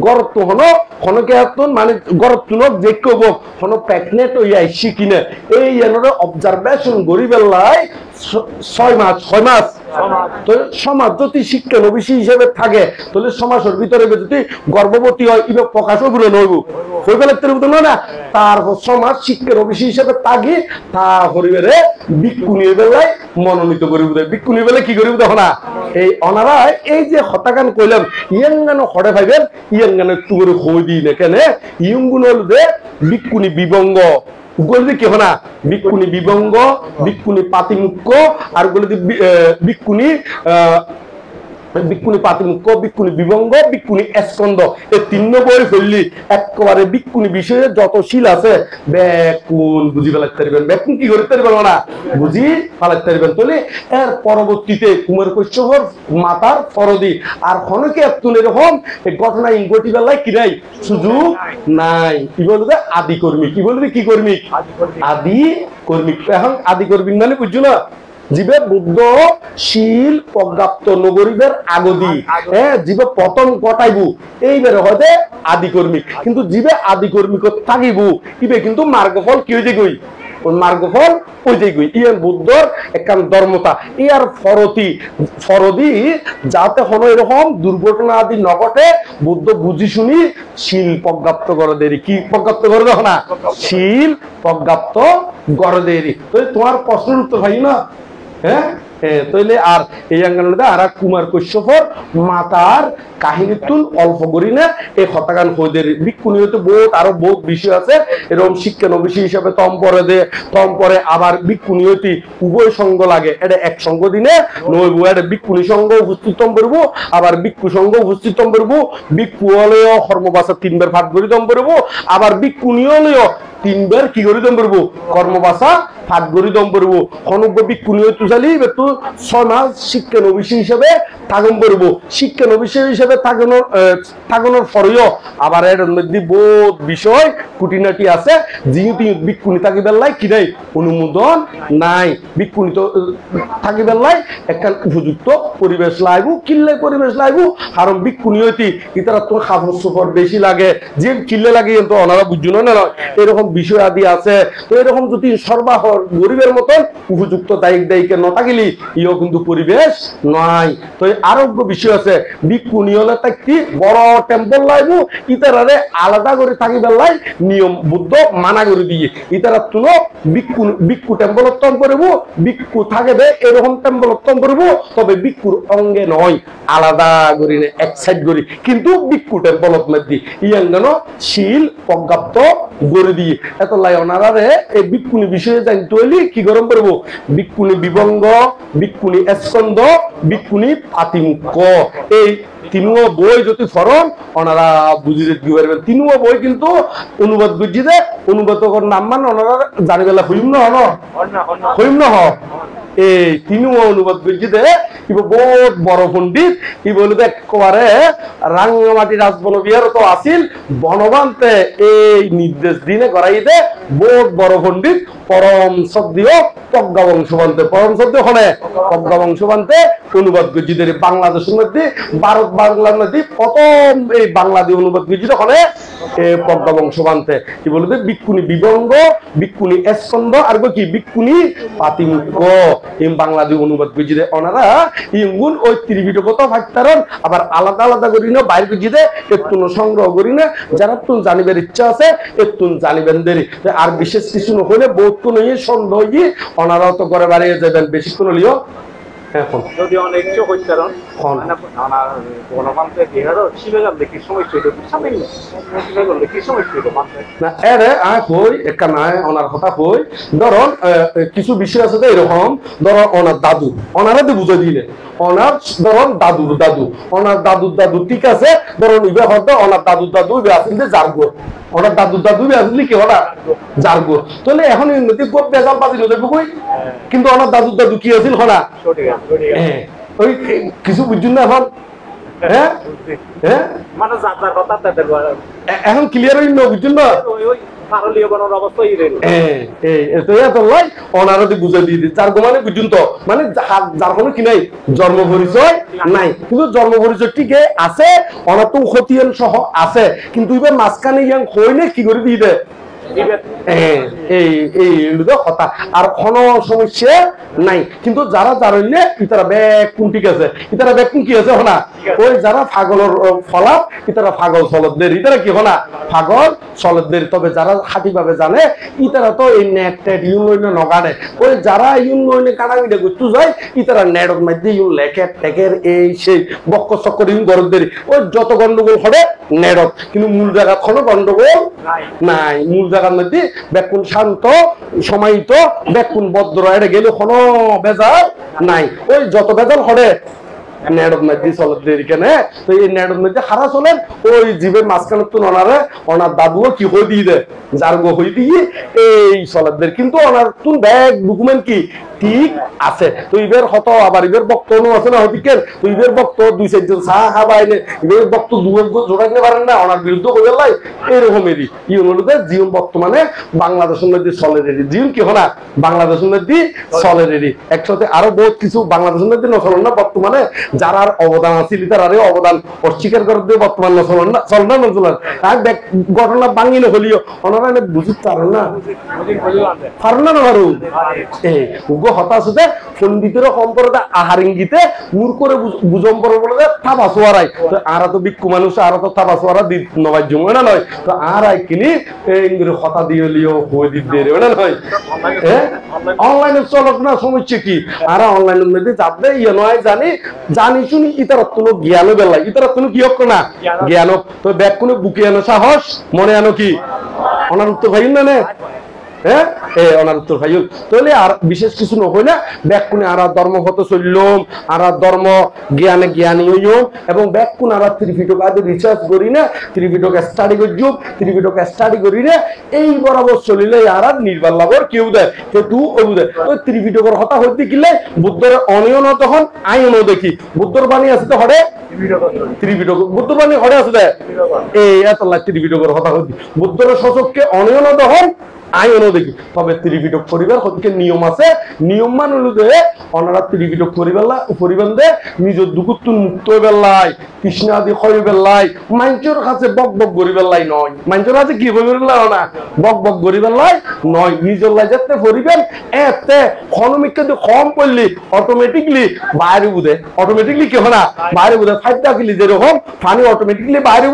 গরত্ব হন হনকে মানে গরত্ব দেখব হন প্রেগনেন্ট হইয়া শিখিনে এই এনরে অবজারভেশন করি বেলায় 6 মাস তো সমাজ যদি শিক্ষা নবিশি হিসেবে থাকে তাহলে সমাজের ভিতরে যদি গর্ভবতী হয় ইবে প্রকাশও বলে নইব হয়ে গেলে না তারপর সমাজ শিক্ষা নবিশি হিসেবে থাকি তা হরিবেরে ভিক্ষুণী বেলায় মনোনীত করিব ভিক্ষুণী বেলা কি করিব দেখো না এই অনারা এই যে হতাকান কইলাম ইয়ং গান হরে ভাইবেন ইয়ং গান একটু করে হই দিই না কেন ইয়ং গুণ হল যে ভিক্ষুণী বিবঙ্গ গলি কি হনা ভিক্ষুণী বিবঙ্গ ভিক্ষুণী পাতিমুখ্য আর গলি ভিক্ষুণী ভিক্ষুণী পাতিমুখ্য ভিক্ষুণী বিবঙ্গ ভিক্ষুণী স্কন্দ এই 3 বই ফেললি একেবারে ভিক্ষুণী বিষয়ে যত শিল আছে ব্যাকুণ বুঝি ফেলাতে পারবেন ব্যাকুণ কি করতে পারবেন না বুঝি ফেলাতে পারবেন তাহলে এর পরবর্তীতে কুমার কশ্যপর মাতার ফরদি আর খনকে একটুন এরকম এই ঘটনা ইঙ্গটি বেলায় কি নাই সুযোগ নাই কি বলবে আদি কর্মী কি বলবে কি কর্মী আদি কর্মী এখন আদি কর্মী মানে বুঝছো না জীবে বুদ্ধ শিল প্রজ্ঞাপ্ত নগরীদের আগদি হ্যাঁ জীবে প্রথম কটাইব এইবারে হতে আদি কর্মিক কিন্তু জীবে আদি কর্মিক থাকিব ইবে কিন্তু মার্গফল কি হয়ে গই মার্গফল ওই যে গই ইয়ার বুদ্ধর একখান ধর্মতা ইয়ার ফরদি যাতে হলো এরকম দুর্ঘটনা আদি নঘটে বুদ্ধ বুঝি শুনি শিল প্রজ্ঞাপ্ত করে দেরি কি প্রজ্ঞাপ্ত করে দেখো না শিল প্রজ্ঞাপ্ত করে দেরি তো তোমার প্রশ্নের উত্তর ভাই না হ্যাঁ তাইলে আর এই আঙ্গানুদা আর কুমার কশ্যপর মাতার কাহিনী তুল অল্প করি না এই হতাকান হইদের ভিক্ষুণী হইতে বহুত আরো বহুত বিষয় আছে এরকম শিক্ষা নবিশি হিসাবে তম পরে আবার ভিক্ষুণী হইতে উভয় সঙ্গ লাগে এটা এক সঙ্গ দিনে নইব এটা ভিক্ষুণী সঙ্গ উপস্থিত করবো আবার ভিক্ষু সঙ্গ উপস্থিত করবো ভিক্ষু হলেও কর্মবাসা 3 বার পাঠ করি তম করবো আবার ভিক্ষুণী হলেও তিনবার কি করে দম করবো কর্মবাসা ফাঁক গড়ি দম করবো হনব্য বিক্ষুণী হইতে চালি একটু 6 মাস শিক্ষা নবিশী হিসেবে থাগন করবো শিক্ষা নবিশী হিসেবে থাকানোর পরেও আবার এর মধ্যে বহুত বিষয় খুঁটিনাটি আছে যেহেতু বিক্ষুণী থাকিবার লাই কি নাই অনুমোদন নাই বিক্ষুণী তো থাকিবার লাই একটা উপযুক্ত পরিবেশ লাগবো কিল্লে পরিবেশ লাগবো কারণ বিক্ষুণী হইতে ইতারা তো খাবার সুপর বেশি লাগে যে কিল্লে লাগে তো ওনারা বুঝুন না এরকম বিষয় আদি আছে তো এরকম যদি সর্বাহ গরিবের মতন উপযুক্ত দায়িত্ব ন থাকিলি ইও কিন্তু পরিবেশ নয় তো আরোগ্য বিষয় আছে বিক্ষুণী হলে থাকতে বড় টেম্পল লাগবো ইতারারে আলাদা করে থাকিবার লাই নিয়ম বুদ্ধ মানা করে দিয়ে ইতারা তুলো বিক্ষু টেম্পল উত্তম করবো বিক্ষু থাকবে এরকম টেম্পল উত্তম করবো তবে বিক্ষুর অঙ্গে নয় আলাদা করি না এক সাইড করি কিন্তু বিক্ষু টেম্পল মধ্যে ইয়াঙ্গানো শিল প্রজ্ঞাপ্ত গড়ে দিয়ে এত লাই ওনারারে এই বিক্ষুণী বিষয়ে জানতে হইলে কি গরম করবো বিক্ষুণী বিভঙ্গ বিক্ষুণী স্কন্দ বিক্ষুণী পাতিমুখ্য এই তিনুও বই যদি ফরম ওনারা বুঝি যেতে পারবেন তিনুও বই কিন্তু অনুবাদ বুঝি দে অনুবাদ নাম মান ওনারা জানি বেলা হইম না হইম না এই তিনুও অনুবাদ বুঝি দে বহুত বড় পণ্ডিত কি বলি একেবারে রাঙ্গামাটি রাজবন বিহার তো আসিল বনবান্তে এই নির্দেশ দিনে করাই দে বহুত বড় পণ্ডিত পরম সদ্যীয় প্রজ্ঞা বংশবান্তে পরম সদ্য হলে প্রজ্ঞা বংশবান্তে অনুবাদ গুজিদের বাংলাদেশের মধ্যে ভারত বাংলার মধ্যে প্রথম এই বাংলাদেশ অনুবাদ গুজিত হলে প্রজ্ঞা বংশবান্তে কি বলতে বিক্ষুণী বিভঙ্গ বিক্ষুণী স্কন্দ আর কি বিক্ষুণী পাতিমুখ্য এই বাংলাদেশ অনুবাদ গুজিদে ওনারা ইঙ্গুন ওই ত্রিপিটকত ফাইতারন আবার আলাদা আলাদা করি না বাইর গুজিদে একটু সংগ্রহ করি না যারা তুন জানিবার ইচ্ছা আছে একটু জানিবেন দেরি আর বিশেষ কিছু হলে বহুত কোন সন্দেহ ওনারাও তো করে বাড়িয়ে যাবেন বেশিক্ষণ হলেও এখন যদি অনেক চোখ হইতারন ওনার গণমান্তে বিহারও শিবেগাল দেখি সমস্যা হইতো সামনে শিবেগাল দেখি সমস্যা হইতো না এরে কই একটা নাই ওনার কথা কই ধরুন কিছু বিষয় আছে এরকম ধরো ওনার দাদু ওনারা তো বুঝে দিলে ওনার ধরুন দাদু ওনার দাদু ঠিক আছে ধরুন ইবে হয়তো ওনার দাদু ইবে আসেন যে জার্গো ওনার দাদু আসলে কি ওরা জার্গো তাহলে এখন উন্নতি খুব বেজাল বাজিল দেখবো কই কিন্তু ওনার দাদু কি আছিল হনা ওই কিছু বুঝুন না এখন হ্যাঁ হ্যাঁ মানে যাত্রার কথা তাদের এখন ক্লিয়ার হইল না বুঝুন না জন্ম পরিচয় নাই কিন্তু জন্ম পরিচয় ঠিকই আছে অনার তো ক্ষতিয়ন সহ আছে কিন্তু এবার মাঝখানে ইয়াং হইলে কি করে দিয়ে দেয় কথা আর কোন সমস্যা নাই কিন্তু যারা জানিলে ইতারা ব্যাগ কোন ঠিক আছে ইতারা ব্যাগ কোন কি আছে হনা ওই যারা পাগলের ফলাপ ইতারা পাগল চলতদের ইতারা কি হনা পাগল চলতদের তবে যারা হাঁটিভাবে জানে ইতারা তো এই নেট টেট ইউন নগানে ওই যারা ইউন কানামিটা করতে যায় ইতারা নেটর মধ্যে ইউন লেখের টেকের এই সেই বক্ক চক্কর ইউন গরদের ওই যত গন্ডগোল করে নেটত কিন্তু মূল জায়গা কোনো গন্ডগোল নাই মূল জায়গার মধ্যে বেকুন শান্ত সমাহিত বেকুন ভদ্র এটা গেলে কোনো বেজাল নাই ওই যত বেজাল হরে নেড়র মধ্যে চলতে কেন তো এই নেড়র মধ্যে হারা চলেন ওই জীবের মাঝখানে তো ওনার দাদুও কি হয়ে দিয়ে দেয় জার্গো হয়ে দিয়ে এই চলতদের কিন্তু ওনার তুন ব্যাগ ডকুমেন্ট কি ঠিক আছে তো ইবের হতো আবার ইবের বক্তব্য আছে না হতিকেন তো ইবের বক্তব্য 2-4 জন চা খাবা এনে ইবের বক্তব্য দুজন জোড়াইতে পারেন না ওনার বিরুদ্ধে কইবে লাই এরকমেরই ইউনুদের জীবন বর্তমানে বাংলাদেশের মধ্যে চলে রেডি জীবন কি হনা বাংলাদেশের মধ্যে চলে রেডি একসাথে আরো বহুত কিছু বাংলাদেশের মধ্যে নচল না বর্তমানে যারার অবদান আছে তারারে অবদান অস্বীকার করে দিয়ে বর্তমান নচল না নচল আর ঘটনা বাঙিলে হলিও ওনারা বুঝতে পারেন না পারেন না পারু এই হতাশতে পন্ডিতের সম্পর্কে আহার ইঙ্গিতে মূর করে বুঝম পরে বলে থাবা সোয়ারাই তো আর তো বিক্ষু মানুষ আর তো থাবা সোয়ারা দি নবাই জমে না নয় তো আর আই কিনি ইংরেজি হতা দিয়ে লিও হয়ে দিতে না নয় অনলাইনে চলক না সমস্যা কি আর অনলাইনের মধ্যে যাবে ইয়ে নয় জানি শুনি ইতার কোনো জ্ঞান বেলা ইতার কোনো কি হোক না জ্ঞান তো ব্যাগ কোনো বুকে আনো সাহস মনে আনো কি ওনার উত্তর ভাই না হ্যাঁ ওনার উত্তর খাইল তাহলে আর বিশেষ কিছু নহই না ব্যাকুনে আর ধর্মগত চললাম আর ধর্ম জ্ঞানে জ্ঞানী হইও এবং ব্যাকুন আর ত্রিপিটক আদি রিসার্চ করি না ত্রিপিটক স্টাডি করছুম ত্রিপিটক স্টাডি করি না এই বরাবর চলিলে আর নির্বাল লাভর কেউ দেয় কিন্তু ওই দেয় ওই ত্রিপিটকের হতা হইতে গেলে বুদ্ধের অনিয়ন তখন আইনও দেখি বুদ্ধর বাণী আছে তো হরে ত্রিপিটক বুদ্ধর বাণী হরে আছে দেয় এই এত লাখ ত্রিপিটকের হতা হইতে বুদ্ধর শোষককে অনিয়ন তখন আইনও দেখি তবে ত্রিপিটক পরিবার হচ্ছে নিয়ম আছে নিয়ম মানুষ দেয় ওনারা ত্রিপিটক পরিবার দে নিজের দুকুত্তুন মুক্ত বেল্লাই কৃষ্ণাদি হয়ে বেল্লাই মাঞ্চর কাছে বক বক গরি বেল্লাই নয় মাঞ্চর কাছে কি হয়ে বেল্লাই না বক বক গরি বেল্লাই নয় নিজের লাই যেতে পরিবেন এতে ক্ষণমিককে কম পড়লি অটোমেটিকলি বাইরে বুঝে অটোমেটিকলি কি হয় না বাইরে বুঝে ফাইদা কিলি যেরকম পানি অটোমেটিকলি বাইরে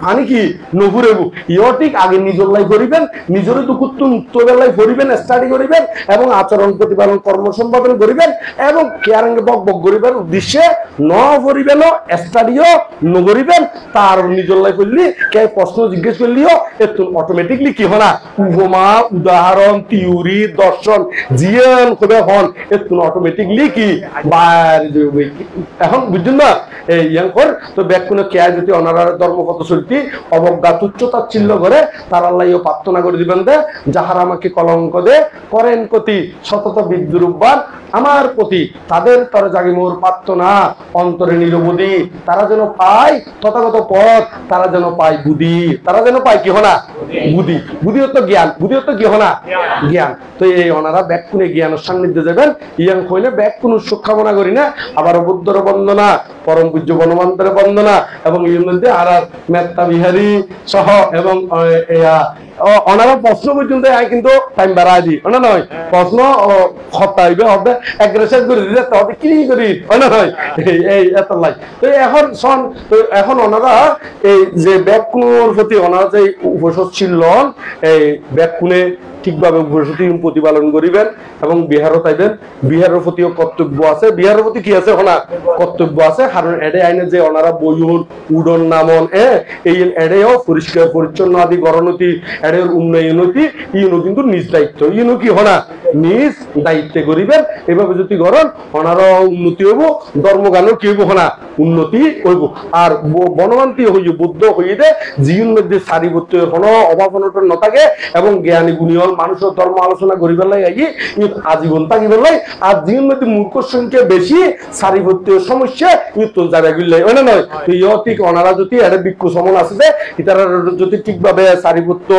পানি কি নঘুরেবো ইও ঠিক আগে নিজের লাই করিবেন নিজের দুকুত্তুন মুক্ত বেলায় করিবেন স্টাডি করিবেন এবং আচরণ প্রতিপালন কর্ম সম্পাদন করিবেন এবং কেয়ারঙ্গে বক বক করিবেন উদ্দেশ্যে ন করিবেন স্টাডিও নগরিবেন তার নিজের লাই করলি কে প্রশ্ন জিজ্ঞেস করলিও একটু অটোমেটিকলি কি হয় না উপমা উদাহরণ থিওরি দর্শন জিয়ান কবে হন একটু অটোমেটিকলি কি বাইরে এখন বুঝছেন না এই ইয়াংকর তো ব্যাকুনে কে যদি অনারার ধর্মগত চলতি অবজ্ঞা তুচ্ছতাচ্ছিল্য করে তার আল্লাহও প্রার্থনা করে দিবেন দে যাহারা আমাকে কলঙ্ক দে করেন কতি শতত বিদ্রুপবান আমার প্রতি তাদের তরে জাগি মোর প্রার্থনা অন্তরে নিরবধি তারা যেন পায় তথাগত পথ তারা যেন পায় বুদ্ধি তারা যেন পায় কি হনা বুদ্ধি বুদ্ধি হতো জ্ঞান বুদ্ধি হতো কি হনা জ্ঞান তো এই ওনারা ব্যাকুনে জ্ঞানের সান্নিধ্যে যাবেন ইয়াং হইলে ব্যাকুন শুভকামনা করি না আবার বুদ্ধর বন্দনা পরম পূজ্য বনমন্ত্রের বন্দনা এবং এর মধ্যে আর মেত্তা বিহারী সহ এবং ওনারা প্রশ্ন পর্যন্ত কিন্তু টাইম বাড়াই দিই ওনা নয় প্রশ্ন হত্যা হইবে হবে এগ্রেসিভ করে দিলে তবে কি করি ওনা নয় এই এত লাই তো এখন সন তো এখন ওনারা এই যে ব্যাকুনের প্রতি ওনারা যে উপসদ ছিল এই ব্যাকুনে ঠিকভাবে উপসতি প্রতিপালন করিবেন এবং বিহারও তাইবেন বিহারের প্রতিও কর্তব্য আছে বিহারের প্রতি কি আছে ওনা কর্তব্য আছে কারণ এডে আইনে যে ওনারা বইউন উডন নামন এই এডেও পরিষ্কার পরিচ্ছন্ন আদি গণনতি এডের উন্নয়নতি ইউনো কিন্তু নিজ দায়িত্ব ইউনো কি হনা নিজ দায়িত্বে করিবেন এভাবে যদি গরণ ওনারও উন্নতি হইব ধর্মগানও কি হইব হনা উন্নতি হইব আর বনবান্তি হইব বুদ্ধ হইতে জীবন মধ্যে সারিবত্য কোনো অভাব অনটন নথাকে এবং জ্ঞানী গুণীয় মানুষের ধর্ম আলোচনা করিবার লাই আজীবন থাকিবার লাই আর জীবন মধ্যে মূর্খর সংখ্যা বেশি সারিবত্য সমস্যা ইউতন যাবে গিল্লাই ওই না নয় ইও ঠিক ওনারা যদি এটা বিক্ষু সমন আছে যে ইতারা যদি ঠিকভাবে সারিবত্য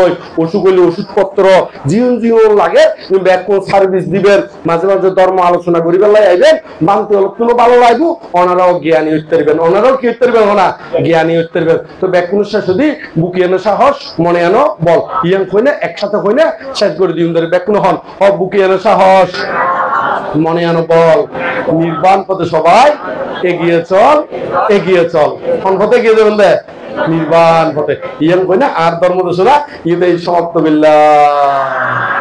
ওষুধ হইলে ওষুধপত্র জীবন লাগে ব্যাকুল সার্ভিস দিবেন মাঝে মাঝে ধর্ম আলোচনা করিবার লাই আইবেন বানতে হলো কোনো ভালো লাগবো ওনারাও জ্ঞানী হইতে পারবেন ওনারাও কি হইতে পারবেন ওনা জ্ঞানী হইতে পারবেন তো ব্যাকুলের শেষ যদি বুকে এনে সাহস মনে আনো বল ইয়াং হইনে একসাথে হইনে শেষ করে দিন ধরে ব্যাকুল হন বুকে এনে সাহস মনে আনো বল নির্বাণ পথে সবাই এগিয়ে চল কোন পথে এগিয়ে যাবেন দে নির্বাণ পথে ইয়াং হইনে আর ধর্ম দোষরা ইয়ে সমাপ্ত বিল্লাহ।